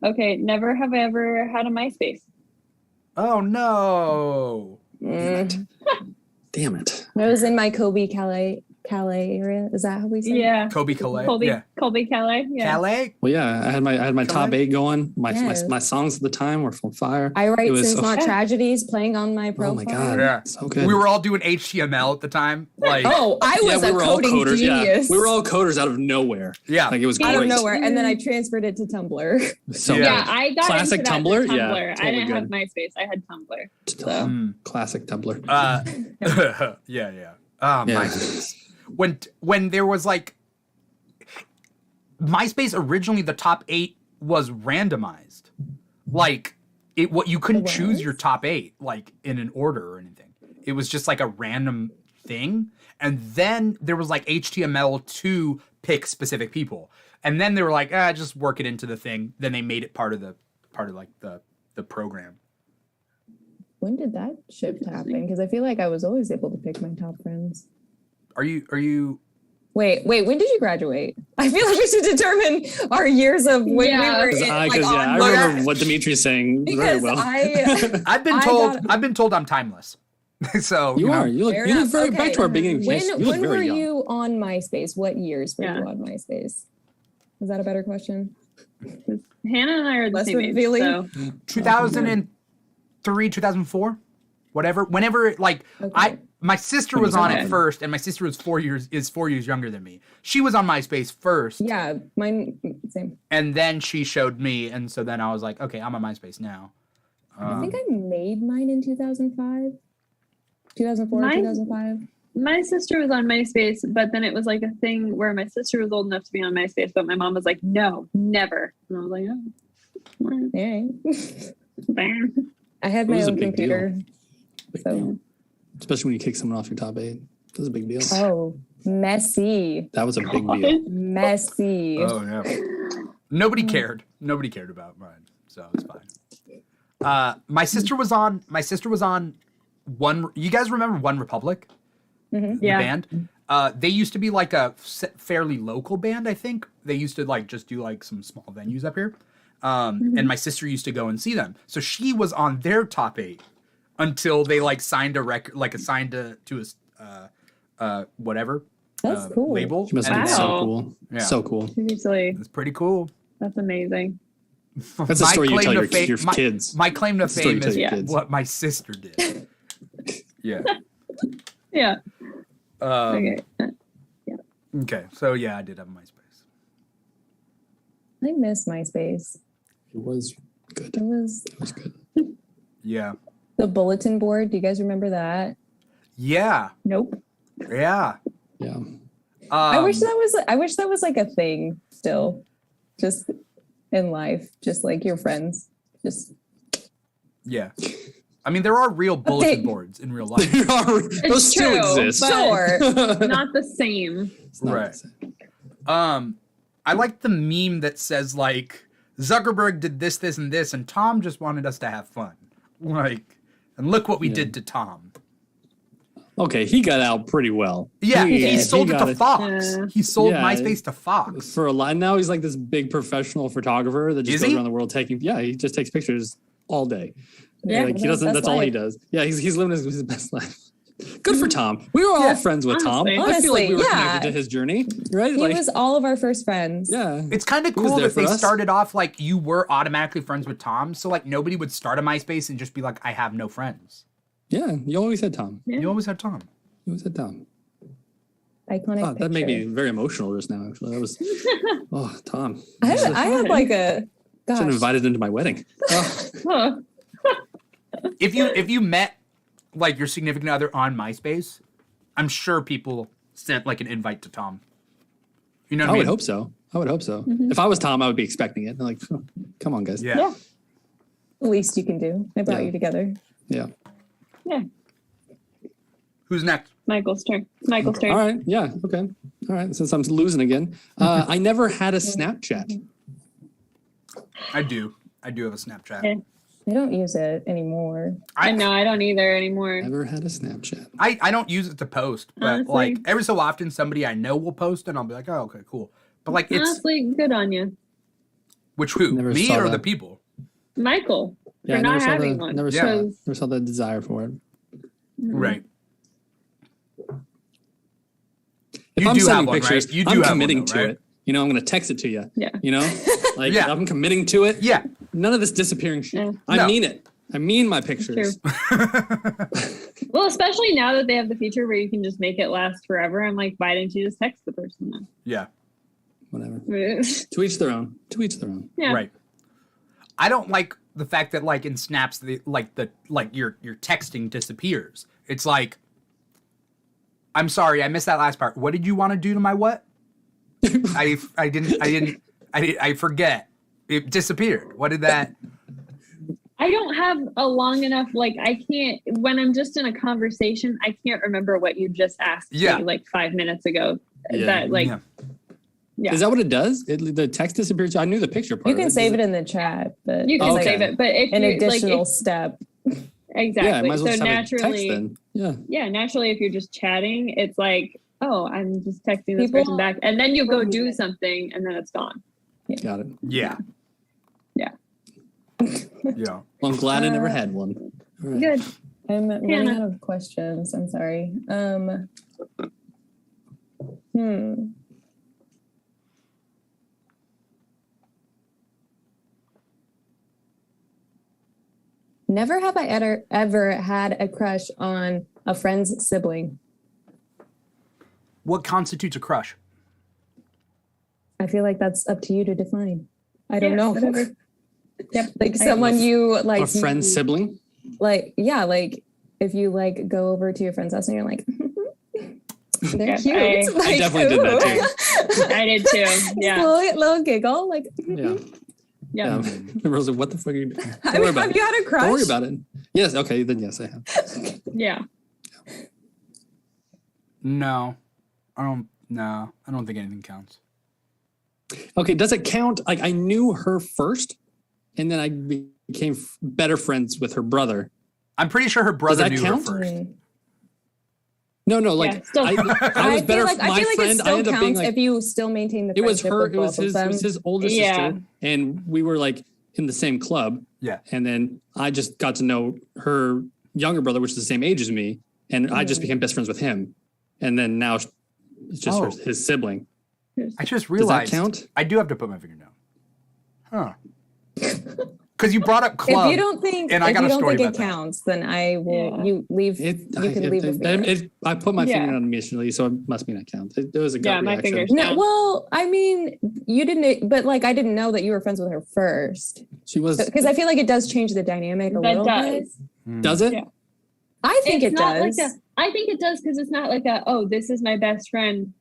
D: Okay. Never have I ever had a MySpace.
A: Oh no.
C: Mm.
B: Damn it.
C: I was in my Kobe Calais area. Is that how we say it?
D: Yeah.
A: Kobe Calais.
D: Colby,
A: Yeah.
D: Colby Calais. Yeah.
A: Calais.
B: Well, yeah, I had my top
A: Calais?
B: 8 going.
C: Yes.
B: My songs at the time were from fire.
C: I write
B: It was
C: Since
B: so-
C: Not Tragedies playing on my profile.
B: Oh my god,
A: Yeah.
B: so good.
A: We were all doing HTML at the time. Like,
C: Oh, I was
B: we
C: a
B: were all
C: coding
B: coders.
C: genius.
B: Yeah, we were all coders out of nowhere.
A: yeah.
B: Like it was
C: out
B: great.
C: of nowhere, and then I transferred it to Tumblr.
B: So
A: Yeah.
D: Yeah,
B: good.
D: I got
B: Classic
D: into that
B: Tumblr?
D: with
B: Yeah,
D: Tumblr. I
B: totally
D: didn't have
B: good.
D: MySpace. I had Tumblr.
A: Mm.
B: Classic Tumblr.
A: Yeah. Oh,
B: Yeah.
A: MySpace. When there was like MySpace originally, the top 8 was randomized. Like what you couldn't
C: It
A: choose
C: was?
A: your top 8 like in an order or anything. It was just like a random thing. And then there was like HTML to pick specific people. And then they were like, just work it into the thing. Then they made it part of like the program.
C: When did that shift happen? Because I feel like I was always able to pick my top friends.
A: Are you
C: Wait, when did you graduate? I feel like we should determine our years of when
D: Yeah.
C: we were
B: Because
C: like,
B: I
C: on
B: remember what Dimitri's saying very
C: because
B: well.
A: I've been
C: I
A: told
C: got-
A: I've been told I'm timeless. So
B: you
A: know,
B: are. You look.
C: Fair
B: You look
C: enough.
B: very
C: Okay.
B: back to our beginning.
C: When
B: You look
C: were
B: very young.
C: you on MySpace? What years were
D: Yeah.
C: you on MySpace? Is that a better question?
D: Hannah and I are the
C: Less
D: same age.
C: revealing?
D: So
A: 2003, 2004, whatever. Whenever like
C: Okay.
A: my sister was on it
D: Okay.
A: first, and my sister was 4 years younger than me. She was on MySpace first,
C: Yeah, mine same.
A: and then she showed me, and so then I was like, okay, I'm on MySpace now.
C: I think I made mine in 2005. 2004,
D: Mine-
C: 2005.
D: my sister was on MySpace, but then it was like a thing where my sister was old enough to be on MySpace, but my mom was like, no, never. And I was like, oh. Well,
C: Yeah.
D: bam.
C: I had
B: It
C: my
B: was a
C: own
B: big deal.
C: computer.
B: Big
C: So
B: deal. Especially when you kick someone off your top 8. That's a big deal.
C: oh, messy.
B: That was a big deal.
C: Messy.
A: Oh yeah. Nobody cared. Nobody cared about mine, so it's fine. My sister was on One. You guys remember One Republic? The
D: Yeah.
A: band. They used to be like a fairly local band, I think. They used to like just do like some small venues up here. And my sister used to go and see them. So she was on their top 8 until they like signed a record, like assigned to a whatever
C: That's cool.
A: label.
B: She must have been
A: And
B: so
D: Wow.
B: cool.
A: Yeah.
B: So cool.
D: Seriously,
A: it's pretty cool.
D: that's amazing.
B: That's a
A: My
B: story you
A: claim
B: tell
A: to
B: your
A: fame-
B: kids.
A: My claim to
B: That's a story
A: fame
B: you tell
A: is
B: your
D: Yeah.
B: kids.
A: what my sister did. Yeah.
D: Yeah.
A: Okay.
D: Okay.
A: Okay. So yeah, I did have MySpace.
C: I miss MySpace.
B: It was good.
C: It was
B: It was good.
A: Yeah.
C: the bulletin board. Do you guys remember that?
A: Yeah.
D: Nope.
A: Yeah.
B: Yeah.
C: I wish that was like a thing still, just in life, just like your friends. Just
A: Yeah. I mean, there are real bulletin
C: they-
A: boards in real life.
B: Those still
D: true,
B: exist.
D: but-
C: sure.
D: Not the same.
B: It's not
A: Right.
B: the same.
A: I like the meme that says like Zuckerberg did this, this, and this, and Tom just wanted us to have fun. Like, and look what we did to Tom.
B: Okay, he got out pretty well.
A: Yeah, he sold it
B: got
A: to Fox.
D: Yeah.
A: He sold
B: Yeah.
A: MySpace to Fox.
B: For a lot. Now he's like this big professional photographer that just
A: Is
B: goes
A: he?
B: around the world taking. Yeah, he just takes pictures all day.
C: Yeah,
B: Like he doesn't.
C: best
B: That's all he
C: life.
B: does. Yeah, he's living his best life. Good for Tom. We were all
C: Yeah,
B: friends with Tom.
D: honestly.
B: I feel like we were
C: Honestly,
B: connected
C: yeah.
B: to his journey, right?
C: He
B: Like,
C: was all of our first friends.
B: yeah.
A: It's kind of
B: He was
A: cool
B: there
A: that
B: for
A: they
B: us.
A: started off like you were automatically friends with Tom. So like nobody would start a MySpace and just be like, I have no friends.
B: Yeah, you always had Tom.
D: Yeah.
A: You always had Tom.
B: You always had Tom.
C: Iconic.
B: Oh, that made me
C: picture.
B: very emotional just now. Actually, that was. Oh, Tom.
C: I had like a.
B: Should have
C: Gosh.
B: invited him to my wedding. Oh,
D: Huh.
A: If you met like your significant other on MySpace, I'm sure people sent like an invite to Tom. You know what
B: I
A: I
B: would
A: mean?
B: hope so. I would hope so. If I was Tom, I would be expecting it. Like, come on, guys.
A: Yeah.
D: Yeah.
C: The least you can do. I brought
B: Yeah.
C: you together.
B: Yeah.
D: Yeah.
A: Who's next?
D: Michael's turn. Michael's turn.
B: All right. Yeah. Okay. All right. Since I'm losing again, I never had a Snapchat.
A: I do have a Snapchat.
D: Yeah.
C: I don't use it anymore.
D: I know I don't either anymore.
B: Never had a Snapchat.
A: I don't use it to post, but
D: Honestly.
A: like every so often somebody I know will post and I'll be like, oh, okay, cool. But like it's
D: Honestly, good on you,
A: which who?
B: Never
A: Me
B: saw
A: or
B: that.
A: the people?
D: Michael,
B: Yeah,
D: for
B: I never
D: not
B: saw
D: having
B: the,
D: one.
B: Never
A: Yeah.
B: saw.
D: Because-
B: Never saw the desire for it.
A: Right.
B: if I'm
A: do
B: sending
A: have one,
B: pictures,
A: right? You do
B: I'm
A: have one,
B: committing
A: though,
B: to
A: right?
B: it. You know, I'm going to text it to you.
D: Yeah.
B: You know, like
A: Yeah.
B: I'm committing to it.
A: Yeah.
B: None of this disappearing shit.
D: Yeah.
B: I
A: No.
B: mean it. I mean my pictures.
D: Well, especially now that they have the feature where you can just make it last forever. I'm like, why didn't you just text the person
A: Yeah.
B: Whatever.
D: then?
B: To each their own. To each their own.
D: Yeah.
A: Right. I don't like the fact that like in snaps your texting disappears. It's like, I'm sorry, I missed that last part. What did you want to do to my what? I forget. It disappeared. What did that?
D: I don't have a long enough, like, I can't, when I'm just in a conversation, I can't remember what you just asked
A: Yeah.
D: me like 5 minutes ago.
B: Yeah.
D: That, like,
A: Yeah.
D: yeah.
B: Is that what it does? The text disappears? I knew the picture part.
C: You can save it in the chat, but
D: You can
C: it's
D: save it, but if
C: an
D: you,
C: additional
D: like,
C: step.
D: exactly.
B: Yeah, I might as well
D: So
B: just have it text
D: naturally,
B: then. Yeah.
D: yeah, naturally, if you're just chatting, it's like, oh, I'm just texting this
C: People-
D: person back. And then you go do something and then it's gone.
B: Got it.
A: Yeah.
D: Yeah.
A: Yeah.
B: Well, I'm glad I never had one. All right.
D: Good.
C: I'm running
D: Hannah.
C: out of questions. I'm sorry. Never have I ever had a crush on a friend's sibling.
A: What constitutes a crush?
C: I feel like that's up to you to define. I don't
D: Yeah,
C: know.
D: whatever. Yep.
C: Like someone you like.
B: A friend's sibling?
C: Like, yeah, like if you like go over to your friend's house and you're like, they're
D: Yeah,
C: cute.
D: I
C: Like,
B: definitely did that
C: ooh.
D: I did too. Yeah.
C: little giggle. Like,
B: Yeah.
D: Yeah.
B: Rosa, what the fuck are you doing? Don't
C: I
B: worry
C: mean,
B: about
C: have
B: it.
C: you had a crush?
B: Don't worry about it. Yes. Okay. Then yes, I have.
D: Yeah.
A: No. I don't think anything counts.
B: Okay. Does it count? Like I knew her first, and then I became better friends with her brother.
A: I'm pretty sure her brother
B: that
A: knew
B: count?
A: her first.
B: No, like
D: Yeah, still-
B: I was better.
C: I
B: My
C: feel like
B: friend,
C: it
B: I
C: still
B: ended up being
C: counts
B: like
C: if you still maintain the
B: it was
C: friendship
B: her.
C: with
B: It was
C: both of them.
B: his older
D: Yeah.
B: sister, and we were like in the same club.
A: Yeah.
B: And then I just got to know her younger brother, which is the same age as me, and I just became best friends with him. And then now it's just his sibling.
A: I just
B: Does
A: realized.
B: that count?
A: I do have to put my finger down. Huh. Because you brought up club.
C: If you don't think,
A: and I
C: if
A: got
C: you
A: a
C: don't
A: story
C: think it
A: about that.
C: counts, then I will.
D: Yeah.
C: You leave. You can leave. a finger.
B: I put my finger
D: Yeah.
B: on initially, so it must mean I count. It was a gut
D: Yeah, my
B: reaction.
D: fingers.
C: No,
D: Yeah.
C: well, I mean, you didn't, but like, I didn't know that you were friends with her first,
B: She was.
C: because I feel like it does change the dynamic a
D: That
C: little
D: does.
C: bit.
B: Does it?
D: Yeah.
C: I think
D: It's
C: it
D: not
C: does.
D: like I think it does because it's not like oh, this is my best friend,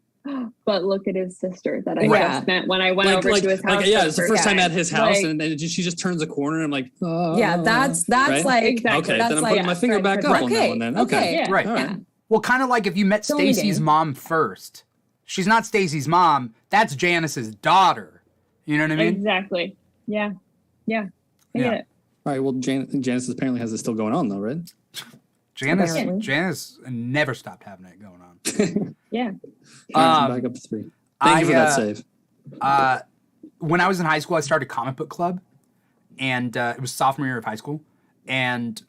D: but look at his sister that I
C: Yeah.
D: just met when I went over to his house.
B: yeah, it's the first time
D: time
B: at his house,
D: Like-
B: and then she just turns the corner, and I'm like,
C: Yeah, that's
B: right?
C: like
D: Exactly.
B: okay.
C: That's
B: Then I'm
C: like-
B: putting my finger
D: right,
B: back
D: right.
B: up on that one. Then okay,
D: Yeah.
A: Right.
B: All right.
C: Yeah.
A: Well, kind of like if you met
C: It's only
A: Stacy's
C: game.
A: mom first. She's not Stacy's mom. That's Janice's daughter. You know what I mean?
D: Exactly. Yeah. Yeah. I
A: Yeah.
D: get it.
B: All right. Well, Janice apparently has it still going on though, right?
C: Apparently.
A: Janice never stopped having it going on.
D: Yeah.
B: Back up to 3. Thank you for that save.
A: When I was in high school, I started comic book club, and it was sophomore year of high school, and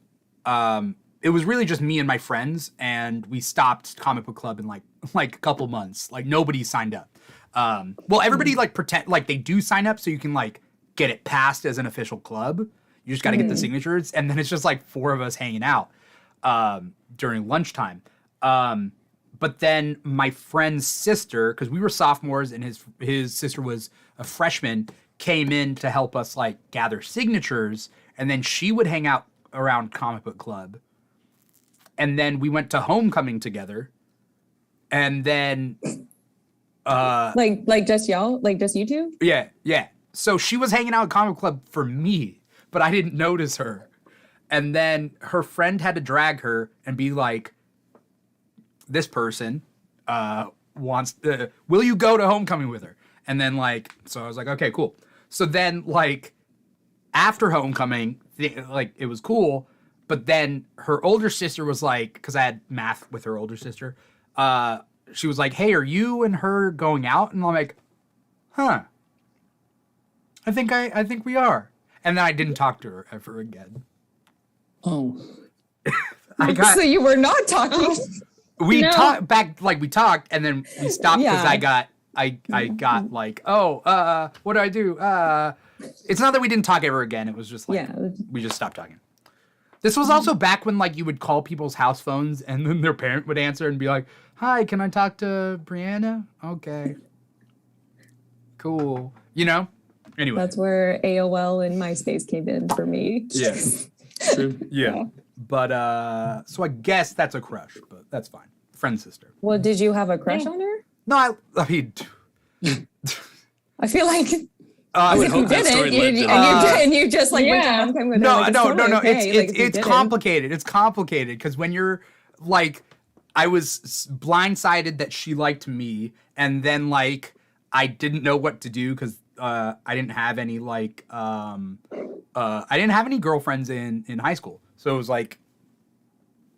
A: it was really just me and my friends, and we stopped comic book club in like a couple months. Like nobody signed up. Well, everybody like pretend like they do sign up, so you can like get it passed as an official club. You just got to get the signatures, and then it's just like 4 of us hanging out during lunchtime. But then my friend's sister, because we were sophomores and his sister was a freshman, came in to help us like gather signatures, and then she would hang out around comic book club. And then we went to homecoming together. And then
C: like just y'all, like just you two.
A: yeah. So she was hanging out at comic club for me, but I didn't notice her. And then her friend had to drag her and be like, this person wants will you go to homecoming with her? And then like, so I was like, okay, cool. So then like after homecoming, like it was cool, but then her older sister was like, because I had math with her older sister, she was like, hey, are you and her going out? And I'm like, huh, I think we are. And then I didn't talk to her ever again.
B: Oh,
A: I got
C: So you were not talking.
A: We
D: No.
A: talked back, like we talked, and then we stopped because
C: Yeah.
A: I got like, what do I do? It's not that we didn't talk ever again. It was just like we just stopped talking. This was also back when like you would call people's house phones and then their parent would answer and be like, "Hi, can I talk to Brianna?" Okay. Cool. You know? Anyway.
C: That's where AOL and MySpace came in for me.
A: Yeah.
B: True.
A: Yeah. But so I guess that's a crush, but that's fine. Friend sister.
C: Well, did you have a crush on her?
A: No, I mean
C: I feel like
B: I would
C: if you
B: hope that story
C: didn't,
B: lived
C: and you just like went to
D: Yeah.
C: homecoming with her.
A: No,
C: like,
A: no.
C: totally okay, like, if you
A: It's
C: didn't.
A: complicated. It's complicated because when you're like, I was blindsided that she liked me, and then like I didn't know what to do because I didn't have any like I didn't have any girlfriends in high school, so it was like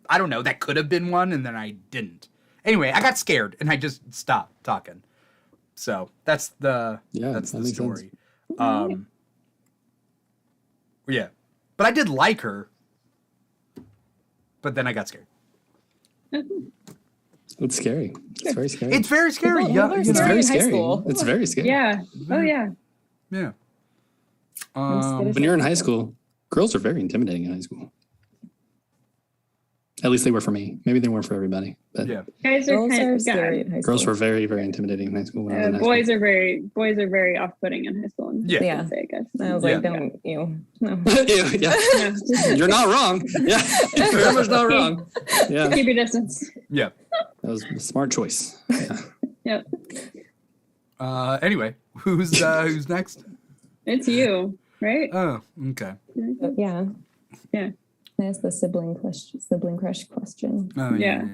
A: I don't know. That could have been one, and then I didn't. Anyway, I got scared and I just stopped talking. So that's the
B: that makes
A: story. Yeah, but I did like her, but then I got scared.
B: It's scary. It's very scary.
A: It's very scary.
C: Well,
A: Yeah,
C: they're
B: It's
C: scary
B: very
C: in high
B: scary.
C: school.
B: It's very scary.
D: Yeah. Oh yeah.
A: Yeah.
B: When you're in high school, girls are very intimidating in high school. At least they were for me. Maybe they weren't for everybody. But
A: Yeah.
D: Guys are
C: Girls
D: kind
C: are
D: of
C: scary in high school.
B: girls were very, very intimidating in high school. When I was in high
D: boys are very off-putting in high school.
A: Yeah.
C: Yeah.
D: I'd say, I guess.
C: I was
A: Yeah.
C: like, don't you? No.
B: school. Yeah.
D: No, just
B: You're not wrong. Yeah. You're very much not wrong. Yeah.
D: keep your distance.
A: Yeah.
B: That was a smart choice. Yeah.
D: Yep.
A: Anyway, who's next?
D: It's you, right?
A: Oh, okay.
C: Yeah.
D: Yeah.
C: That's the sibling crush question.
A: Oh,
D: Yeah.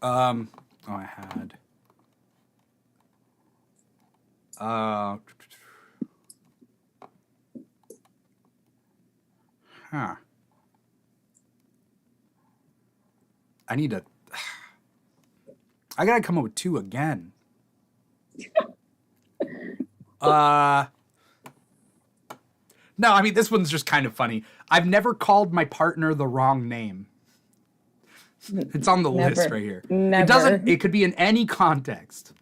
A: Oh, I had. Huh. I need to. I gotta come up with two again. No, I mean this one's just kind of funny. I've never called my partner the wrong name. It's on the list
C: Never.
A: right here.
C: Never.
A: It doesn't. It could be in any context.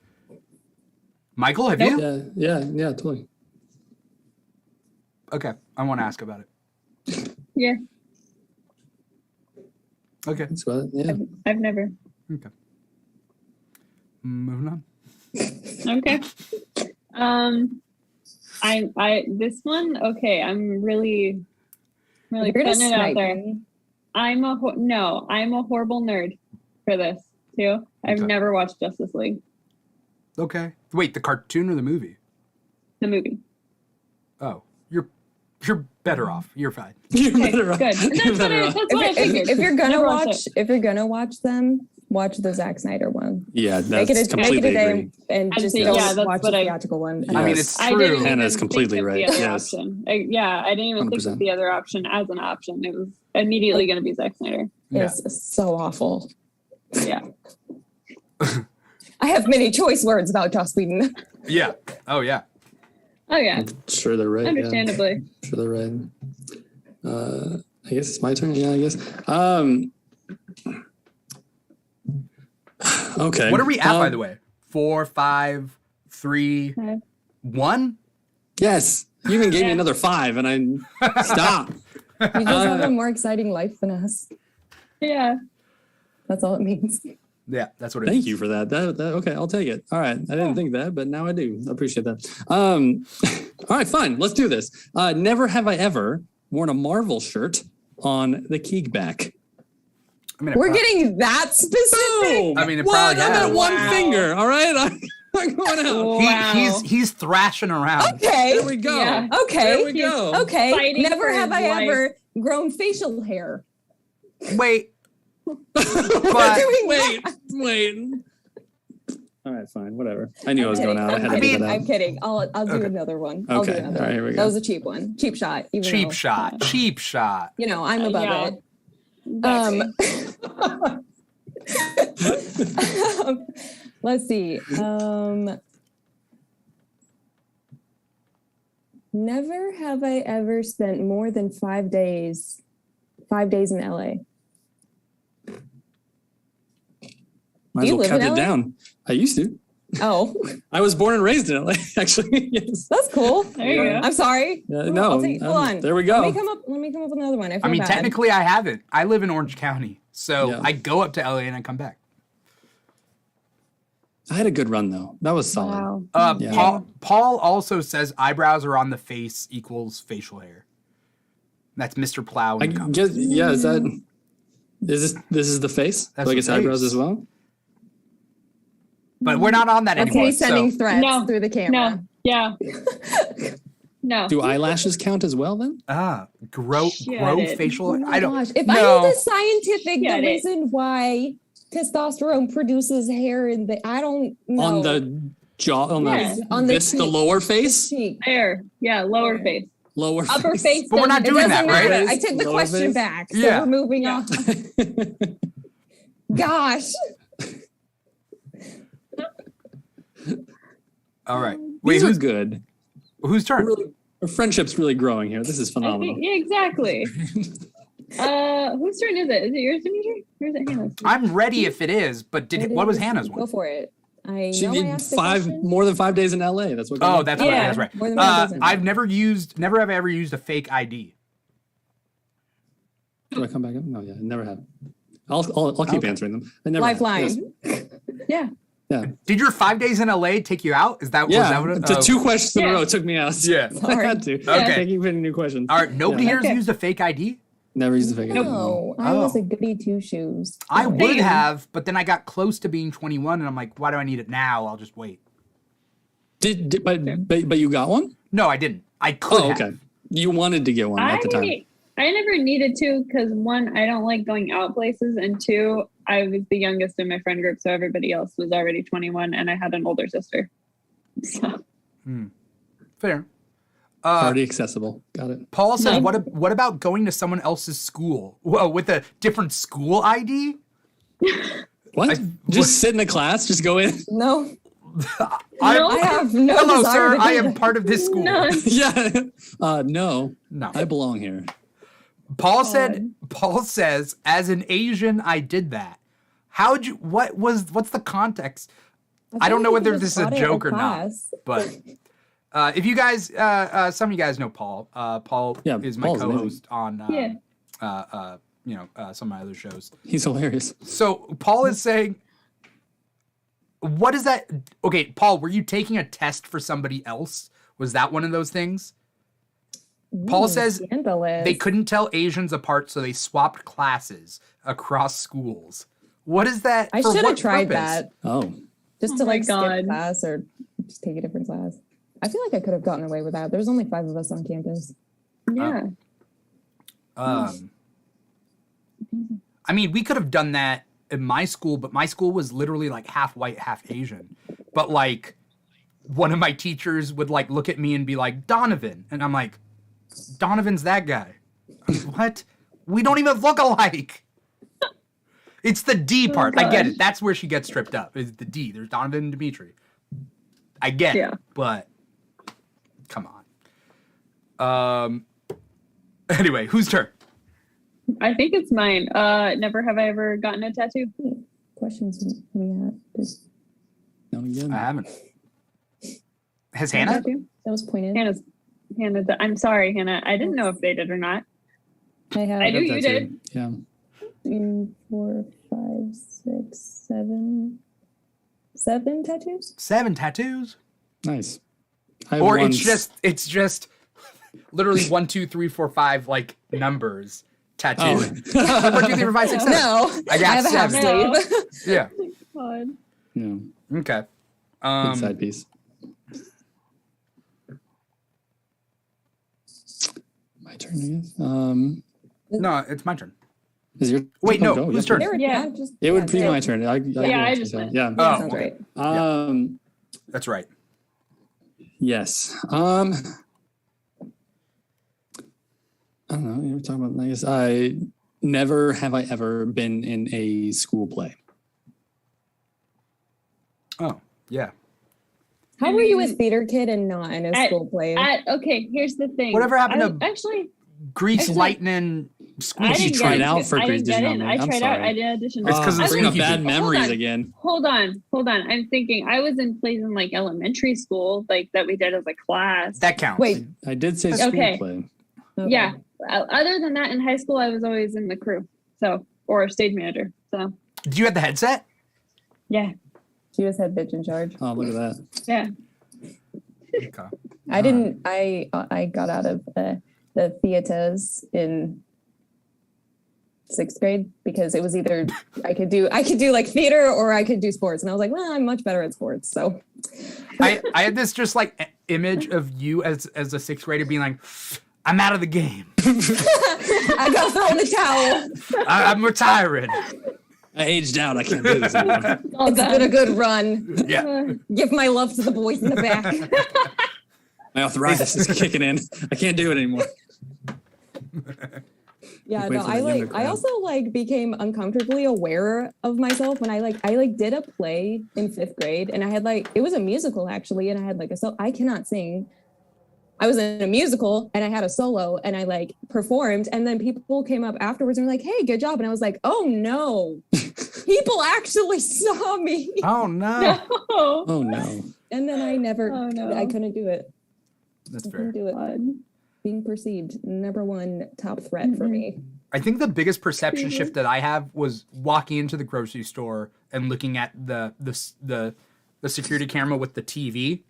A: Michael, have you?
B: Yeah, totally.
A: Okay, I want to ask about it.
D: Yeah.
A: Okay.
B: That's what, yeah.
D: I've never.
A: Okay. Moving on.
D: Okay. I this one. Okay, I'm really
C: You're gonna
D: putting it out
C: snipe
D: there.
C: me.
D: I'm a horrible nerd for this too. I've
A: Okay.
D: never watched Justice League,
A: Okay. Wait, the cartoon or the movie?
D: the movie.
A: Oh, you're better off. You're fine.
B: You're
D: Okay,
B: better off.
D: good.
B: You're
D: That's
B: better
D: what
B: off.
D: I figured.
C: If you're gonna
D: Never watched
C: watch,
D: it.
C: if you're gonna watch them, watch the Zack Snyder one.
B: Yeah,
C: Make
B: that's
C: it a
B: completely
C: day
B: agree.
C: and
D: I'd
C: just
D: say,
C: don't
D: yeah, that's
C: watch the
D: what I-
C: theatrical one.
A: I mean,
B: Yes.
A: it's
D: I
A: true.
D: didn't even
B: Hannah's
D: think
B: completely
D: of
B: right,
D: the other
B: yes.
D: option. I didn't even think
B: 100%.
D: of the other option as an option. It was immediately going to be Zack Snyder.
A: Yeah.
C: It's so awful.
D: Yeah.
C: I have many choice words about Joss Whedon.
A: Yeah. Oh yeah.
D: Oh yeah.
B: Sure, they're right.
D: Understandably.
B: Yeah. Sure, they're right. I guess it's my turn. Yeah, I guess. Okay.
A: What are we at, by the way? 4, 5, 3,
D: Five.
A: 1?
B: Yes. You even gave me
D: Yeah.
B: another 5, and I stop.
C: You just have a more exciting life than us.
D: Yeah.
C: That's all it means.
A: Yeah, that's what it is.
B: Thank you for that. That. Okay, I'll take it. All right. I didn't think that, but now I do. I appreciate that. All right, fine. Let's do this. Never have I ever worn a Marvel shirt on the Keegback.
A: I mean,
C: We're getting that specific.
B: Boom!
A: I mean, it
B: one
A: probably
B: on that
A: has.
B: one
D: Wow.
B: finger. All right, I'm going out.
D: Wow.
A: he's thrashing around.
C: Okay.
B: There we go.
D: Yeah.
C: Okay.
B: There we go.
C: Okay.
D: Fighting
C: Never
D: for
C: have
D: his
C: I
D: life.
C: ever grown facial hair.
A: Wait.
C: We're
A: But
C: doing
B: Wait,
C: that.
B: wait. All right, fine, whatever. I knew I was going out. I had to
C: I'm
B: get
C: kidding.
B: that out.
C: I'm kidding. I'll do
A: Okay.
C: another one. I'll do
B: Okay.
C: another
B: All right,
C: one.
B: here we
C: That
B: go.
C: was a cheap one. Cheap shot. Even
A: cheap
C: though,
A: shot. Cheap shot.
C: You know, I'm above
D: Yeah.
C: it.
D: Exactly.
C: Let's see. Never have I ever spent more than 5 days in LA.
B: Might as
C: You
B: well
C: live
B: cut
C: in
B: it
C: LA?
B: down. I used to.
C: Oh,
B: I was born and raised in LA, actually. Yes.
C: that's cool.
D: There you go.
C: I'm sorry.
B: No,
C: I'll take, hold on.
B: there we go.
C: Let me come up with another one. I feel
A: I mean,
C: bad.
A: technically, I haven't. I live in Orange County, so
B: Yeah.
A: I go up to LA and I come back.
B: I had a good run though. That was solid.
D: Wow.
B: Yeah.
A: Paul also says eyebrows are on the face equals facial hair. That's Mr. Plow.
B: I
A: in the comments.
B: guess, yeah. This is the face?
A: That's
B: So I
A: the
B: guess eyebrows
A: face.
B: as well.
A: But we're not on that
C: Okay,
A: anymore.
C: sending
A: So,
C: threats
D: No,
C: through the camera.
D: No. Yeah. No.
B: Do eyelashes count as well then?
A: grow
D: Shut it.
A: facial.
C: Oh my
A: I don't.
C: gosh. If
A: no.
C: I knew the scientific,
D: Get
C: the
D: it.
C: reason why testosterone produces hair in the, I don't know.
B: On the jaw, on
D: Yeah.
B: the
C: On the
B: this, the
C: cheek.
B: lower
C: The
B: face,
C: cheek.
D: There. Yeah. Lower
C: There.
D: face.
B: lower
D: Upper face.
A: But we're not
C: It
A: doing
C: doesn't
A: that, right?
C: matter. I took the
B: Lower
C: question
B: face?
C: back. So
A: Yeah.
C: we're moving
D: Yeah.
C: on. Gosh.
A: All right.
B: Wait,
A: Wait,
B: who's good?
A: whose turn?
B: Our friendship's really growing here. This is
D: I
B: phenomenal.
D: think, yeah, exactly. Whose turn is it? Is it yours, Dimitri? Or is it Hannah's?
A: I'm ready if it is, but what was Hannah's
C: Go
A: one?
C: for it. I
B: She
C: know I
B: did
C: asked the question.
B: more than 5 days in LA. That's what.
A: Oh, that's right.
D: Yeah.
A: That's right.
C: More than 5 days in.
A: I've never have ever used a fake ID.
B: Do I come back up? No, yeah, I never have. I'll keep
A: Okay.
B: answering them. I never have.
C: Lifeline.
D: Yeah.
B: Yeah,
A: Did your 5 days in LA take you out? Was that
B: yeah.
A: what it,
B: The
A: oh.
B: 2 questions in a
D: Yeah.
B: row took me out.
A: Yeah.
B: I had to.
A: Okay.
B: Taking any new questions.
A: All right. Nobody
B: Yeah.
A: here's
D: Okay.
A: used a fake ID.
B: Never used the fake.
C: No, I was a goody two shoes.
A: I would
D: Same.
A: have, but then I got close to being 21, and I'm like, why do I need it now? I'll just wait.
B: But you got one?
A: No, I didn't. I could
B: Oh,
A: have.
B: okay. You wanted to get one at the time.
D: I never needed to because one, I don't like going out places, and two, I was the youngest in my friend group, so everybody else was already 21, and I had an older sister. So
A: Fair.
B: Already accessible. Got it.
A: Paul says,
D: No.
A: what about going to someone else's school? Whoa, with a different school ID?
B: What? Just sit in a class? Just go in?
C: No,
A: I
C: I have no
A: Hello,
C: desire
A: sir.
C: to
A: I
C: do
A: am
C: that.
A: part of this school.
D: no,
B: Yeah. No.
A: No.
B: I belong here.
A: Paul says, as an Asian, I did that. What's the context? I don't know whether this is a joke or not, but if you guys, some of you guys know Paul. Paul
B: Yeah,
A: is my
B: Paul's
A: co-host on,
D: Yeah.
A: some of my other shows.
B: He's hilarious.
A: So Paul is saying, what is that? Okay, Paul, were you taking a test for somebody else? Was that one of those things? Paul says they couldn't tell Asians apart, so they swapped classes across schools. What is that?
C: I
A: for
C: should
A: what
C: have tried
A: purpose?
C: that
B: Oh.
C: just
D: Oh
C: to
D: my
C: like skip
D: God.
C: class or just take a different class. I feel like I could have gotten away with that. There's only 5 of us on campus.
D: yeah.
A: I mean, we could have done that in my school, but my school was literally like half white, half Asian. But like, one of my teachers would like look at me and be like, Donovan. And I'm like, Donovan's that guy. What? We don't even look alike. It's the D part. I get it. That's where she gets tripped up. Is the D. There's Donovan and Dimitri. I get
D: Yeah.
A: it, but come on. Anyway, whose turn?
D: I think it's mine. Never have I ever gotten a tattoo.
C: Questions we had.
B: No, again.
A: I haven't. Has Hannah?
D: Tattoo?
C: That was pointed.
D: Hannah. I'm sorry, Hannah. I didn't know if they did or not.
C: I have
D: I do. You
B: That's
D: did.
B: it. Yeah.
C: 3, 4, 5, 6, 7 tattoos.
A: 7 tattoos?
B: Nice. I have
A: Or
B: one
A: it's just literally 1, 2, 3, 4, 5 like numbers tattoo.
B: Oh.
A: 1, 2, 3, 4, 5, 6, 7.
C: No,
A: I got
C: have a half
A: 7.
C: sleeve.
A: Yeah.
D: God.
B: Yeah.
A: Okay.
B: Good side piece. My turn, I guess.
A: No, it's my turn.
B: Is your
A: Wait, no, whose turn?
C: There we go.
D: Yeah.
B: It would be my turn.
D: I just went.
B: Yeah.
A: Oh,
C: Sounds
A: okay.
C: right.
A: That's right.
B: Yes. I don't know. You were talking about. I guess I never have I ever been in a school play.
A: Oh, yeah.
C: How were you a theater kid and not in a school play?
D: Okay, here's the thing.
A: Whatever happened to
D: actually?
A: Grease
D: Actually-
A: Lightning
D: I
B: You
D: didn't
B: tried
D: get
B: out
D: it.
B: for
D: I
B: Grease,
D: didn't
B: did
D: get
B: you
D: in.
B: not,
D: I
B: man? I'm
D: tried out.
B: sorry.
D: I did audition.
A: It's 'cause it's
B: Bring up
A: sneaky.
B: bad
D: Hold
B: memories
D: on.
B: again.
D: Hold on. I'm thinking. I was in plays in like elementary school, like that we did as a class.
A: That counts.
C: Wait.
B: I did say school
D: Okay.
B: play.
C: Okay.
D: Yeah. Other than that, in high school, I was always in the crew, or stage manager. So
A: Do you have the headset?
D: yeah,
C: She just had bitch in charge.
B: Oh, look at that.
D: yeah.
A: Okay.
C: I didn't. I got out of the theaters in 6th grade because it was either I could do like theater or I could do sports, and I was like, well, I'm much better at sports. So
A: I had this just like image of you as a 6th grader being like, I'm out of the game.
C: I got to throw in the towel.
A: I'm retiring.
B: I aged out. I can't do this anymore.
D: All
C: It's
D: done.
C: been a good run.
A: Yeah.
C: Give my love to the boys in the back.
B: My arthritis is kicking in. I can't do it anymore.
C: Yeah,
B: Wait
C: no,
B: for the younger
C: I
B: crowd.
C: also like became uncomfortably aware of myself when I did a play in 5th grade, and I had it was a musical actually, and I had I cannot sing. I was in a musical and I had a solo and I performed, and then people came up afterwards and were like, "Hey, good job." And I was like, "Oh no." People actually saw me.
A: Oh no.
D: No.
B: Oh no.
C: And then
D: Oh, no.
C: I couldn't do it.
A: That's
C: I
A: fair.
C: couldn't do it.
D: God.
C: Being perceived, number one top threat for me.
A: I think the biggest perception shift that I have was walking into the grocery store and looking at the security camera with the TV,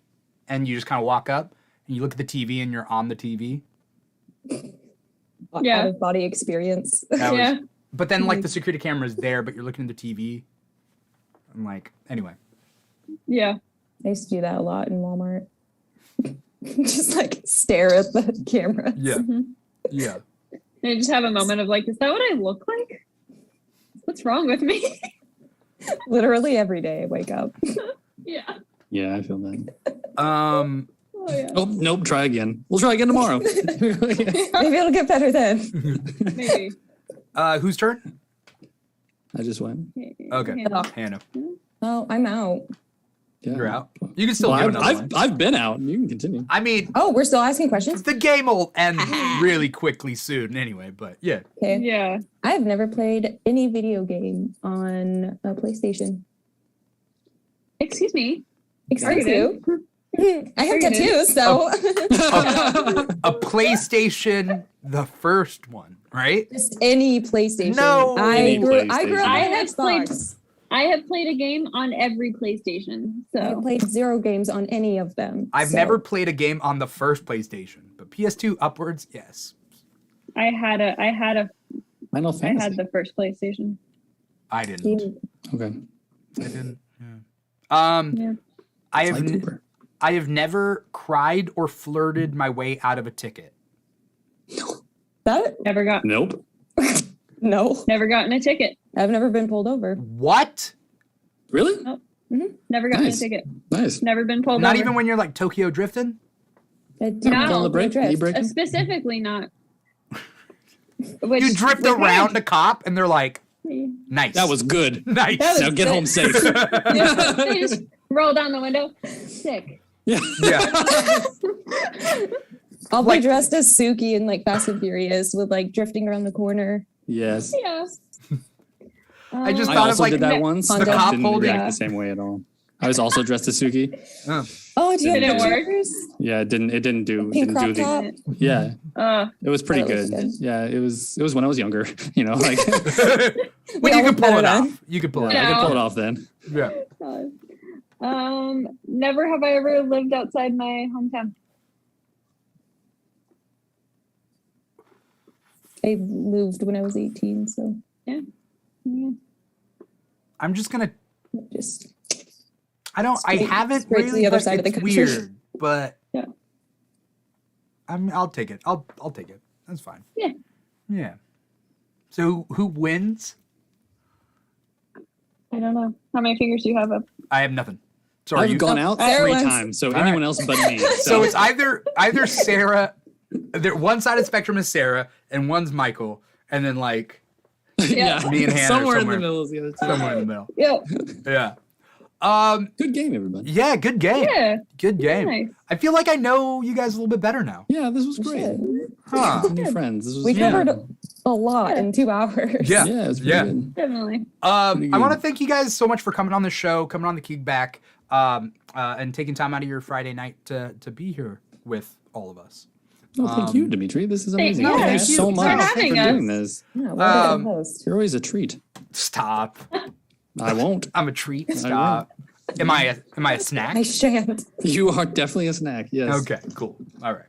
A: and you just kind of walk up and you look at the TV and you're on the TV.
D: Yeah.
C: Out of body experience.
A: That was-
D: Yeah.
A: But then the security camera is there, but you're looking at the TV. I'm like, anyway.
D: Yeah.
C: I used to do that a lot in Walmart. Just stare at the camera.
A: Yeah.
D: Mm-hmm.
A: Yeah.
D: And I just have a moment of is that what I look like? What's wrong with me?
C: Literally every day I wake up.
D: Yeah.
B: Yeah, I feel that.
D: Oh yeah.
B: Oh, nope. Try again. We'll try again tomorrow.
C: Maybe it'll get better then.
D: Maybe.
A: Whose turn?
B: I just went.
A: Okay.
C: Oh.
A: Hannah.
C: Oh, I'm out.
B: Yeah.
A: You're out. You can still
B: Well,
A: give another one.
B: I've been out. You can continue.
A: I mean,
C: Oh, we're still asking questions?
A: the game will end really quickly soon anyway, but yeah.
C: Okay.
D: Yeah.
C: I've never played any video game on a PlayStation.
D: Excuse me.
C: Excuse
D: Targeted.
C: you. I have
D: Targeted.
C: tattoos, so
A: A PlayStation, the first one, right?
C: just any PlayStation.
A: No.
C: I
B: Any
C: grew up
B: PlayStation.
C: on
D: I have
C: Xbox.
D: I have played a game on every PlayStation.
C: I
D: So
C: played 0 games on any of them.
A: I've
C: so-
A: never played a game on the first PlayStation, but PS2 upwards, yes.
D: I had
B: Final Fantasy.
D: the first PlayStation.
A: I didn't.
B: Okay.
A: I didn't. Yeah.
D: Yeah.
A: I
B: It's
A: have
B: like Cooper.
A: I have never cried or flirted my way out of a ticket.
C: That
D: Never got
B: Nope.
C: no.
D: never gotten a ticket.
C: I've never been pulled over.
A: What?
B: Really?
D: Never gotten
B: Nice.
D: a ticket.
B: Nice.
D: Never been pulled
A: Not
D: over.
A: even when you're Tokyo drifting?
C: I did
D: No.
C: not
B: On the break?
C: drift.
B: E-break?
D: Specifically not. Which,
A: You drift
D: which
A: around a cop and they're like,
D: way?
A: nice.
B: That was good.
A: nice.
C: That was
B: Now get
C: good.
B: home safe.
D: They just roll down the window. Sick.
B: Yeah.
A: Yeah.
C: I'll
A: Like-
C: be dressed as Suki in Fast and Furious with drifting around the corner.
B: Yes.
D: Yeah.
A: I just
B: I
A: thought of
B: also did that once.
C: Honda.
B: I
A: cop
B: didn't
A: holding-
B: react the same way at all. I was also dressed as Suki.
C: Oh, do you have
D: Did it work?
C: pictures?
B: Yeah, it didn't do
C: Pink
B: didn't do
C: crop
B: the
C: top?
B: yeah. It was pretty
C: Oh, that
B: good.
C: looks good.
B: Yeah, it was when I was younger,
A: But you
C: all
A: can
C: look
A: pull
C: better
A: it
C: then.
A: off. You can pull it
B: I
A: off.
B: could pull it off then.
A: Yeah.
D: Never have I ever lived outside my hometown.
C: I moved when I was 18, so
D: Yeah.
A: I'm just gonna.
C: just
A: I
C: Straight-
A: haven't
C: straight to
A: really.
C: the other
A: but
C: side of the
A: it's
C: country.
A: weird, but
D: Yeah.
A: I'll take it. I'll take it. That's fine.
D: Yeah.
A: Yeah. So who wins?
D: I don't know. How many fingers do you have up?
A: I have nothing. Sorry,
B: I've
A: you.
B: gone out
C: Sarah
B: 3
C: wins.
B: times, so
A: right.
B: anyone else but me.
A: So it's either Sarah. One side of the spectrum is Sarah, and one's Michael, and then
B: yeah,
A: Me and Hannah are
B: somewhere in
A: somewhere.
B: the middle is the other two.
A: somewhere in the middle.
D: Yeah.
A: Yeah.
B: Good game, everybody.
A: Yeah. Good game.
D: Yeah.
A: Good game.
D: Nice.
A: I feel like I know you guys a little bit better now.
B: Yeah, this was great.
C: shit.
A: Huh.
B: New friends. This was
C: We
B: yeah.
C: covered a lot in 2 hours.
A: Yeah.
B: It's pretty
A: Yeah.
B: good.
D: Definitely.
A: I want to thank you guys so much for coming on the show, coming on the Keegback, and taking time out of your Friday night to be here with all of us.
B: Well, thank you, Dimitri. This is amazing.
D: yeah,
B: Thank you
A: thank you
B: so
A: for
B: much for
D: having us.
B: doing this.
C: Yeah, what a good host.
B: You're always a treat.
A: Stop.
B: I won't.
A: I'm a treat. Stop. Am I a snack?
C: I shan't.
B: You are definitely a snack. Yes.
A: Okay, cool. All right.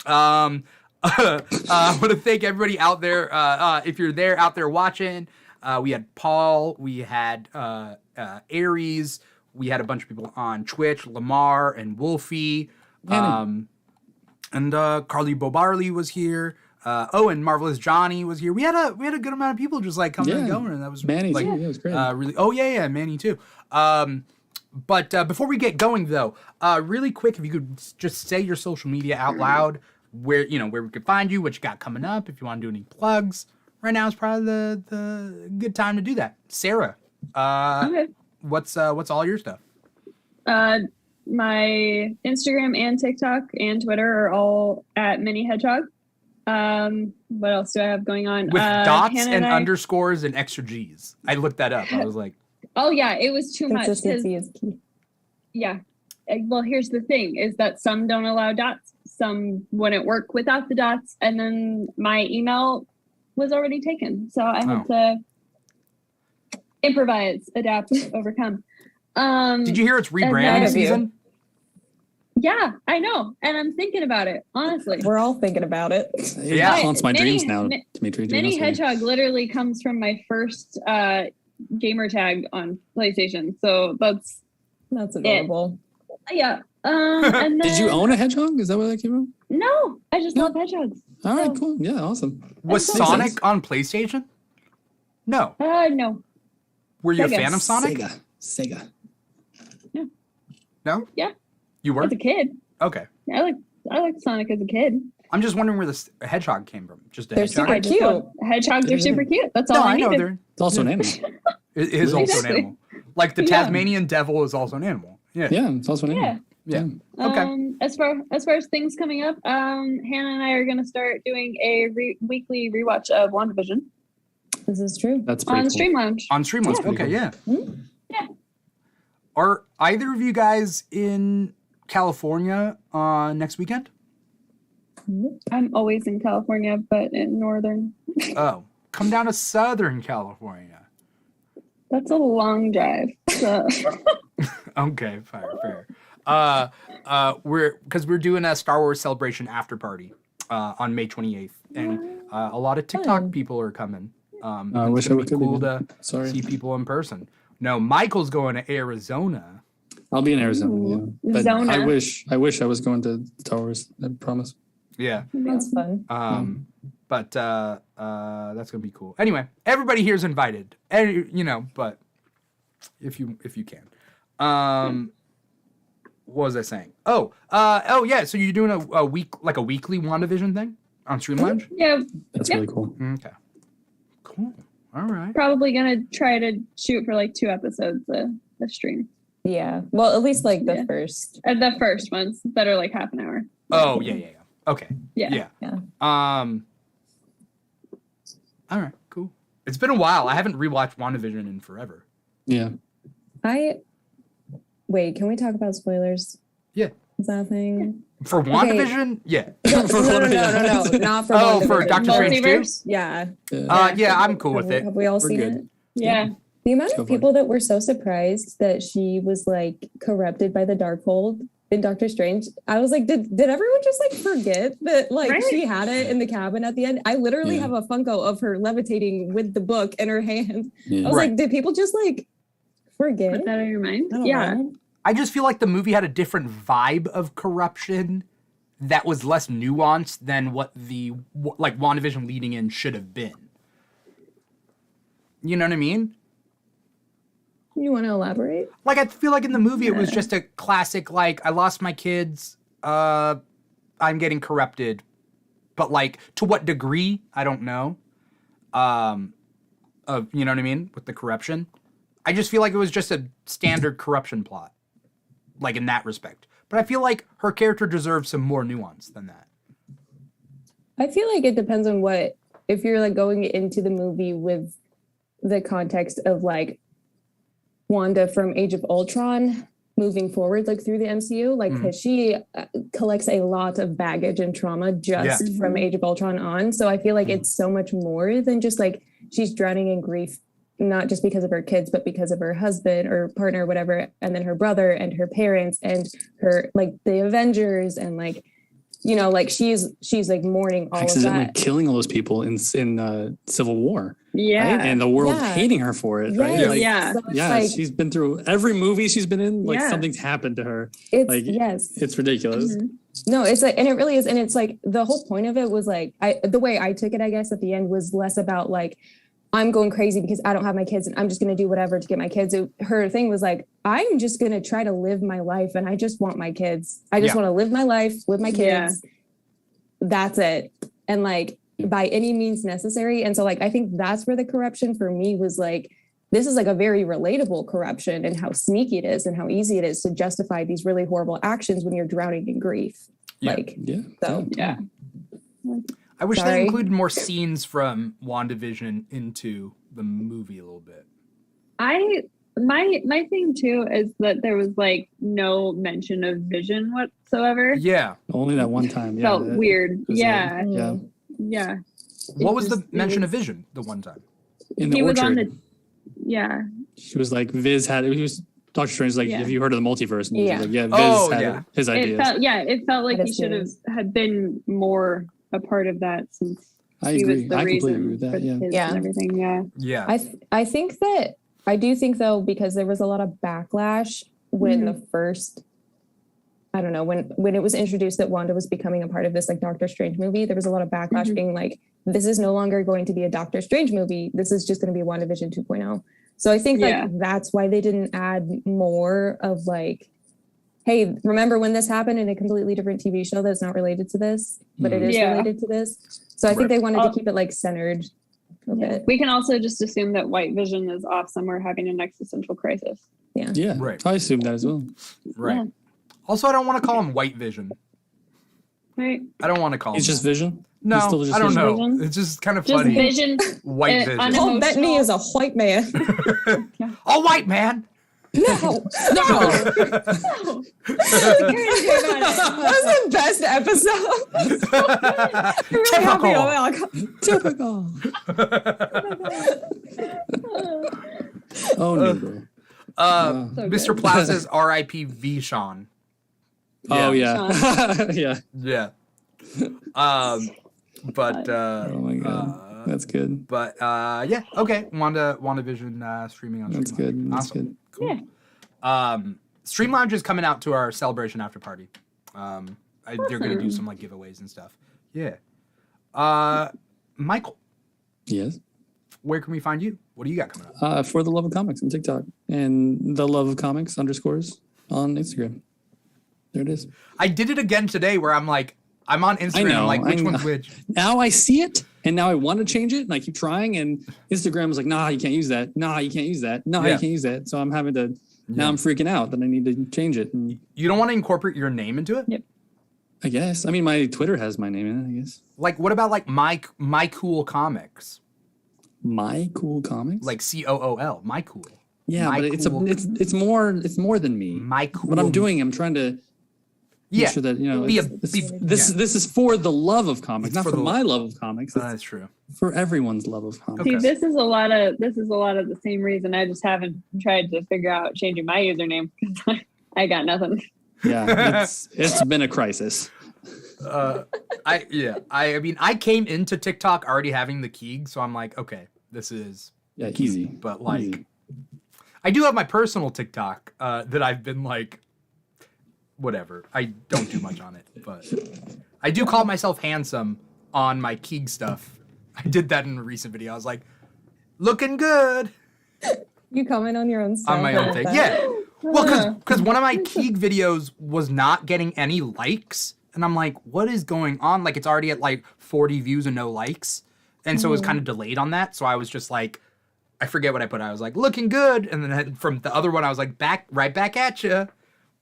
A: I want to thank everybody out there. If you're out there watching, we had Paul, we had Aries, we had a bunch of people on Twitch, Lamar and Wolfie, and Carly Bobarley was here. And Marvelous Johnny was here. We had a good amount of people just like coming and going, and that was
B: Manny
A: like
B: too. That was great.
A: really. Oh yeah, Manny too. But before we get going though, really quick, if you could just say your social media out loud, where we could find you, what you got coming up, if you want to do any plugs. Right now is probably the good time to do that. Sarah,
D: Okay.
A: what's all your stuff?
D: My Instagram and TikTok and Twitter are all at Mini Hedgehog. What else do I have going on?
A: With dots
D: Hannah
A: and
D: I-
A: underscores and extra G's. I looked that up. I was like,
D: Oh yeah, it was too much. 'cause-
C: Consistency is key.
D: Yeah. Well, here's the thing: is that some don't allow dots, some wouldn't work without the dots, and then my email was already taken, so I had to improvise, adapt, overcome.
A: did you hear it's rebranding
C: proud of you.
A: season?
D: Yeah, I know, and I'm thinking about it honestly.
C: We're all thinking about it.
B: It
A: Yeah.
B: haunts my
D: Many-
B: dreams now,
D: ma-
B: Dimitri.
D: Mini Hedgehog literally comes from my first gamer tag on PlayStation, so that's
C: That's adorable.
D: yeah. And then,
B: Did you own a hedgehog? Is that where that came from?
D: No, I just
B: No.
D: love hedgehogs.
B: All right,
D: Oh.
B: cool. Yeah, awesome.
A: Was
D: Makes
A: Sonic
B: sense.
A: on PlayStation? No.
D: No.
A: Were you a
D: Sega.
A: fan of Sonic?
B: Sega.
A: No?
D: Yeah.
A: You were?
D: As a kid,
A: Okay.
D: I liked Sonic as a kid.
A: I'm just wondering where this hedgehog came from. Just a
C: They're
A: hedgehog?
C: super
D: I just
C: cute.
D: love- hedgehogs are super cute. That's all
A: No,
D: I
A: I know
D: needed.
A: they're.
B: It's also an animal.
A: It is also an
D: Exactly.
A: animal. Like the
D: Yeah.
A: Tasmanian devil is also an animal. Yeah.
B: Yeah, it's also an animal.
D: Yeah.
A: Yeah. Okay.
D: As far as things coming up, Hannah and I are gonna start doing a weekly rewatch of WandaVision
C: This is true.
B: That's pretty
D: on
B: cool.
D: Stream Lounge.
A: On Streamlabs.
B: Yeah.
A: Okay, yeah.
D: Yeah.
A: Are either of you guys in California next weekend?
D: I'm always in California, but in Northern.
A: Oh, come down to Southern California.
D: That's a long drive. So.
A: Okay, fair. We're doing a Star Wars Celebration after party on May 28th, and a lot of TikTok
C: Fun.
A: people are coming.
B: I
A: it's
B: wish I
A: gonna
B: could
A: be
B: be
A: cool
B: there.
A: to
B: Sorry.
A: see people in person. No, Michael's going to Arizona.
B: I'll be in Arizona. Yeah. But
D: Zona.
B: I wish I was going to the towers. I promise.
A: Yeah.
C: That's fun.
A: But that's gonna be cool. Anyway, everybody here is invited. But if you can. What was I saying? Oh yeah. So you're doing a weekly WandaVision thing on Stream Lounge?
D: Yeah,
B: That's
D: Yeah.
B: really cool.
A: Okay. Cool. All right.
D: probably gonna try to shoot for like 2 episodes a stream.
C: Yeah. Well, at least like the
D: Yeah.
C: first.
D: The first ones that are like half an hour.
A: Oh yeah. Okay.
D: Yeah.
C: Yeah.
A: All right. Cool. It's been a while. I haven't rewatched WandaVision in forever.
B: Yeah.
C: Wait, can we talk about spoilers?
A: Yeah.
C: Is that a thing?
A: For WandaVision, yeah.
C: No, not for
A: Oh, for
C: WandaVision.
A: Doctor Strange too?
D: Multiverse.
C: Yeah.
A: Yeah, I'm cool with it.
C: Have we all
B: We're
C: seen
B: good.
C: it?
D: Yeah.
C: The amount
B: Go
C: of
B: for it.
C: people that were so surprised that she was like corrupted by the Darkhold in Doctor Strange, I was like, did everyone just like forget that like
D: Right?
C: she had it in the cabin at the end? I literally
B: Yeah.
C: have a Funko of her levitating with the book in her hand.
B: Yeah.
C: I was
A: Right.
C: like, did people just like forget?
D: Put that on your mind.
C: I don't
D: Yeah.
C: know.
A: I just feel like the movie had a different vibe of corruption that was less nuanced than what like WandaVision leading in should have been. You know what I mean?
C: You want to elaborate?
A: Like I feel like in the movie it was just a classic like I lost my kids, I'm getting corrupted. But like to what degree, I don't know. You know what I mean? With the corruption. I just feel like it was just a standard corruption plot. Like in that respect. But I feel like her character deserves some more nuance than that.
C: I feel like it depends on what if you're like going into the movie with the context of like Wanda from Age of Ultron moving forward, like through the MCU, like because she collects a lot of baggage and trauma just from Age of Ultron on. So I feel like it's so much more than just like she's drowning in grief, not just because of her kids, but because of her husband or partner, or whatever, and then her brother and her parents and her like the Avengers and like, you know, like she's like mourning all
B: accidentally
C: of that,
B: killing all those people in Civil War.
D: Yeah.
B: Right? And the world hating her for it. Right.
C: Yes.
B: Like,
D: Yeah.
C: So it's
B: yeah.
C: like,
B: She's been through every movie she's been in. Like something's happened to her.
C: it's
B: Like, it's ridiculous.
C: No, it's like, and it really is. And it's like, the whole point of it was like, the way I took it, I guess at the end was less about like, I'm going crazy because I don't have my kids and I'm just going to do whatever to get my kids. Her thing was like, I'm just going to try to live my life and I just want my kids. I just want to live my life with my kids. That's it. And like, by any means necessary. And so like, I think that's where the corruption for me was like, this is like a very relatable corruption and how sneaky it is and how easy it is to justify these really horrible actions when you're drowning in grief. Like, so
D: Yeah.
A: I wish they included more scenes from WandaVision into the movie a little bit.
D: My thing too is that there was like no mention of Vision whatsoever.
A: Yeah.
B: Only that one time.
D: Felt weird. Yeah.
B: Yeah.
A: What was the mention of Vision the one time?
B: In the
D: He was
B: orchard.
D: on the
B: She was like, he was Doctor Strange was like, have you heard of the multiverse? And he was like, Viz
A: Oh,
B: had his ideas.
D: It felt like he should have been more a part of that since
B: I
D: he
B: agree.
D: was the
B: I completely
D: reason
B: agree with that.
D: for the
B: Yeah.
D: kids and everything. Yeah.
C: I think that I do think though, because there was a lot of backlash when the first, I don't know, when it was introduced that Wanda was becoming a part of this like Doctor Strange movie, there was a lot of backlash being like, this is no longer going to be a Doctor Strange movie. This is just going to be a WandaVision 2.0. So I think like that's why they didn't add more of like, hey, remember when this happened in a completely different TV show that's not related to this, but it is related to this. So I think they wanted to keep it like centered a bit.
D: We can also just assume that White Vision is off somewhere having an existential crisis.
B: Yeah.
A: Right.
B: I assume that as well.
A: Right.
D: Yeah.
A: Also, I don't want to call him White Vision.
D: Right.
A: I don't want to call him.
B: It's just Vision?
A: No,
B: He's still just
A: I don't
B: Vision?
A: know.
D: Vision?
A: It's just kind of
D: Just
A: funny.
D: Vision.
A: White Vision.
C: Oh, Bettany is a white man.
A: Oh, white man.
C: No. That was the best episode.
A: Typical.
B: Oh, no.
A: Mr. Plaza's R.I.P. V. Sean.
B: Oh, yeah. Yeah.
A: Yeah. But
B: Oh, my God. That's good.
A: But yeah, okay. WandaVision streaming on
B: That's
A: Stream
B: good.
A: Lounge.
B: That's
A: Awesome.
B: good.
A: Cool. Stream Lounge is coming out to our celebration after party. They're gonna do some like giveaways and stuff. Yeah. Michael,
B: Yes.
A: where can we find you? What do you got coming up?
B: For the Love of Comics on TikTok and the Love of Comics _ on Instagram. There it is.
A: I did it again today where I'm like, I'm on Instagram.
B: know,
A: I'm like, which
B: I know.
A: one's which?
B: Now I see it, and now I want to change it, and I keep trying, and Instagram is like, nah, you can't use that. Nah, you can't use that. Nah, you can't use that. So I'm having to, now I'm freaking out that I need to change it. And
A: You don't want to incorporate your name into it?
D: Yep.
B: I guess. I mean, my Twitter has my name in it, I guess.
A: Like, what about like my cool comics?
B: My Cool Comics?
A: Like COOL, my cool.
B: yeah,
A: My
B: but
A: Cool-
B: it's more than me.
A: My cool.
B: What I'm doing, I'm trying to
A: Yeah.
B: make sure that, you know,
A: Be a-
B: it's-
A: be-
B: this
A: yeah.
B: this is for the love of comics,
A: It's
B: not
A: for
B: for
A: the-
B: my love of comics. It's
A: That's true.
B: for everyone's love of comics.
A: Okay.
D: See, this is a lot of the same reason I just haven't tried to figure out changing my username because I got nothing.
B: Yeah, it's been a crisis.
A: I mean, I came into TikTok already having the Keeg, so I'm like, okay, this is
B: Yeah, easy.
A: But like,
B: Easy.
A: I do have my personal TikTok that I've been like, whatever. I don't do much on it, but I do call myself handsome on my Keeg stuff. I did that in a recent video. I was like, looking good
C: You comment on your own stuff.
A: on my own thing. Yeah. Well, because one of my Keeg videos was not getting any likes. And I'm like, what is going on? Like, it's already at like 40 views and no likes. And so it was kind of delayed on that. So I was just like, I forget what I put. I was like, looking good. And then from the other one, I was like, right back at you.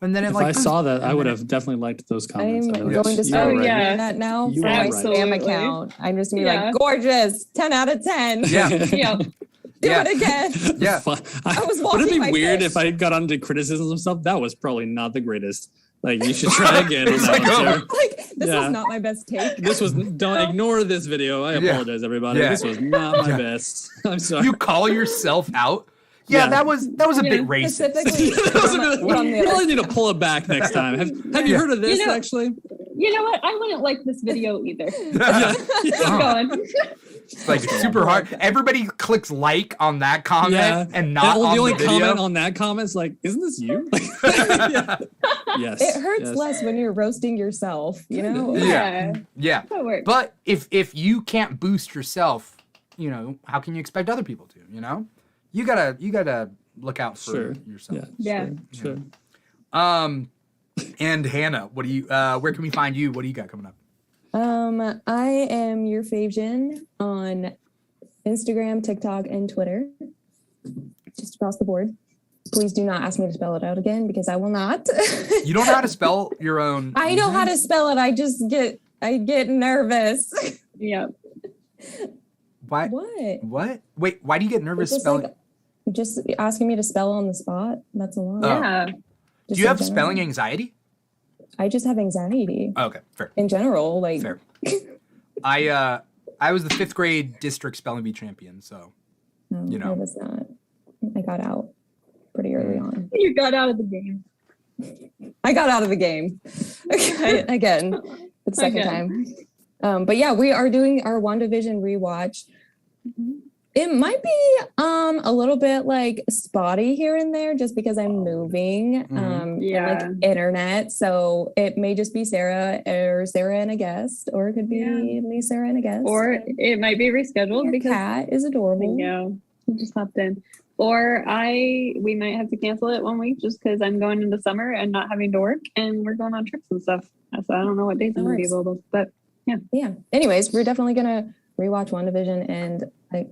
A: And then it
B: If
A: like
B: I saw that, I would have definitely liked those comments.
C: I'm
B: I'd be like,
C: going to
B: "You
C: start
B: are
C: doing
B: right."
D: yeah.
C: that now
B: You
C: for
B: are
C: my
B: right.
C: spam
D: Absolutely.
C: account. I'm just gonna be
D: Yeah.
C: like, gorgeous, 10 out of 10.
A: Yeah.
D: Yeah.
C: Do
A: Yeah.
C: it again.
A: Yeah.
C: I was
B: Would it
C: washing
B: be
C: my
B: weird
C: fish.
B: if I got onto criticisms and stuff? That was probably not the greatest. Like, you should try again on
A: It's
B: that
A: like,
B: one,
A: oh.
B: sir.
C: Like, this
B: Yeah.
C: was not my best take.
B: This was, don't ignore this video. I
A: Yeah.
B: apologize, everybody.
A: Yeah.
B: This was not my
A: Yeah.
B: best. I'm sorry.
A: You call yourself out? Yeah,
B: Yeah.
A: that was a bit racist.
C: Specifically
B: That was a bit-
C: from
B: you
C: the
B: really need to pull it back next time. Have you heard of this,
D: You know-
B: actually?
D: You know what? I wouldn't like this video either.
B: Yeah.
D: Keep going.
A: It's like super hard. Everybody clicks like on that comment
B: Yeah.
A: and not
B: And
A: on
B: the only
A: the video.
B: comment on that comment's like, isn't this you? Yeah. Yes.
C: It hurts
B: yes.
C: less when you're roasting yourself, you know?
A: Yeah. Yeah.
D: That works.
A: But if you can't boost yourself, you know, how can you expect other people to, you know? You gotta look out for
B: Sure.
A: yourself.
B: Yeah.
D: Yeah.
B: Sure.
A: And Hannah, what do you where can we find you? What do you got coming up?
C: I am your favjan on Instagram, TikTok, and Twitter. Just across the board. Please do not ask me to spell it out again because I will not.
A: You don't know how to spell your own
C: I know how to spell it. I get nervous.
D: Yeah.
A: Why
C: What?
A: what? Wait, why do you get nervous
C: Just
A: spelling?
C: like just asking me to spell on the spot. That's a lot.
A: Oh.
D: Yeah.
A: Do
C: Just
A: you
C: in
A: have
C: general.
A: spelling anxiety?
C: I just have anxiety
A: Oh, okay, fair.
C: in general. Like
A: Fair. I was the 5th grade district spelling bee champion, so
C: no,
A: You know.
C: I was not. I got out pretty early
A: Mm.
C: on.
D: You got out of the game.
C: I got out of the game again. The second
D: Again.
C: time. But yeah, we are doing our WandaVision rewatch. It might be a little bit like spotty here and there just because I'm moving and
D: Yeah.
C: like internet. So it may just be Sarah or Sarah and a guest, or it could be me, Sarah and a guest.
D: Or it might be rescheduled
C: your
D: because
C: cat is adorable.
D: yeah, he just hopped in. Or we might have to cancel it 1 week just because I'm going into summer and not having to work, and we're going on trips and stuff. So I don't know what days I'm gonna be
C: Nice.
D: available, but
C: Yeah. Anyways, we're definitely gonna rewatch WandaVision, and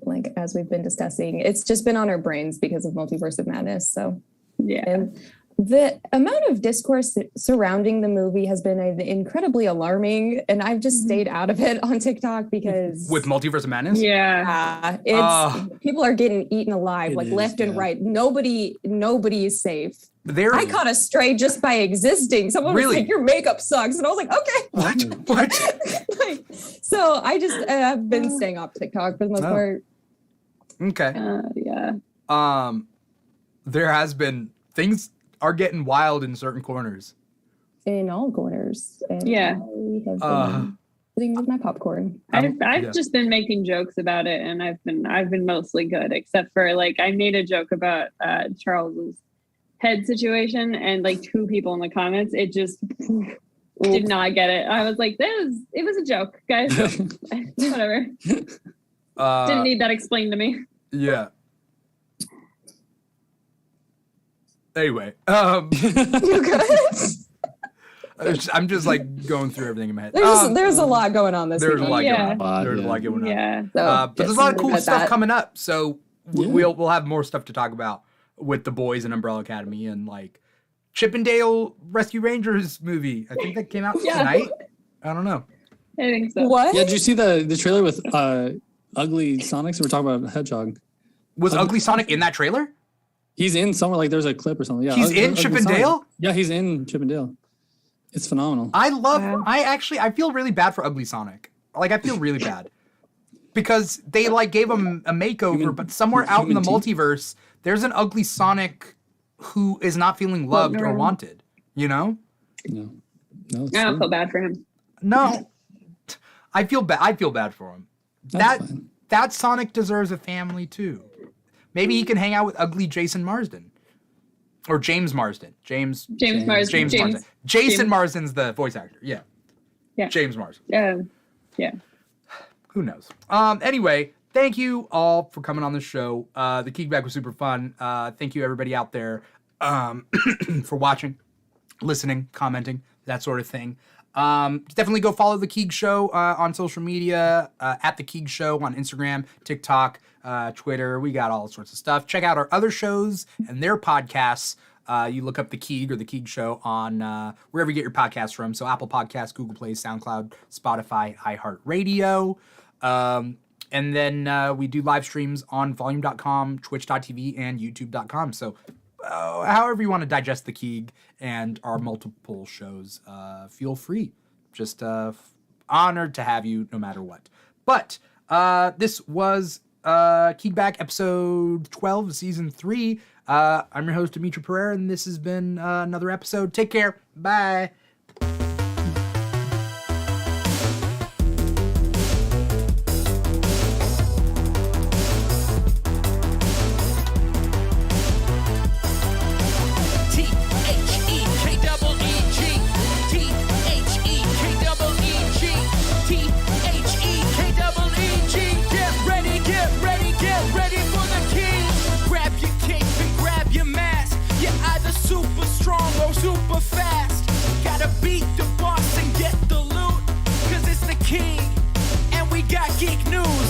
C: like as we've been discussing, it's just been on our brains because of Multiverse of Madness. So
D: yeah.
C: and the amount of discourse surrounding the movie has been incredibly alarming, and I've just stayed out of it on TikTok because
A: with Multiverse of Madness?
D: Yeah.
C: it's people are getting eaten alive
B: It
C: like
B: is,
C: left and
B: yeah.
C: right. Nobody is safe.
A: There
C: I caught a stray just by existing. Someone
A: Really?
C: was like, "Your makeup sucks," and I was like, "Okay."
A: What?
C: Like, so I just I've been staying off TikTok for the most
A: Oh.
C: part.
A: Okay.
D: Yeah.
A: There has been things are getting wild in certain corners.
C: In all corners. And
D: Yeah.
C: I have
A: Uh,
C: been sitting with my popcorn.
D: I've
A: yeah.
D: just been making jokes about it, and I've been mostly good, except for like I made a joke about Charles's head situation, and like 2 people in the comments, it just did not get it. I was like, it was a joke, guys. Whatever. Didn't need that explained to me.
A: Yeah. Anyway,
C: You good?
A: I'm just like going through everything in my head.
C: There's a lot going on this
A: There's a lot
C: weekend.
A: going on. There's a lot going on.
D: Yeah.
C: So
A: But there's a
C: just
A: lot of
C: leave
A: cool
C: it at
A: stuff
C: that.
A: coming up. So
B: Yeah.
A: we'll have more stuff to talk about with the boys in Umbrella Academy and like Chippendale Rescue Rangers movie. I think that came out
D: Yeah.
A: tonight. I don't know.
D: I think so.
C: What?
B: Yeah, did you see the trailer with Ugly Sonic? So we're talking about Hedgehog.
A: Was Ugly Sonic in that trailer?
B: He's in somewhere, like there's a clip or something. Yeah,
A: He's in
B: Ugly
A: Chippendale?
B: Sonic. Yeah, he's in Chippendale. It's phenomenal.
C: Wow.
A: I feel really bad for Ugly Sonic. Like I feel really bad. Because they like gave him a makeover, but somewhere out in the
B: human
A: multiverse, there's an Ugly Sonic who is not feeling loved or
D: around.
A: wanted. You know?
B: No, it's
D: I don't
B: true.
D: feel bad for him.
A: No. I feel bad for him.
B: That's fine.
A: That Sonic deserves a family too. Maybe he can hang out with ugly Jason Marsden. Or James Marsden. James
D: Marsden.
A: Marsden. Jason
D: James.
A: Marsden's the voice actor. Yeah.
D: Yeah.
A: James Marsden.
D: Yeah.
A: Who knows? Anyway, thank you all for coming on the show. The Keegback was super fun. Thank you everybody out there for watching, listening, commenting, that sort of thing. Definitely go follow The Keeg Show on social media, at The Keeg Show on Instagram, TikTok, Twitter. We got all sorts of stuff. Check out our other shows and their podcasts You look up The Keeg or The Keeg Show on wherever you get your podcasts from. So Apple Podcasts, Google Play, SoundCloud, Spotify, iHeartRadio. And then we do live streams on volume.com, twitch.tv, and youtube.com. So however you want to digest The Keeg and our multiple shows, feel free. Just honored to have you no matter what. But this was Keegback episode 12 of season 3. I'm your host, Dimitri Pereira, and this has been another episode. Take care. Bye.
F: Super strong or super fast. Gotta beat the boss and get the loot. Cause it's the king and we got geek news.